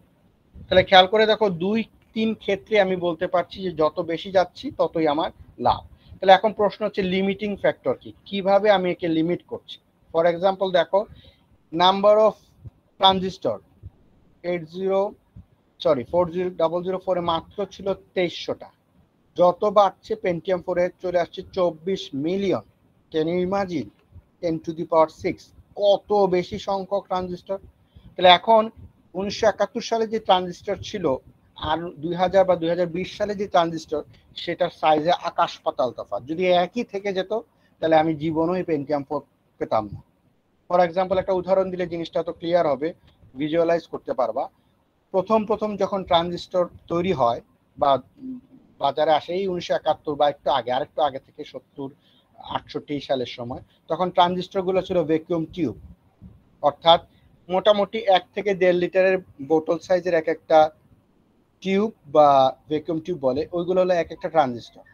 তাহলে খেয়াল করে দেখো 2-3 ক্ষেত্রে আমি বলতে পারছি যে যত বেশি যাচ্ছি ততই আমার লাভ। তাহলে এখন প্রশ্ন হচ্ছে লিমিটিং ফ্যাক্টর কি, কিভাবে আমি একে লিমিট করছি। ফর এক্সাম্পল দেখো, নাম্বার অফ ট্রানজিস্টর 4004 এ মাত্র ছিল 2300টা, যত বাড়ছে পেন্টিয়াম 4 এ চলে আসছে 24 million. Can you imagine 10 to the power 6, কত বেশি সংখ্যক ট্রানজিস্টর। তাহলে এখন 1971 সালে যে ট্রানজিস্টর ছিল আর 2000 বা 2020 সালে যে ট্রানজিস্টর, সেটার সাইজে আকাশ পাতাল তফাৎ। যদি একই থেকে যেত তাহলে আমি জীবনই পেন্টিয়াম 4 পেতাম না। ফর এক্সাম্পল একটা উদাহরণ দিলে জিনিসটা তো ক্লিয়ার হবে, ভিজুয়ালাইজ করতে পারবা। প্রথম যখন ট্রানজিস্টর তৈরি হয় বা বাজারে আসে এই 1971 বা একটু আগে, আরেকটু আগে থেকে 70-68 সালের সময়, তখন ট্রানজিস্টরগুলো ছিল ভ্যাকুয়াম টিউব, অর্থাৎ মোটামুটি 1 থেকে 1.5 লিটারের বোতল সাইজের এক একটা টিউব বা ভ্যাকুয়াম টিউব বলে, ওইগুলো হলো এক একটা ট্রানজিস্টর।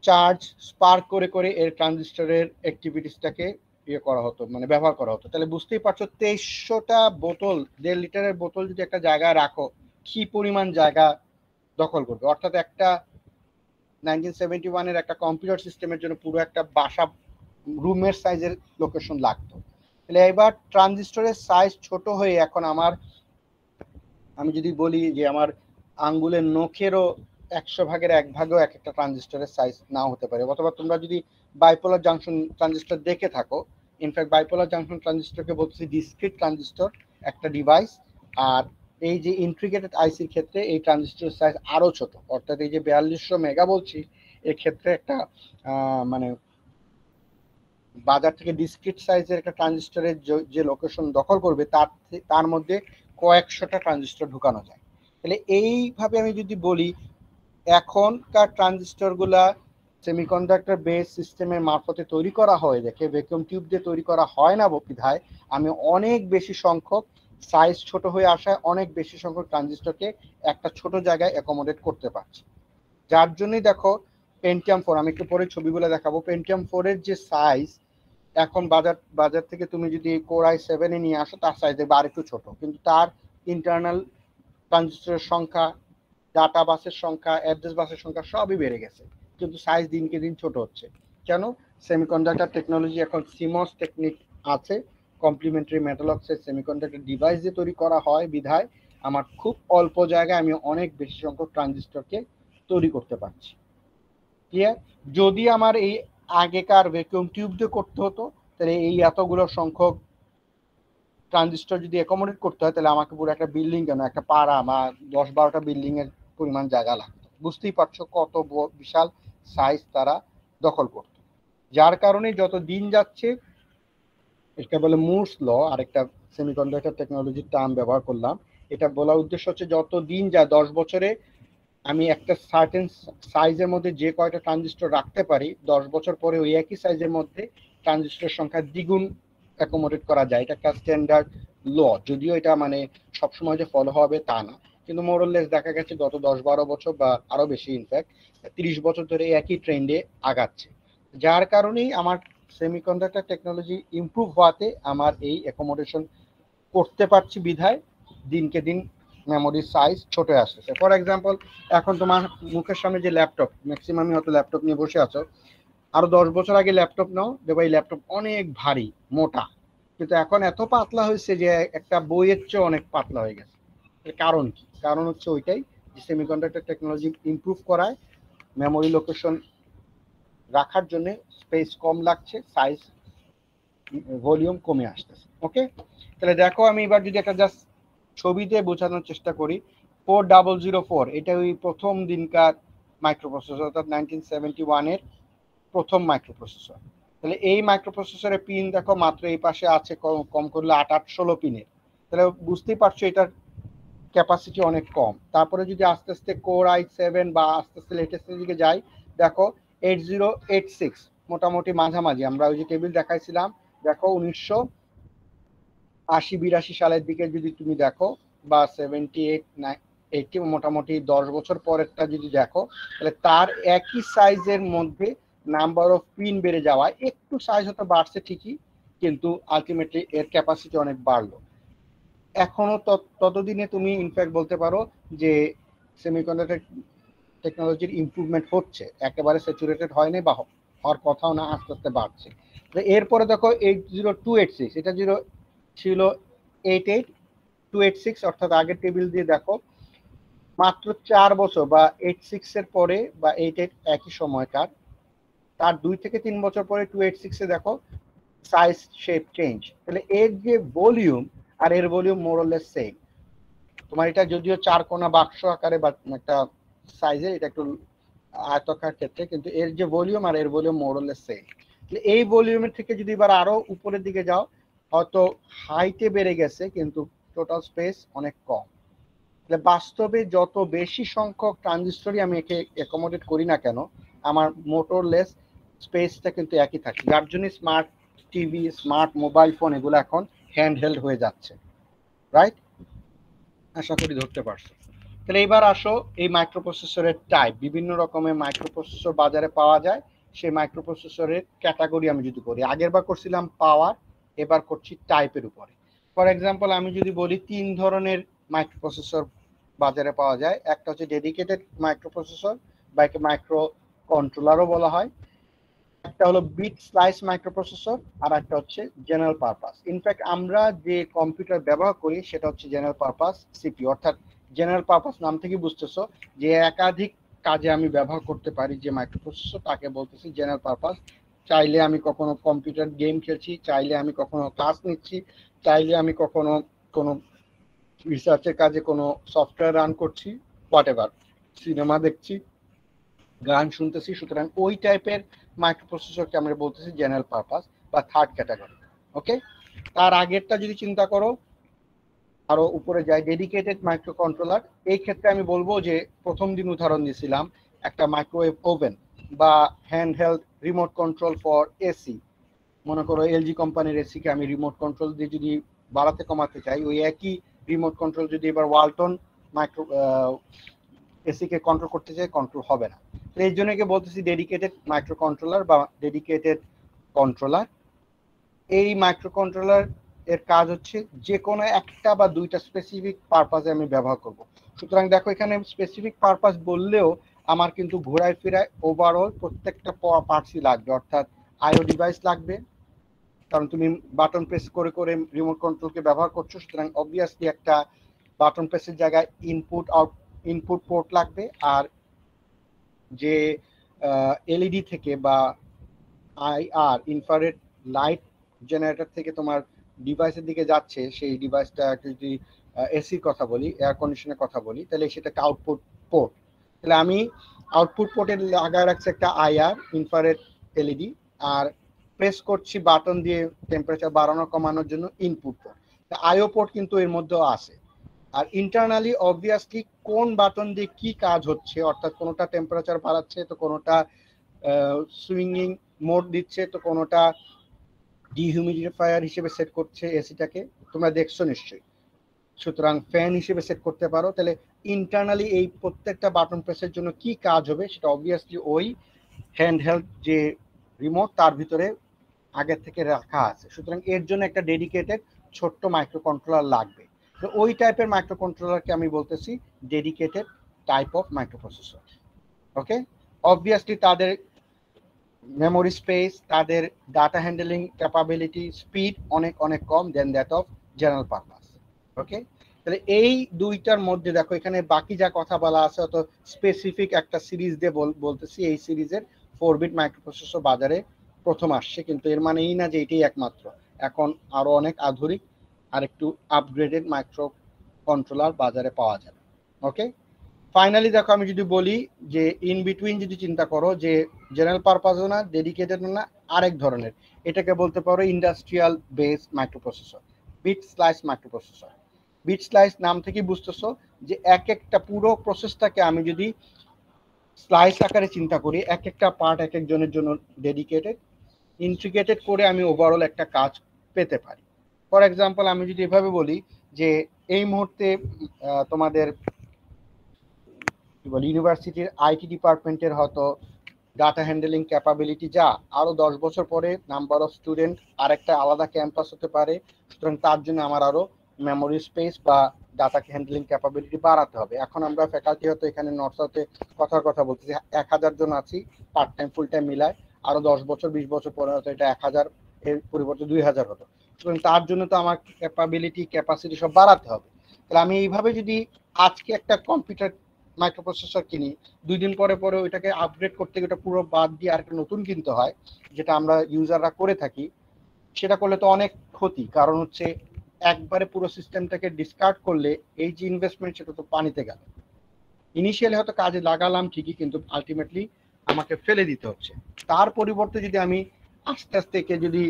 চার্জ স্পার্ক করে করে এর ট্রানজিস্টরের অ্যাক্টিভিটিসটাকে করা হতো, মানে ব্যবহার করা হতো। তাহলে বুঝতেই পারছো 2300টা বোতল, 1.5 লিটারের বোতল যদি একটা জায়গায় রাখো কি পরিমাণ জায়গা দখল করবে। অর্থাৎ একটা 1971 এর একটা কম্পিউটার সিস্টেমের জন্য পুরো একটা বাসা রুমের সাইজের লোকেশন লাগতো। তাহলে এবার ট্রানজিস্টরের সাইজ ছোট হয়ে এখন আমি যদি বলি যে আমার আঙ্গুলের নখেরও 100 ভাগের 1 ভাগও এক একটা ট্রানজিস্টরের সাইজ নাও হতে পারে। অথবা তোমরা যদি বাইপোলার জাংশন ট্রানজিস্টর দেখে থাকো, ইনফ্যাক্ট বাইপোলার জাংশন ট্রানজিস্টরকে বলছি ডিসক্রিট ট্রানজিস্টর একটা ডিভাইস, আর এই যে ইন্টিগ্রেটেড আইসির ক্ষেত্রে এই ট্রানজিস্টর সাইজ আরো ছোট, অর্থাৎ এই যে 4200 মেগা বলছি এর ক্ষেত্রে একটা মানে বাজার থেকে ডিসক্রিট সাইজের একটা ট্রানজিস্টরের যে লোকেশন দখল করবে তার মধ্যে কয়েকশোটা ট্রানজিস্টর ঢুকানো যায়। তাহলে এইভাবে আমি যদি বলি এখনকার ট্রানজিস্টরগুলা সেমিকন্ডাক্টর বেস সিস্টেমের মারফতে তৈরি করা হয়, দেখে ভ্যাকুয়াম টিউব দিয়ে তৈরি করা হয় না বিধায় আমি অনেক বেশি সংখ্যক সাইজ ছোট হয়ে আসায় অনেক বেশি সংখ্যক ট্রানজিস্টরকে একটা ছোট জায়গায় অ্যাকোমোডেট করতে পারছি। যার জন্যই দেখো পেন্টিয়াম 4, আমি একটু পরে ছবিগুলো দেখাবো, পেন্টিয়াম 4 এর যে সাইজ এখন বাজার থেকে তুমি যদি কোর i7 এ নিয়ে আসো তার সাইজ দেখবে আর একটু ছোট, কিন্তু তার ইন্টারনাল ট্রানজিস্টরের সংখ্যা, ডাটা বাসের সংখ্যা, অ্যাড্রেস বাসের সংখ্যা সবই বেড়ে গেছে, কিন্তু সাইজ দিনকে দিন ছোট হচ্ছে। কেন? সেমিকন্ডাক্টর টেকনোলজি এখন সিমস টেকনিক আছে, complementary metal oxide semiconductor device দিয়ে তৈরি করা হয় বিধায় আমার খুব অল্প জায়গায় আমি অনেক বেশি সংখ্যক ট্রানজিস্টরকে তৈরি করতে পারছি। ক্লিয়ার? যদি আমার এই আগেকার ভ্যাকুয়াম টিউব দিয়ে করতে হতো তাহলে এই এতগুলো সংখ্যক ট্রানজিস্টর যদি অ্যাকোমোডেট করতে হয় তাহলে আমাকে পুরো একটা বিল্ডিং, কেন একটা পাড়া বা 10-12টা বিল্ডিং এর পরিমাণ জায়গা লাগতো। বুঝতেই পারছো কত বিশাল সাইজ তারা দখল করত। যার কারণে যত দিন যাচ্ছে, এটা বলে মুরস ল, আরেকটা সেমিকন্ডাক্টর টেকনোলজির টার্ম ব্যবহার করলাম, এটা বলার উদ্দেশ্য হচ্ছে যত দিন যায় 10 বছরে আমি একটা সার্টেন সাইজের মধ্যে যে কয়টা ট্রানজিস্টর রাখতে পারি 10 বছর পরে ওই একই সাইজের মধ্যে ট্রানজিস্টরের সংখ্যা দ্বিগুণ অ্যাকোমোডেট করা যায়। এটা একটা স্ট্যান্ডার্ড ল, যদিও এটা মানে সবসময় যে ফলো হবে তা না, কিন্তু মোরলেস দেখা গেছে গত 10-12 বছর বা আরো বেশি, ইনফ্যাক্ট 30 বছর ধরে একই ট্রেন্ডে আগাচ্ছে। যার কারণেই আমার সেমিকন্ডাক্টর টেকনোলজি ইমপ্রুভ হওয়াতে আমার এই অ্যাকোমোডেশন করতে পারছি বিধায় দিনকে দিন মেমোরির সাইজ ছোট আসতেছে। ফর এক্সাম্পল, এখন তোমার মুখের সামনে যে ল্যাপটপ, ম্যাক্সিমামই হয়তো ল্যাপটপ নিয়ে বসে আছো, আরো 10 বছর আগে ল্যাপটপ নাও দেখো এই ল্যাপটপ অনেক ভারী মোটা, কিন্তু এখন এত পাতলা হয়েছে যে একটা বইয়ের চেয়ে অনেক পাতলা হয়ে গেছে। এর কারণ কি? কারণ হচ্ছে ওইটাই যে সেমিকন্ডাক্টর টেকনোলজি ইমপ্রুভ করায় মেমোরি লোকেশন রাখার জন্য স্পেস কম লাগছে, সাইজ ভলিউম কমে আসতেছে। ওকে, তাহলে দেখো আমি এবার যদি একটা জাস্ট ছবিতে বোঝানোর চেষ্টা করি, 4004 এটা ওই প্রথম দিনকার মাইক্রোপ্রসেসর, অর্থাৎ 1971 এর প্রথম মাইক্রোপ্রসেসর। তাহলে এই মাইক্রোপ্রসেসরের পিন দেখো মাত্র এই পাশে আছে কম করলে 8-16 পিনের, তাহলে বুঝতেই পারছো এটার ক্যাপাসিটি অনেক কম। তারপরে যদি আস্তে আস্তে কোর i7 বা আস্তে আস্তে লেটেস্টের দিকে যাই, দেখো 8086 মোটামুটি মাঝামাঝি, আমরা ওই যে টেবিল দেখাইছিলাম দেখো 1980-82 সালের দিকে যদি তুমি দেখো, বা 78-80 মোটামুটি 10 বছর পরেরটা যদি দেখো, তাহলে তার একই সাইজের মধ্যে নাম্বার অফ পিন বেড়ে যাওয়ায় একটু সাইজ হয়তো বাড়ছে ঠিকই, কিন্তু আলটিমেটলি এর ক্যাপাসিটি অনেক বাড়লো। এখনো ততদিনে তুমি ইনফ্যাক্ট বলতে পারো যে সেমিকন্ডাক্টর টেকনোলজির ইমপ্রুভমেন্ট হচ্ছে, একেবারে স্যাচুরেটেড হয়নি বা হওয়ার কথাও না, আস্তে আস্তে বাড়ছে। এরপরে দেখো 80286, এটা ছিল 88286, অর্থাৎ আগের টেবিল দিয়ে দেখো মাত্র 4 বছর বা 86 এর পরে বা 88 একই সময়কার, তার 2 থেকে 3 বছর পরে 286 এ দেখো সাইজ শেপ চেঞ্জ। তাহলে এর যে ভলিউম আর এর ভলিউম মোরলেস সেম। তোমার এটা যদিও 4 কোণা বাক্স আকারে বা একটা সাইজের, এটা একটু আয়তাকার ক্ষেত্রে, কিন্তু এর যে ভলিউম আর এর ভলিউম মোরলেস সেম। এই ভলিউমের থেকে যদি এবার আরো উপরের দিকে যাও, হয়তো হাইটে বেড়ে গেছে কিন্তু টোটাল স্পেস অনেক কম। বাস্তবে যত বেশি সংখ্যক ট্রানজিস্টরই আমি একে অ্যাকোমোডেট করি না কেন, আমার মোটরলেস স্পেসটা কিন্তু একই থাকে, যার জন্য smart TV, smart mobile phone এগুলো এখন হ্যান্ড হেল্ড হয়ে যাচ্ছে। রাইট? আশা করি ধরতে পারছো। তাহলে এবার আসো এই মাইক্রোপ্রসেসরের টাইপ, বিভিন্ন রকমের মাইক্রোপ্রসেসর বাজারে পাওয়া যায়, সেই মাইক্রোপ্রসেসরের ক্যাটাগরি আমি যদি করি, আগের বার করছিলাম পাওয়ার, এবার করছি টাইপের উপরে। ফর এক্সাম্পল আমি যদি বলি 3 ধরনের মাইক্রোপ্রসেসর বাজারে পাওয়া যায়, একটা হচ্ছে ডেডিকেটেড মাইক্রোপ্রসেসর বা মাইক্রো কন্ট্রোলারও বলা হয়। একটা হলো বিট স্লাইস মাইক্রোপ্রসেসর, আর একটা হচ্ছে জেনারেল পারপাস। ইনফ্যাক্ট আমরা যে কম্পিউটার ব্যবহার করি সেটা হচ্ছে জেনারেল পারপাস সিপিইউ, অর্থাৎ জেনারেল পারপাস নাম থেকে বুঝতেছো যে একাধিক কাজে আমি ব্যবহার করতে পারি যে মাইক্রোপ্রসেসর, তাকে বলতেছি জেনারেল পারপাস। চাইলে আমি কখনো কম্পিউটার গেম খেলছি, চাইলে আমি কখনো ক্লাস নিচ্ছি, চাইলে আমি কখনো কোনো রিসার্চের কাজে কোনো সফটওয়্যার রান করছি, হোয়াট এভার, সিনেমা দেখছি, গান শুনতেছি। সুতরাং ওই টাইপের মাইক্রোপ্রসেসরকে আমরা বলতেছি জেনারেল পারপাস বা থার্ড ক্যাটাগরি। ওকে, তার আগেরটা যদি চিন্তা করো, আরো উপরে যায় ডেডিকেটেড মাইক্রো কন্ট্রোলার। এই ক্ষেত্রে আমি বলবো যে প্রথম দিন উদাহরণ দিয়েছিলাম একটা মাইক্রোওয়েভ ওভেন বা hand held remote control for AC. মনে করো এলজি কোম্পানির এসিকে আমি রিমোট কন্ট্রোল দিয়ে যদি বাড়াতে কমাতে চাই, ওই একই রিমোট কন্ট্রোল যদি এবার ওয়ালটন মাইক্রো এসিকে কন্ট্রোল করতে চাই, কন্ট্রোল হবে না। তো এই জন্য বলতেছি ডেডিকেটেড মাইক্রো কন্ট্রোলার বা ডেডিকেটেড কন্ট্রোলার। এই মাইক্রো কন্ট্রোলার এর কাজ হচ্ছে যে কোনো একটা বা দুইটা স্পেসিফিক পারপাসে আমি ব্যবহার করব। সুতরাং দেখো এখানে স্পেসিফিক পারপাস বললেও আমার কিন্তু ঘোরায় ফিরায় ওভারঅল প্রত্যেকটা পার্টসই লাগবে, অর্থাৎ আইও ডিভাইস লাগবে, কারণ তুমি বাটন প্রেস করে করে রিমোট কন্ট্রোলকে ব্যবহার করছো। সুতরাং অবভিয়াসলি একটা বাটন প্রেসের জায়গায় ইনপুট পোর্ট লাগবে, আর যে এলইডি থেকে বা আইআর ইনফ্রারেড লাইট জেনারেটর থেকে তোমার ডিভাইসের দিকে যাচ্ছে, সেই ডিভাইসটা যদি এসির কথা বলি, এয়ার কন্ডিশনের কথা বলি, তাহলে সেটাকে আউটপুট পোর্ট। তাহলে আমি আউটপুট পোর্টে লাগায় রাখছি একটা আইআর ইনফ্রারেড এলইডি, আর প্রেস করছি বাটন দিয়ে টেম্পারেচার বাড়ানো কমানোর জন্য ইনপুট পোর্ট। আইও পোর্ট কিন্তু এর মধ্যেও আছে। আর ইন্টারনালি অবভিয়াসলি কোন বাটন দিয়ে কি কাজ হচ্ছে, অর্থাৎ কোনোটা টেম্পারেচার বাড়াচ্ছে, তো কোনোটা সুইঙ্গিং মোড দিচ্ছে, তো কোনোটা ডিহিউমিডিফায়ার হিসেবে সেট করছে এসিটাকে, তোমরা দেখছো নিশ্চয়ই। সুতরাং ফ্যান হিসেবে সেট করতে পারো। তাহলে ইন্টারনালি এই প্রত্যেকটা বাটন প্রেসের জন্য কি কাজ হবে সেটা অবভিয়াসলি ওই হ্যান্ড হেল্ড যে রিমোট তার ভিতরে আগের থেকে রাখা আছে। সুতরাং এর জন্য একটা ডেডিকেটেড ছোট্ট মাইক্রো কন্ট্রোলার লাগবে। তো ওই টাইপের মাইক্রো কন্ট্রোলারকে আমি বলতেছি dedicated type of microprocessor. Okay, obviously তাদের মেমোরি স্পেস, তাদের ডাটা হ্যান্ডলিং ক্যাপাবিলিটি, স্পিড অনেক অনেক কম দেন দ্যাট অফ জেনারেল পারপাস। ওকে, তাহলে এই দুইটার মধ্যে দেখো এখানে বাকি যা কথা বলা আছে অত স্পেসিফিক একটা সিরিজ দিয়ে বলতেছি। এই সিরিজের 4 বিট মাইক্রোপ্রসেসর বাজারে প্রথম আসছে, কিন্তু এর মানে এই না যে এটাই একমাত্র। এখন আরো অনেক আধুনিক আর একটু আপগ্রেডেড মাইক্রো কন্ট্রোলার বাজারে পাওয়া যাবে। ওকে, ফাইনালি দেখো আমি যদি বলি যে ইন বিটুইন যদি চিন্তা করো যে জেনারেল পারপাসও না, ডেডিকেটেড না, আরেক ধরনের, এটাকে বলতে পারো industrial base microprocessor, bit slice microprocessor. Bit slice নাম থেকে বুঝতেছো যে এক একটা পুরো প্রসেসটাকে আমি যদি স্লাইস আকারে চিন্তা করি, এক একটা পার্ট এক একজনের জন্য ডেডিকেটেড, ইন্টিগ্রেটেড করে আমি ওভারঅল একটা কাজ পেতে পারি। ফর এক্সাম্পল আমি যদি এভাবে বলি যে এই মুহূর্তে তোমাদের ইউনিভার্সিটির আইটি ডিপার্টমেন্টের হয়তো ডাটা হ্যান্ডলিং ক্যাপাবিলিটি যা, আরো 10 বছর পরে নাম্বার অফ স্টুডেন্ট আরেকটা আলাদা ক্যাম্পাস হতে পারে। সুতরাং তার জন্য আমার আরো মেমোরি স্পেস বা ডাটা হ্যান্ডলিং ক্যাপাবিলিটি বাড়াতে হবে। এখন আমরা ফ্যাকাল্টি হয়তো এখানে নর্থ সাউথে কথা বলতেছি 1000 জন আছি, পার্ট টাইম ফুল টাইম মিলায়। আরো 10 বছর 20 বছর পরে হয়তো এটা 1000 এর পরিবর্তে 2000 হতো। সুতরাং তার জন্য তো আমার ক্যাপাসিটি সব বাড়াতে হবে। তাহলে আমি এইভাবে যদি আজকে একটা কম্পিউটার মাইক্রোপ্রসেসর কিনি, 2 দিন পরে পরে ওইটাকে আপগ্রেড করতে গিয়ে পুরো বাদ দিয়ে আরেকটা নতুন কিনতে হয়, যেটা আমরা ইউজাররা করে থাকি। সেটা করলে তো অনেক ক্ষতি, কারণ হচ্ছে একবারে পুরো সিস্টেমটাকে ডিসকার্ড করলে এই যে ইনভেস্টমেন্ট সেটা তো পানিতে গেল। ইনিশিয়ালি হয়তো কাজে লাগালাম ঠিকই, কিন্তু আলটিমেটলি আমাকে ফেলে দিতে হচ্ছে। তার পরিবর্তে যদি আমি আস্তে আস্তে একে যদি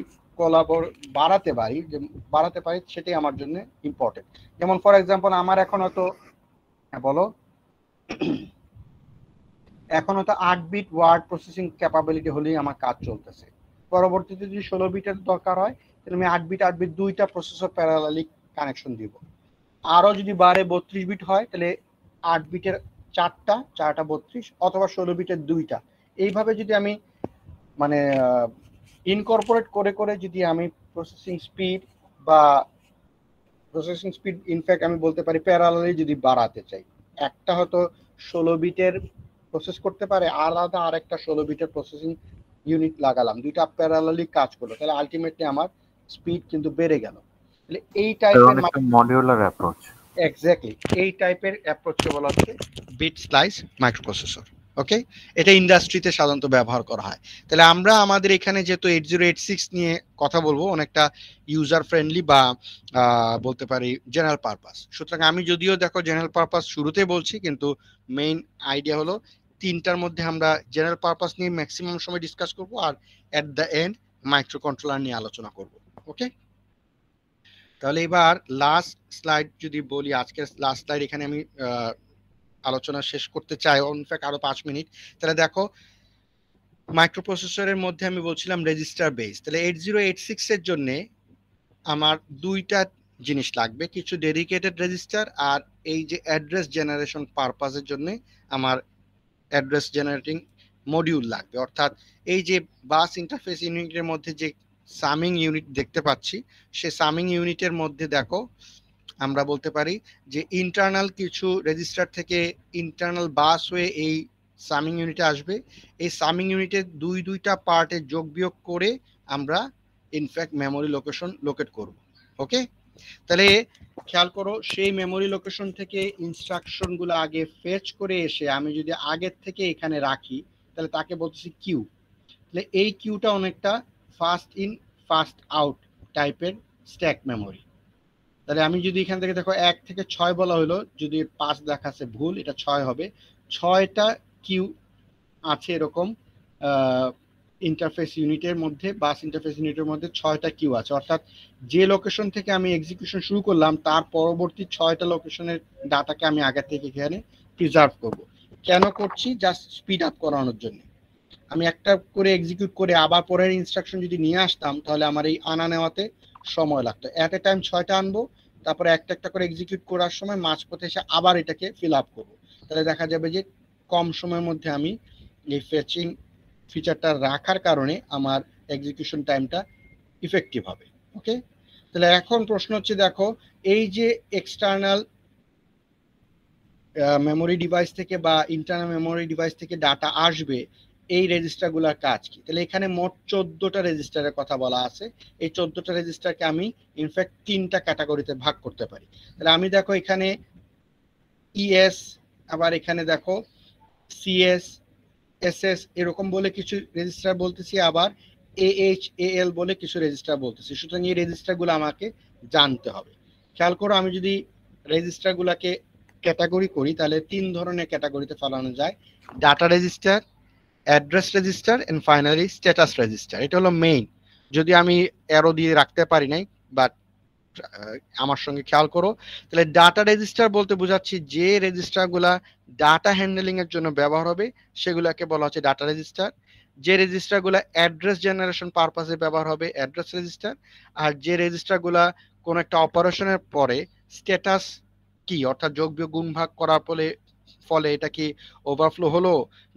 বাড়াতে পারি সেটাই আমার জন্য ইম্পর্টেন্ট। যেমন ফর এক্সাম্পল আমার এখন হয়তো বলো এখন হয়তো 8 বিট ওয়ার্ড প্রসেসিং ক্যাপাবিলিটি হলেই আমার কাজ চলতেছে। পরবর্তীতে যদি 16 বিটের দরকার হয় তাহলে আমি 8 বিট দুইটা প্রসেসর প্যারালালি কানেকশন দিব। আরো যদি বাড়ে 32 বিট হয় তাহলে 8 বিটের চারটা 32, অথবা 16 বিটের দুইটা। এইভাবে যদি আমি মানে ইনকর্পোরেট করে করে যদি আমি প্রসেসিং স্পিড ইনফ্যাক্ট আমি বলতে পারি প্যারালালি যদি বাড়াতে চাই, একটা হয়তো 16 বিটের প্রসেস করতে পারে, আলাদা আরেকটা 16 বিটের প্রসেসিং ইউনিট লাগালাম, দুইটা প্যারালালি কাজ করলো, তাহলে আলটিমেটলি আমার স্পিড কিন্তু বেড়ে গেল। তাহলে এই টাইপের মডিউলার অ্যাপ্রোচ, এক্স্যাক্টলি এই টাইপের অ্যাপ্রোচকে বলা হচ্ছে বিট স্লাইস মাইক্রোপ্রসেসর। ওকে, এটা ইন্ডাস্ট্রিতে সাধারণত ব্যবহার করা হয়। তাহলে আমরা আমাদের এখানে যেহেতু 8086 নিয়ে কথা বলবো, অনেকটা ইউজার ফ্রেন্ডলি বা বলতে পারি জেনারেল পারপাস, সুতরাং আমি যদিও দেখো জেনারেল পারপাস শুরুতে বলছি, কিন্তু মেইন আইডিয়া হলো তিনটার মধ্যে আমরা জেনারেল পারপাস নিয়ে ম্যাক্সিমাম সময় ডিসকাস করব, আর at the end microcontroller নিয়ে আলোচনা করব। ওকে, তাহলে এবার লাস্ট স্লাইড যদি বলি, আজকের লাস্ট স্লাইড এখানে আমি আলোচনা শেষ করতে চাই, ইনফ্যাক্ট আরো 5 মিনিট। তাহলে দেখো মাইক্রোপ্রসেসরের মধ্যে আমি বলছিলাম রেজিস্টার বেস, তাহলে 8086 এর জন্য আমার দুইটা জিনিস লাগবে, কিছু ডেডিকেটেড রেজিস্টার, আর এই যে অ্যাড্রেস জেনারেশন পারপাসের জন্য আমার অ্যাড্রেস জেনারেটিং মডিউল লাগবে। অর্থাৎ এই যে বাস ইন্টারফেস ইউনিটের মধ্যে যে সামিং ইউনিট দেখতে পাচ্ছি, সে সামিং ইউনিটের মধ্যে দেখো আমরা বলতে পারি যে ইন্টারনাল কিছু রেজিস্টার থেকে ইন্টারনাল বাস হয়ে এই সামিং ইউনিটে আসবে। এই সামিং ইউনিটের দুইটা পার্টে যোগ বিয়োগ করে আমরা ইনফ্যাক্ট মেমোরি লোকেশন লোকেট করব। ওকে, তাহলে খেয়াল করো, সেই মেমোরি লোকেশন থেকে ইনস্ট্রাকশন গুলো আগে ফেচ করে এসে আমি যদি আগের থেকে এখানে রাখি, তাহলে তাকে বলতেছি কিউ। তাহলে এই কিউটা অনেকটা ফাস্ট ইন ফাস্ট আউট টাইপের স্ট্যাক মেমোরি। তাহলে আমি যদি এখান থেকে দেখো 1 থেকে 6 বলা হলো, যদি 5 দেখাচ্ছে ভুল, এটা 6 হবে। 6টা কিউ আছে এরকম ইন্টারফেস ইউনিটের মধ্যে, বাস ইন্টারফেস ইউনিটের মধ্যে 6টা কিউ আছে। অর্থাৎ যে লোকেশন থেকে আমি এক্সিকিউশন শুরু করলাম তার পরবর্তী 6টা লোকেশনের ডাটাকে আমি আগে থেকে এখানে প্রিজার্ভ করব। কেন করছি? জাস্ট স্পিড আপ করানোর জন্য। আমি একটা করে এক্সিকিউট করে আবার পরের ইনস্ট্রাকশন যদি নিয়ে আসতাম, তাহলে আমার এই আনা নেওয়াতে সময় লাগতো। অ্যাট এ টাইম 6টা আনবো, তারপরে একটা একটা করে এক্সিকিউট করার সময় মাঝপথে এসে আবার এটাকে ফিল আপ করবো। তাহলে দেখা যাবে যে কম সময়ের মধ্যে আমি এই ফেচিং ফিচারটা রাখার কারণে আমার এক্সিকিউশন টাইমটা ইফেক্টিভ হবে। ওকে, তাহলে এখন প্রশ্ন হচ্ছে, দেখো এই যে এক্সটার্নাল মেমোরি ডিভাইস থেকে বা ইন্টারনাল মেমোরি ডিভাইস থেকে ডাটা আসবে, এই রেজিস্টারগুলোর কাজ কি? তাহলে এখানে মোট 14টা রেজিস্টারের কথা বলা আছে। এই 14টা রেজিস্টারকে আমি ইনফ্যাক্ট 3টা ক্যাটাগরিতে ভাগ করতে পারি। তাহলে আমি দেখো এখানে ইএস, আবার এখানে দেখো সিএস, এসএস এরকম বলে কিছু রেজিস্টার বলতেছি, আবার এএইচ, এএল বলে কিছু রেজিস্টার বলতেছি। সুতরাং এই রেজিস্টারগুলো আমাকে জানতে হবে। খেয়াল করো, আমি যদি রেজিস্টারগুলোকে ক্যাটাগরি করি, তাহলে 3 ধরনের ক্যাটাগরিতে ফেলানো যায়: data register, address register, and finally status register. এটা হলো মেইন, যদি আমি অ্যারো দিয়ে রাখতে পারি নাই, বাট আমার সঙ্গে খেয়াল করো। তাহলে ডাটা রেজিস্টার বলতে বোঝাচ্ছি যে রেজিস্টারগুলা ডাটা হ্যান্ডলিং এর জন্য ব্যবহার হবে সেগুলোকে বলা হচ্ছে ডাটা রেজিস্টার। যে রেজিস্টারগুলা অ্যাড্রেস জেনারেশন পারপাসে ব্যবহার হবে অ্যাড্রেস রেজিস্টার। আর যে রেজিস্টারগুলা কোন একটা অপারেশনের পরে স্ট্যাটাস কি, অর্থাৎ যোগ বিয়োগ গুণ ভাগ করার ফলে এটা কি ওভারফ্লো হলো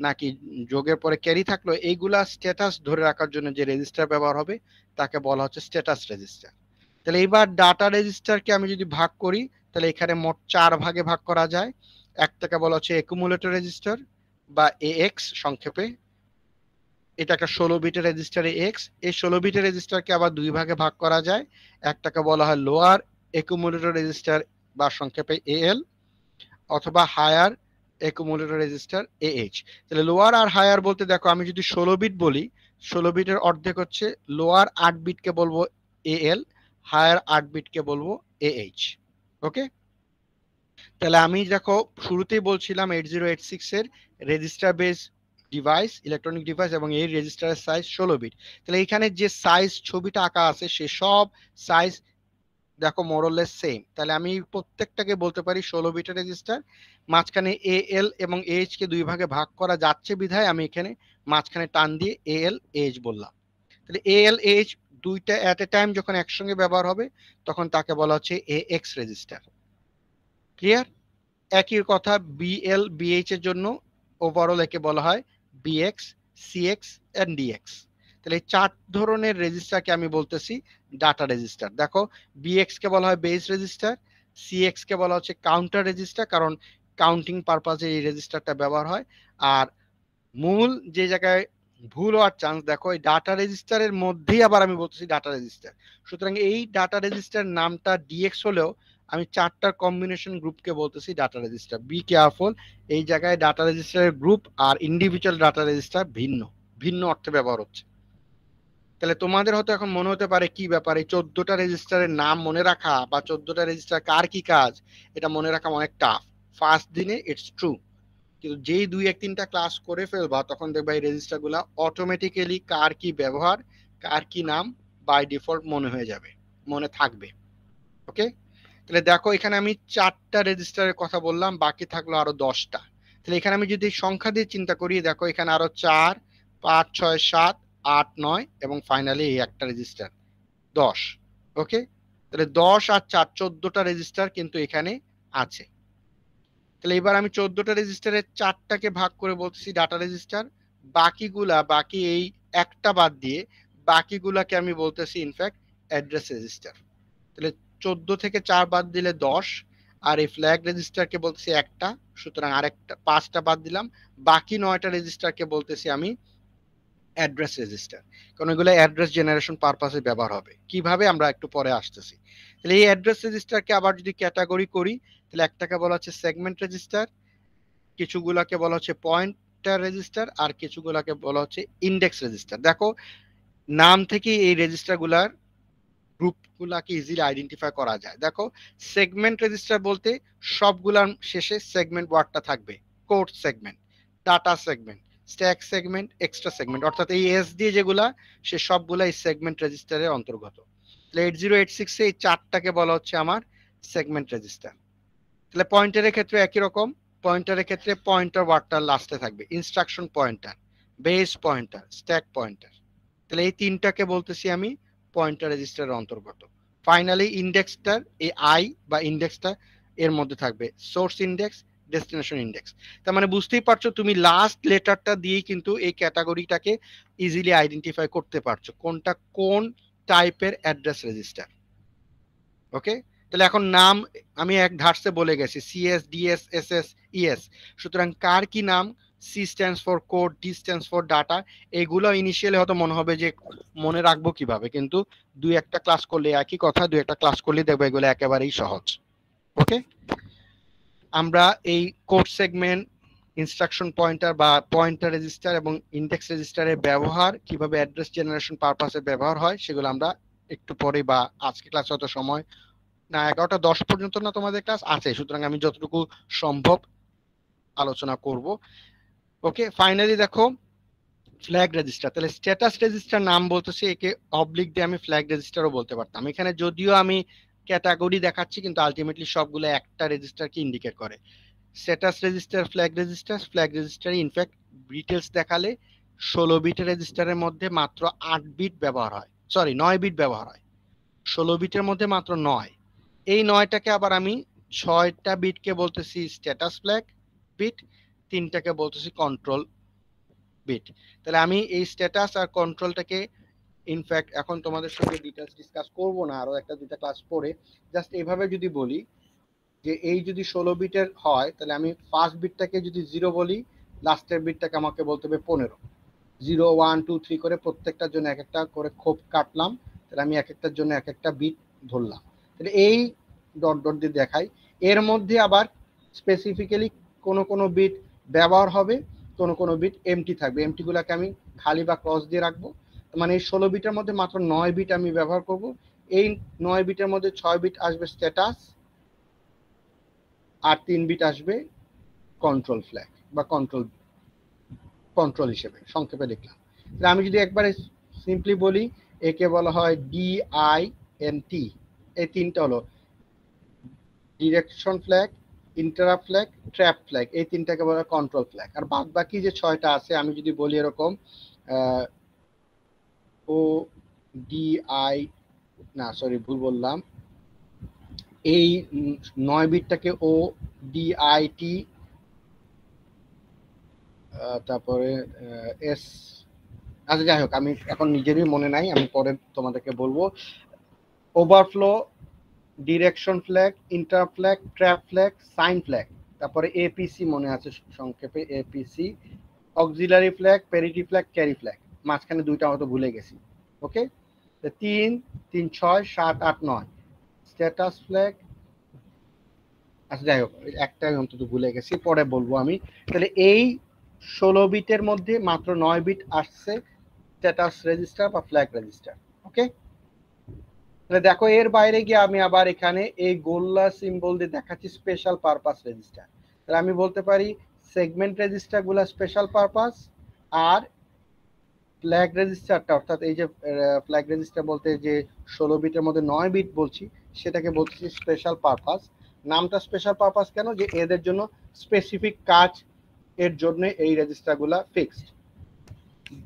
নাকি যোগের পরে ক্যারি থাকলো, এইগুলা স্ট্যাটাস ধরে রাখার জন্য যে রেজিস্টার ব্যবহার হবে তাকে বলা হচ্ছে স্ট্যাটাস রেজিস্টার। তাহলে এবার ডাটা রেজিস্টারকে আমি যদি ভাগ করি, তাহলে এখানে মোট 4 ভাগে ভাগ করা যায়। একটাকে বলা হচ্ছে অ্যাকুমুলেটর রেজিস্টার বা এএক্স সংক্ষেপে। এটা একটা 16 বিটের রেজিস্টার এএক্স। এই 16 বিটের রেজিস্টারকে আবার 2 ভাগে ভাগ করা যায়। একটাকে বলা হয় লোয়ার অ্যাকুমুলেটর রেজিস্টার বা সংক্ষেপে এএল, অথবা হায়ার অ্যাকুমুলেটর রেজিস্টার এএইচ। তাহলে লোয়ার আর হায়ার বলতে দেখো, আমি যদি 16 বিট বলি, 16 বিটের অর্ধেক হচ্ছে লোয়ার 8 বিটকে বলবো এএল, হায়ার 8 বিটকে বলবো এএইচ। ওকে, তাহলে আমি দেখো শুরুতেই বলছিলাম 8086 এর register base device, electronic device, এবং এই রেজিস্টারের সাইজ 16 বিট। তাহলে এখানে যে সাইজ ছবিটা আঁকা আছে সে সব সাইজ দেখো মোরলেস সেম। তাহলে আমি প্রত্যেকটাকে বলতে পারি 16 বিটের রেজিস্টার। মাঝখানে এএল এবং এইচ কে 2 ভাগে ভাগ করা যাচ্ছে বিধায় আমি এখানে মাঝখানে টান দিয়ে এএল এইচ বললাম। তাহলে এএল এইচ দুইটা এট এ টাইম যখন একসঙ্গে ব্যবহার হবে তখন তাকে বলা হচ্ছে এএক্স রেজিস্টার। ক্লিয়ার? একই কথা বিএল বিএইচ এর জন্য ওভারঅল একে বলা হয় বিএক্স, সিএক্স এন্ড ডিএক্স। তাহলে 4 ধরনের রেজিস্টারকে আমি বলতেছি ডাটা রেজিস্টার। দেখো বিএক্স কে বলা হয় বেস রেজিস্টার, সিএক্স কে বলা হচ্ছে কাউন্টার রেজিস্টার, কারণ কাউন্টিং পারপাজে এই রেজিস্টারটা ব্যবহার হয়। আর মূল যে জায়গায় ভুল হওয়ার চান্স, দেখো এই ডাটা রেজিস্টারের মধ্যেই আবার আমি বলতেছি ডাটা রেজিস্টার। সুতরাং এই ডাটা রেজিস্টার নামটা ডিএক্স হলেও আমি চারটার কম্বিনেশন গ্রুপকে বলতেছি ডাটা রেজিস্টার। বি কেয়ারফুল, এই জায়গায় ডাটা রেজিস্টারের গ্রুপ আর ইন্ডিভিজুয়াল ডাটা রেজিস্টার ভিন্ন ভিন্ন অর্থে ব্যবহার হচ্ছে। তাহলে তোমাদের হয়তো এখন মনে হতে পারে কি ব্যাপার, এই 14টা রেজিস্টারের নাম মনে রাখা বা 14টা রেজিস্টার কার কি কাজ এটা মনে রাখা অনেক টাফ। ফার্স্ট দিনে ইটস ট্রু, কিন্তু যেই 2-3টা ক্লাস করে ফেলবা তখন দেখবা এই রেজিস্টার গুলা অটোমেটিক্যালি কার কি ব্যবহার, কার কি নাম বাই ডিফল্ট মনে হয়ে যাবে, মনে থাকবে। ওকে, তাহলে দেখো এখানে আমি 4টা রেজিস্টারের কথা বললাম, বাকি থাকলো আরো 10টা। তাহলে এখানে আমি যদি সংখ্যা দিয়ে চিন্তা করি, দেখো এখানে আরো 4, 5, 6, 7, 8, 9 এবং ফাইনালি এই একটা রেজিস্টার 10। ওকে, তাহলে 10 আর 4 14টা রেজিস্টার কিন্তু এখানে আছে। তাহলে এবার আমি 14টা রেজিস্টারের 4টাকে ভাগ করে বলতেছি ডাটা রেজিস্টার, বাকি এই একটা বাদ দিয়ে বাকিগুলাকে আমি বলতেছি ইনফ্যাক্ট অ্যাড্রেস রেজিস্টার। তাহলে 14 থেকে 4 বাদ দিলে 10, আর এই ফ্ল্যাগ রেজিস্টারকে বলতেছি একটা, সুতরাং আরেকটা 5টা বাদ দিলাম, বাকি 9টা রেজিস্টারকে বলতেছি আমি অ্যাড্রেস রেজিস্টার, কারণ এগুলো অ্যাড্রেস জেনারেশন পারপাসে ব্যবহার হবে। কিভাবে আমরা একটু পরে আসতেছি। তাহলে এই অ্যাড্রেস রেজিস্টারকে আবার যদি ক্যাটাগরি করি, তাহলে একটাকে বলা হচ্ছে সেগমেন্ট রেজিস্টার, কিছুগুলাকে বলা হচ্ছে পয়েন্টার রেজিস্টার, আর কিছুগুলাকে বলা হচ্ছে ইন্ডেক্স রেজিস্টার। দেখো নাম থেকে এই রেজিস্টারগুলার গ্রুপগুলাকে ইজিলি আইডেন্টিফাই করা যায়। দেখো সেগমেন্ট রেজিস্টার বলতে সবগুলার শেষে সেগমেন্ট ওয়ার্ডটা থাকবে, code segment, data segment, stack segment, extra segment, অর্থাৎ এই এস দিয়ে যেগুলা সে সবগুলা এই সেগমেন্ট রেজিস্টারের অন্তর্গত। তাহলে 8086 এই 4টাকে বলা হচ্ছে আমার সেগমেন্ট রেজিস্টার। তাহলে পয়েন্টারের ক্ষেত্রে একই রকম, পয়েন্টারের ক্ষেত্রে পয়েন্টার ওয়ার্ডটা লাস্টে থাকবে, instruction pointer, base pointer, stack pointer. তাহলে এই 3টাকে বলতেছি আমি পয়েন্টার রেজিস্টারের অন্তর্গত। ফাইনালি ইন্ডেক্সটার এই আই বা ইন্ডেক্সটা এর মধ্যে থাকবে, সোর্স ইন্ডেক্স, ডেস্টিনেশন ইন্ডেক্স। তার মানে বুঝতেই পারছো তুমি লাস্ট লেটারটা দিয়েই কিন্তু এই ক্যাটাগরিটাকে ইজিলি আইডেন্টিফাই করতে পারছো কোনটা কোন টাইপের অ্যাড্রেস রেজিস্টার। ওকে, তাহলে এখন নাম আমি এক ধারসে বলে গেছি, সিএস, ডিএস, এসএস, ইএস। সুতরাং কার কি নাম, C stands for code, D stands for data. এগুলো ইনিশিয়ালি হয়তো মনে হবে যে মনে রাখবো কিভাবে, কিন্তু 2-1টা ক্লাস করলে একই কথা, 2-1টা ক্লাস করলে দেখবো এগুলো একেবারেই সহজ। ওকে, আমরা এই কোড সেগমেন্ট, ইনস্ট্রাকশন পয়েন্টার বা পয়েন্টার রেজিস্টার এবং ইন্ডেক্স রেজিস্টারের ব্যবহার, কিভাবে অ্যাড্রেস জেনারেশন পারপাসে ব্যবহার হয়, সেগুলো আমরা একটু পরে বা আজকে ক্লাসে হয়তো সময় না, 11টা 10 পর্যন্ত না তোমাদের ক্লাস আছে, সুতরাং আমি যতটুকু সম্ভব আলোচনা করব। ওকে, ফাইনালি দেখো ফ্ল্যাগ রেজিস্টার। তাহলে স্ট্যাটাস রেজিস্টার নাম বলতেছি, একে অবলিক দিয়ে আমি ফ্ল্যাগ রেজিস্টারও বলতে পারতাম। এখানে যদিও আমি ক্যাটাগরি দেখাচ্ছি, কিন্তু আলটিমেটলি সবগুলো একটা রেজিস্টারকে ইন্ডিকেট করে। Status register, flag register in fact details দেখালে 16 বিটের রেজিস্টারের মধ্যে মাত্র 8 বিট ব্যবহার হয়, সরি 9 বিট ব্যবহার হয়, 16 বিটের মধ্যে মাত্র 9। এই 9টাকে আবার আমি 6টা বিটকে বলতেছি স্ট্যাটাস ফ্ল্যাগ বিট, 3টাকে বলতেছি কন্ট্রোল বিট। তাহলে আমি এই স্ট্যাটাস আর কন্ট্রোলটাকে ইনফ্যাক্ট এখন তোমাদের সঙ্গে ডিটেইলস ডিসকাস করব না, আরো একটা দুইটা ক্লাস পরে। জাস্ট এইভাবে যদি বলি যে এই যদি 16 বিটের হয়, তাহলে আমি ফার্স্ট বিটটাকে যদি 0 বলি, লাস্টের বিটটাকে আমাকে বলতে হবে 15। 0 1 2 3 করে প্রত্যেকটার জন্য এক একটা করে খোপ কাটলাম, তাহলে আমি এক একটার জন্য এক একটা বিট ধরলাম। তাহলে এই ডট ডট দিয়ে দেখাই। এর মধ্যে আবার স্পেসিফিক্যালি কোন বিট ব্যবহার হবে, কোন বিট এমটি থাকবে, এমটি গুলাকে আমি খালি বা ক্রস দিয়ে রাখবো। মানে এই 16 বিটের মধ্যে মাত্র 9 বিট আমি ব্যবহার করব। এই 9 বিটের মধ্যে 6 বিট আসবে স্ট্যাটাস, আর 3 বিট আসবে কন্ট্রোল ফ্ল্যাগ বা কন্ট্রোল হিসেবে সংক্ষেপে লিখলাম। তাহলে আমি যদি একবারে সিম্পলি বলি, একে বলা হয় ডিআইএনটি। এই 3টা হলো direction flag, interrupt flag, trap flag. এই 3টাকে বলা হয় কন্ট্রোল ফ্ল্যাগ। আর বাদ বাকি যে 6টা আছে, আমি যদি বলি এরকম ও ডিআই, না সরি ভুল বললাম, এই 9 বিটটাকে ও ডিআইটি, তারপরে এস, আচ্ছা যাই হোক, আমি এখন নিজেরই মনে নাই, আমি পরে তোমাদেরকে বলবো। Overflow, direction flag, interrupt flag, trap flag, sign flag, তারপরে এপিসি মনে আছে সংক্ষেপে, APC auxiliary flag, parity flag, carry flag, মাঝখানে দুইটা হয়তো ভুলে গেছি। Okay, 3 3 6 7 8 9 status flag. আচ্ছা যাই হোক, একটা অন্তত ভুলে গেছি, পরে বলবো আমি। তাহলে এই 16 বিটের মধ্যে মাত্র 9 বিট আসছে স্ট্যাটাস রেজিস্টার বা ফ্ল্যাগ রেজিস্টার। ওকে, তাহলে দেখো এর বাইরে গিয়ে আমি আবার এখানে এই গোল্লা সিম্বল দিয়ে দেখাচ্ছি স্পেশাল পারপাস রেজিস্টার। তাহলে আমি বলতে পারি সেগমেন্ট রেজিস্টার গুলা স্পেশাল পারপাস, আর ফ্ল্যাগ রেজিস্টারটা অর্থাৎ এই যে ফ্ল্যাগ রেজিস্টার বলতে যে 16 বিটের মধ্যে 9 বিট বলছি সেটাকে বলছি স্পেশাল পারপাস। নামটা স্পেশাল পারপাস কেন? যে এদের জন্য স্পেসিফিক কাজ এর জন্য এই রেজিস্টারগুলা ফিক্সড,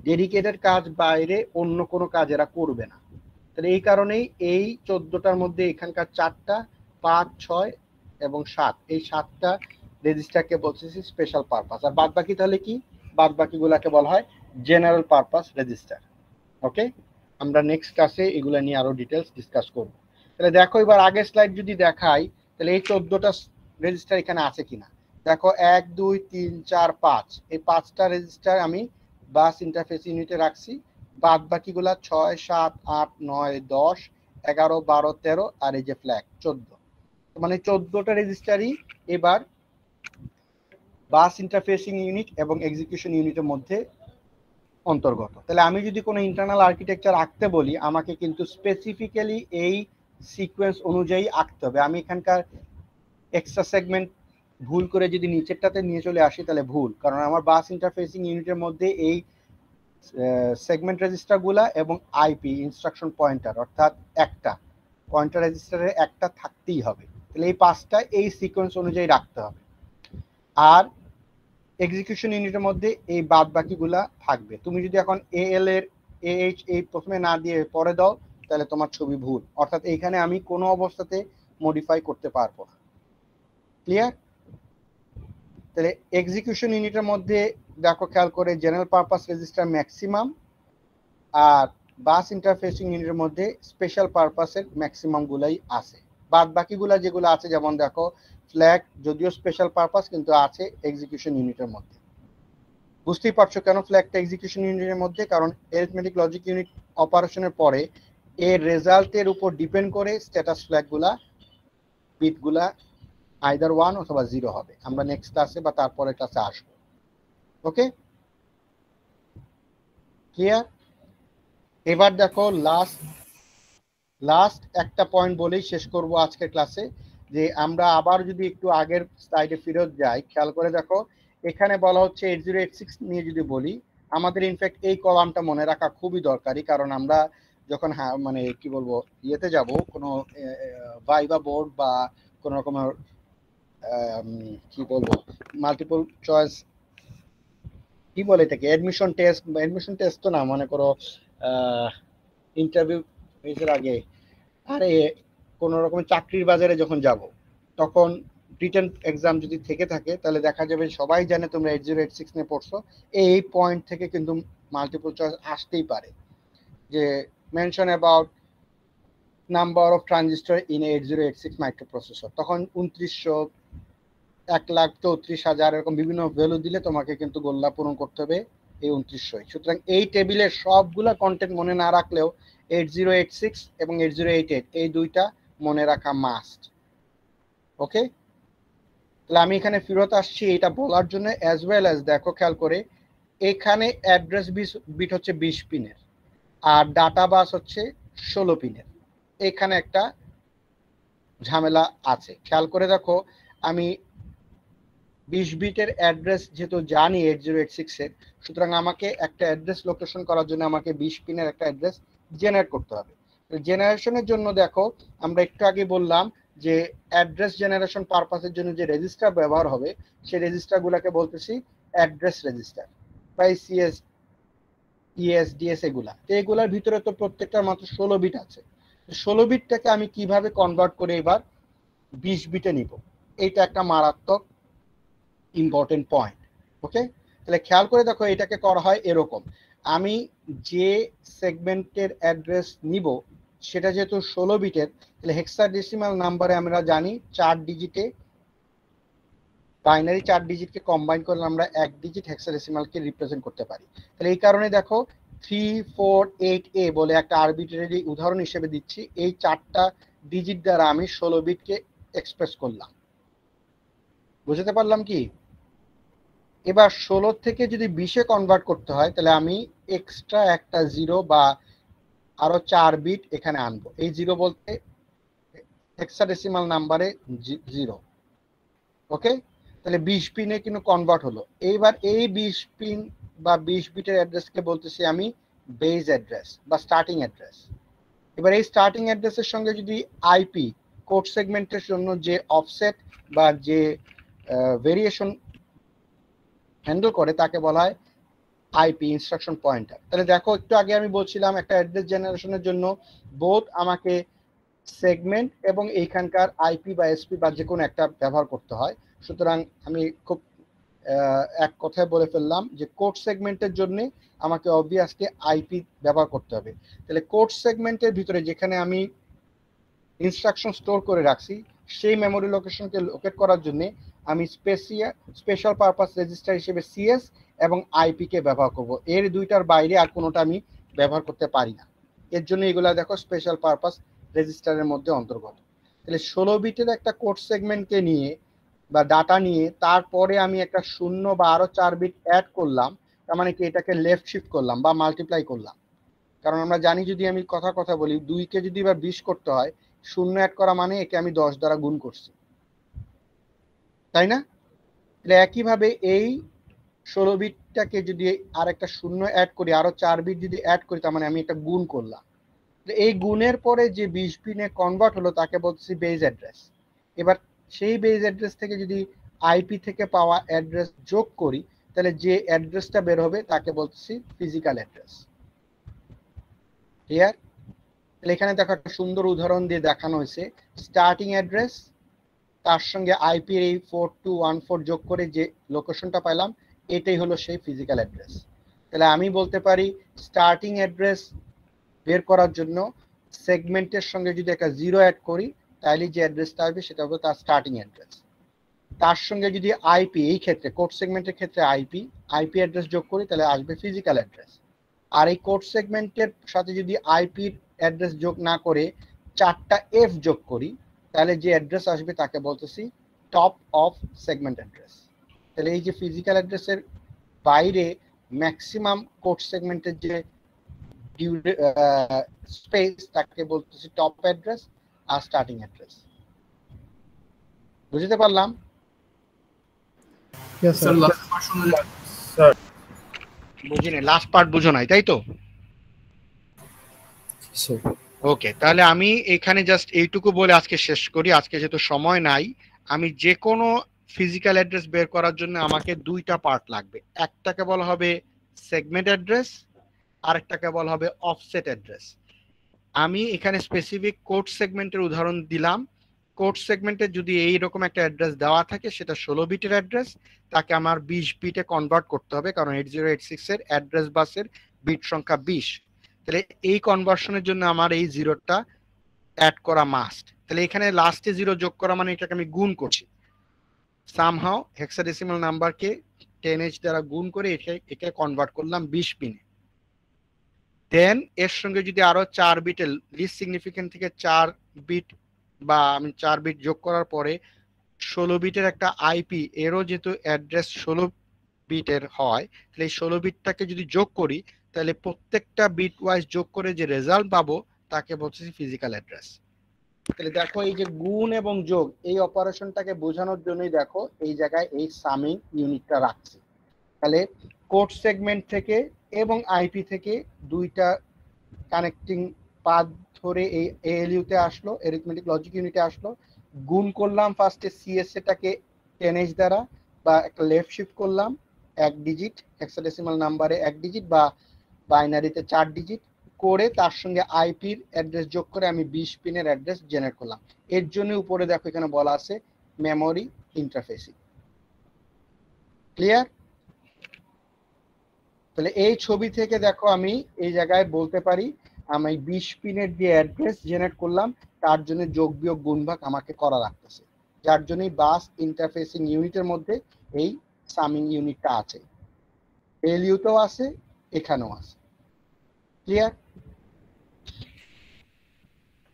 ডেডিকেটেড কাজ বাইরে অন্য কোনো কাজ এরা করবে না। তাহলে এই কারণেই এই 14টার মধ্যে এখানকার 4টা 5 6 এবং 7 এই 7টা রেজিস্টারকে বলছি স্পেশাল পারপাস। আর বাদ বাকি তাহলে কি? বাদ বাকিগুলোকে বলা হয় জেনারেল পারপাস রেজিস্টার। ওকে, আমরা নেক্সট ক্লাসে এগুলো নিয়ে আরো ডিটেলস ডিসকাস করব। তাহলে দেখো এবার আগের স্লাইড যদি দেখাই, তাহলে এই 14টা রেজিস্টার এখানে আছে কিনা দেখো। 1 2 3 4 5 এই 5টা রেজিস্টার আমি বাস ইন্টারফেস ইউনিটে রাখছি। বাদ বাকিগুলা 6 7 8 9 10 11 12 13 আর এই যে ফ্ল্যাগ 14, মানে 14টা রেজিস্টারই এবার বাস ইন্টারফেসিং ইউনিট এবং এক্সিকিউশন ইউনিটের মধ্যে অন্তর্গত। তাহলে আমি যদি কোনো ইন্টারনাল আর্কিটেকচার আঁকতে বলি আমাকে কিন্তু স্পেসিফিক্যালি এই সিকোয়েন্স অনুযায়ী আঁকতে হবে। আমি এখানকার এক্সট্রা সেগমেন্ট ভুল করে যদি নিচেরটাতে নিয়ে চলে আসি তাহলে ভুল, কারণ আমার বাস ইন্টারফেসিং ইউনিটের মধ্যে এই সেগমেন্ট রেজিস্টারগুলা এবং আইপি ইনস্ট্রাকশন পয়েন্টার অর্থাৎ একটা পয়েন্টার রেজিস্টারের একটা থাকতেই হবে। তাহলে এই 5টা এই সিকোয়েন্স অনুযায়ী রাখতে হবে। আর এক্সিকিউশন ইউনিটের মধ্যে এই বাদ বাকিগুলা থাকবে। তুমি যদি এখন এএল এর এএইচ এই প্রথমে না দিয়ে পরে দাও তাহলে তোমার ছবি ভুল, অর্থাৎ এইখানে আমি কোনো অবস্থাতে মডিফাই করতে পারবো না। ক্লিয়ার? তাহলে এক্সিকিউশন ইউনিটের মধ্যে দেখো খেয়াল করে জেনারেল পারপাস রেজিস্টার ম্যাক্সিমাম, আর বাস ইন্টারফেসিং ইউনিটের মধ্যে স্পেশাল পারপাসের ম্যাক্সিমাম গুলাই আছে। বাদ বাকিগুলা যেগুলো আছে যেমন দেখো ফ্ল্যাগ যদিও স্পেশাল পারপাস কিন্তু আছে এক্সিকিউশন ইউনিটের মধ্যে। বুঝতেই পারছো কেন ফ্ল্যাগটা এক্সিকিউশন ইউনিটের মধ্যে, কারণ অ্যারিথমেটিক লজিক ইউনিট অপারেশনের পরে এর রেজাল্টের উপর ডিপেন্ড করে স্ট্যাটাস ফ্ল্যাগগুলা বিটগুলা আইদার 1 অথবা 0 হবে। আমরা নেক্সট ক্লাসে বা তারপরে ক্লাসে আসবো। ওকে, ক্লিয়ার? এবার দেখো লাস্ট একটা পয়েন্ট বলেই শেষ করব আজকের ক্লাসে, যে আমরা আবার যদি একটু আগের স্লাইডে ফেরত যাই, খেয়াল করে দেখো এখানে বলা হচ্ছে 8086 নিয়ে যদি বলি, আমাদের ইনফ্যাক্ট এই কলামটা মনে রাখা খুবই দরকারি, কারণ আমরা যখন মানে কি বলবো ইয়েতে যাব কোনো ভাইভা বোর্ড বা কোনো রকমের কি বলবো মাল্টিপল চয়েস কি বলে এটাকে অ্যাডমিশন টেস্ট তো না, মনে করো ইন্টারভিউ এর আগে আরে কোন রকম চাকরির বাজারে যখন যাব তখন রিটেন এক্সাম যদি থেকে থাকে তাহলে দেখা যাবে সবাই জানে তোমরা 8086 নিয়ে পড়ছো, এই পয়েন্ট থেকে কিন্তু মাল্টিপল চয়েস আসতেই পারে যে mention about number of transistor in 8086 microprocessor, তখন 2900 1,34,000 এরকম বিভিন্ন ভ্যালু দিলে তোমাকে কিন্তু গোল্লা পূরণ করতে হবে এই 2900। সুতরাং এই টেবিলের সবগুলা কন্টেন্ট মনে না রাখলেও 8086 এবং 8088 এই দুইটা মনে রাখা মাস্ট। ওকে, তাহলে আমি এখানে ফেরত আসছি এটা বলার জন্য, অ্যাজ ওয়েল অ্যাজ দেখো খেয়াল করে এখানে অ্যাড্রেস বিট হচ্ছে 20 পিনের আর ডাটা বাস হচ্ছে 16 পিনের। এখানে একটা ঝামেলা আছে, খেয়াল করে দেখো আমি 20 বিটের অ্যাড্রেস যেহেতু জানি 8086 এর, সুতরাং আমাকে একটা অ্যাড্রেস লোকেশন করার জন্য আমাকে 20 পিনের একটা অ্যাড্রেস জেনারেট করতে হবে। জেনারেশনের জন্য দেখো আমরা একটু আগে বললাম যে অ্যাড্রেস জেনারেশন পারপাসের জন্য যে রেজিস্টার ব্যবহার হবে সেই রেজিস্টারগুলোকে বলতেছি অ্যাড্রেস রেজিস্টার বা সিএস ইএসডিএস এগুলা। তো এগুলার ভিতরে তো প্রত্যেকটার মাত্র 16 বিট আছে। 16 বিটটাকে আমি কিভাবে কনভার্ট করে এবার 20 বিটে নিব, এইটা একটা মারাত্মক ইম্পর্টেন্ট পয়েন্ট। ওকে, তাহলে খেয়াল করে দেখো এটাকে করা হয় এরকম, আমি যে সেগমেন্টের অ্যাড্রেস নিব সেটা যেহেতু 16 বিটের, তাহলে হেক্সাডেসিমাল নাম্বারে আমরা জানি 4 ডিজিটে বাইনারি 4 ডিজিটকে কম্বাইন করলে আমরা 1 ডিজিট হেক্সাডেসিমালকে রিপ্রেজেন্ট করতে পারি। তাহলে এই কারণে দেখো 348A বলে একটা আরবিট্রারি উদাহরণ হিসেবে দিচ্ছি, এই 4টা ডিজিট দ্বারা আমি 16 বিটকে এক্সপ্রেস করলাম। বুঝতে পারলাম কি? এবার 16 থেকে যদি 20-এ কনভার্ট করতে হয় তাহলে আমি এক্সট্রা একটা 0 বা আরো 4 বিট এখানে আনবো। এই 0 বলতে হেক্সাডেসিমাল নাম্বারে 0। ওকে, তাহলে 20 পিনে কিন্তু কনভার্ট হলো। এইবার এই 20 পিন বা 20 বিটের অ্যাড্রেসকে বলতেছি আমি বেস অ্যাড্রেস বা স্টার্টিং অ্যাড্রেস। এবার এই স্টার্টিং অ্যাড্রেসের সঙ্গে যদি আইপি কোড সেগমেন্টের জন্য যে অফসেট বা যে ভেরিয়েশন হ্যান্ডেল করে তাকে বলা হয় আইপি ইনস্ট্রাকশন পয়েন্টার। তাহলে দেখো একটু আগে আমি বলছিলাম একটা অ্যাড্রেস জেনারেশনের জন্য বোথ আমাকে সেগমেন্ট এবং এইখানকার আইপি বা এসপি বা যে কোনো একটা ব্যবহার করতে হয়। সুতরাং আমি খুব এক কথায় বলে ফেললাম যে কোড সেগমেন্টের জন্য আমাকে অবভিয়াসলি আইপি ব্যবহার করতে হবে। তাহলে কোড সেগমেন্টের ভিতরে যেখানে আমি ইনস্ট্রাকশন স্টোর করে রাখছি সেই মেমোরি লোকেশনকে লোকেট করার জন্য আমি স্পেশাল পারপাস রেজিস্টার হিসেবে সিএস এবং আইপি কে ব্যবহার করব। এর দুইটার বাইরে আর কোনোটা আমি ব্যবহার করতে পারি না। এর জন্য এগুলা দেখো স্পেশাল পারপাস রেজিস্টারের মধ্যে অন্তর্গত। তাহলে 16 বিটের একটা কোড সেগমেন্টকে নিয়ে বা ডাটা নিয়ে তারপরে আমি একটা 0 বা আরো 4 বিট অ্যাড করলাম, তার মানে কি এটাকে লেফট শিফট করলাম বা মাল্টিপ্লাই করলাম। কারণ আমরা জানি যদি আমি কথা বলি 2 কে যদি এবার 20 করতে হয়, 0 অ্যাড করা মানে একে আমি 10 দ্বারা গুণ করছি, তাই না? তাহলে একইভাবে এই 16 বিটটাকে যদি আর একটা 0 অ্যাড করি, আরো 4 বিট যদি অ্যাড করি, তার মানে আমি একটা গুণ করলাম। এই গুণের পরে যে 20 বিনে কনভার্ট হলো তাকে বলছি বেস অ্যাড্রেস। এবার সেই বেস অ্যাড্রেস থেকে যদি আইপি থেকে পাওয়া অ্যাড্রেস যোগ করি তাহলে যে অ্যাড্রেসটা বের হবে তাকে বলছি ফিজিক্যাল অ্যাড্রেস। ক্লিয়ার? তাহলে এখানে দেখো একটা সুন্দর উদাহরণ দিয়ে দেখানো হয়েছে স্টার্টিং অ্যাড্রেস তার সঙ্গে আইপি এই 4214 যোগ করে যে লোকেশনটা পাইলাম এটাই হলো সেই ফিজিক্যাল অ্যাড্রেস। তাহলে আমি বলতে পারি স্টার্টিং অ্যাড্রেস বের করার জন্য সেগমেন্টের সঙ্গে যদি একটা 0 অ্যাড করি তাহলে যে অ্যাড্রেসটা আসবে সেটা হবে তার স্টার্টিং অ্যাড্রেস। তার সঙ্গে যদি আইপি, এই ক্ষেত্রে কোড সেগমেন্টের ক্ষেত্রে আইপি অ্যাড্রেস যোগ করি তাহলে আসবে ফিজিক্যাল অ্যাড্রেস। আর এই কোড সেগমেন্টের সাথে যদি আইপির অ্যাড্রেস যোগ না করে 4টা এফ যোগ করি তাহলে যে অ্যাড্রেস আসবে তাকে বলতেছি টপ অফ সেগমেন্ট অ্যাড্রেস। তাহলে এই যে ফিজিক্যাল অ্যাড্রেসের বাইরে ম্যাক্সিমাম কোড সেগমেন্টের যে স্পেস তাকে বলতেছি top address are starting address. বুঝতে পারলাম? স্যার লাস্ট পার্ট শুনে বুঝিনি, লাস্ট পার্ট বুঝো নাই তাই তো? ওকে, তাহলে আমি এখানে জাস্ট এইটুকু বলে আজকে শেষ করি। আজকে যেহেতু সময় নাই, আমি যে কোনো ফিজিক্যাল অ্যাড্রেস বের করার জন্য আমাকে 2টা পার্ট লাগবে। একটাকে বলা হবে সেগমেন্ট অ্যাড্রেস, আরেকটাকে বলা হবে অফসেট অ্যাড্রেস। আমি এখানে স্পেসিফিক কোড সেগমেন্টের উদাহরণ দিলাম। কোড সেগমেন্টে যদি এইরকম একটা অ্যাড্রেস দেওয়া থাকে সেটা 16 বিটের অ্যাড্রেস, তাকে আমার 20 বিটে কনভার্ট করতে হবে কারণ 8086 এর অ্যাড্রেস বাসের বিট সংখ্যা 20। তাহলে এই কনভার্সনের জন্য আমার এই 0টা অ্যাড করা মাস্ট। তাহলে এখানে লাস্টে 0 যোগ করা মানে এটাকে আমি গুণ করছি, সামহাও হেক্সাডেসিমাল নাম্বারকে 10h দ্বারা গুণ করে একে কনভার্ট করলাম 20 পিনে। দেন এর সঙ্গে যদি আরো 4 বিটের লিস্ট সিগনিফিকেন্ট থেকে 4 বিট বা আমি 4 বিট যোগ করার পরে 16 বিটের একটা আইপি, এরও যেহেতু অ্যাড্রেস 16 বিটের হয় তাহলে এই 16 বিটটাকে যদি যোগ করি তাহলে প্রত্যেকটা বিট ওয়াইজ যোগ করে যে রেজাল্ট পাবো তাকে বলছি ফিজিক্যাল অ্যাড্রেস। তাহলে দেখো এই যে গুণ এবং যোগ এই অপারেশনটাকে বোঝানোর জন্যই দেখো এই জায়গায় এই সামিং ইউনিটটা রাখছি। তাহলে কোড সেগমেন্ট থেকে এবং আইপি থেকে 2টা কানেক্টিং পাথ ধরে এই এএলইউ তে আসলো, অ্যারিথমেটিক লজিক ইউনিটে আসলো। গুণ করলাম ফার্স্টে সিএস এটাকে 10h দ্বারা বা একটা লেফট শিফট করলাম 1 ডিজিট হেক্সাডেসিমাল নাম্বারে 1 ডিজিট বা বাইনারিতে 4 ডিজিট করে তার সঙ্গে আইপির অ্যাড্রেস যোগ করে আমি 20 পিনের অ্যাড্রেস জেনারেট করলাম। এর জন্য উপরে দেখো এখানে বলা আছে মেমোরি ইন্টারফেসিং। ক্লিয়ার? তাহলে এই ছবি থেকে দেখো আমি এই জায়গায় বলতে পারি আমি 20 পিনের যে অ্যাড্রেস জেনারেট করলাম তার জন্য যোগ বিয়োগ গুণ ভাগ আমাকে করা লাগতেছে। যার জন্যই বাস ইন্টারফেসিং ইউনিটের মধ্যে এই সামিং ইউনিটটা আছে। এলইউতেও আছে, এখানেও আছে। ক্লিয়ার?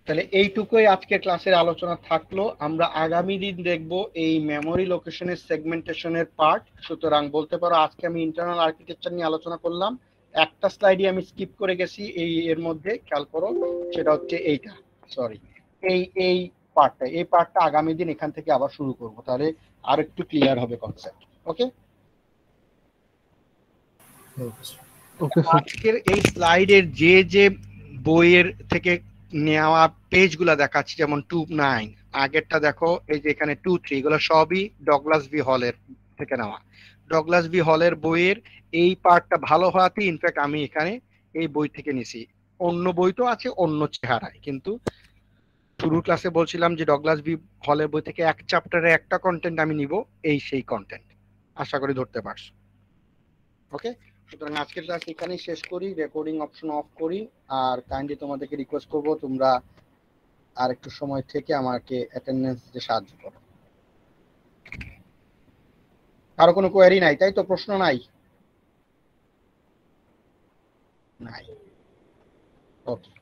তাহলে এইটুকুই আজকের ক্লাসের আলোচনা থাকলো। আমরা আগামী দিন দেখব এই মেমোরি লোকেশনের সেগমেন্টেশনের পার্ট। সুতরাং বলতে পারো আজকে আমি ইন্টারনাল আর্কিটেকচার নিয়ে আলোচনা করলাম, একটা স্লাইডে আমি স্কিপ করে গেছি এই এর মধ্যে, খেয়াল করো, সেটা হচ্ছে এইটা, সরি, এই পার্টটা আগামী দিন এখান থেকে আবার শুরু করব, তাহলে আর একটু ক্লিয়ার হবে কনসেপ্ট। ওকে, আজকের এই স্লাইডের যে বইয়ের থেকে নেওয়া পেজগুলো দেখাচ্ছি, যেমন 2-9, আগেরটা দেখো, এই যে এখানে 2-3, এগুলো সবই ডগলাস ভি হলের থেকে নেওয়া। ডগলাস ভি হলের বইয়ের এই পার্টটা ভালো হওয়াতে ইনফ্যাক্ট আমি এখানে এই বই থেকে নিছি। অন্য বই তো আছে অন্য চেহারায়, কিন্তু শুরুর ক্লাসে বলছিলাম যে ডগলাস ভি হলের বই থেকে এক চ্যাপ্টারে একটা কন্টেন্ট আমি নিব, এই সেই কন্টেন্ট। আশা করি ধরতে পারছো। ওকে, সুতরাং আজকের ক্লাস এখানেই শেষ করি, রেকর্ডিং অপশন অফ করি। আর কাইন্ডলি তোমাদেরকে রিকোয়েস্ট করব তোমরা আর একটু সময় থেকে আমাকে অ্যাটেন্ডেন্স দিতে সাহায্য করো। কারো কোনো কোয়েরি নাই, তাই তো? প্রশ্ন নাই? নাই, ওকে।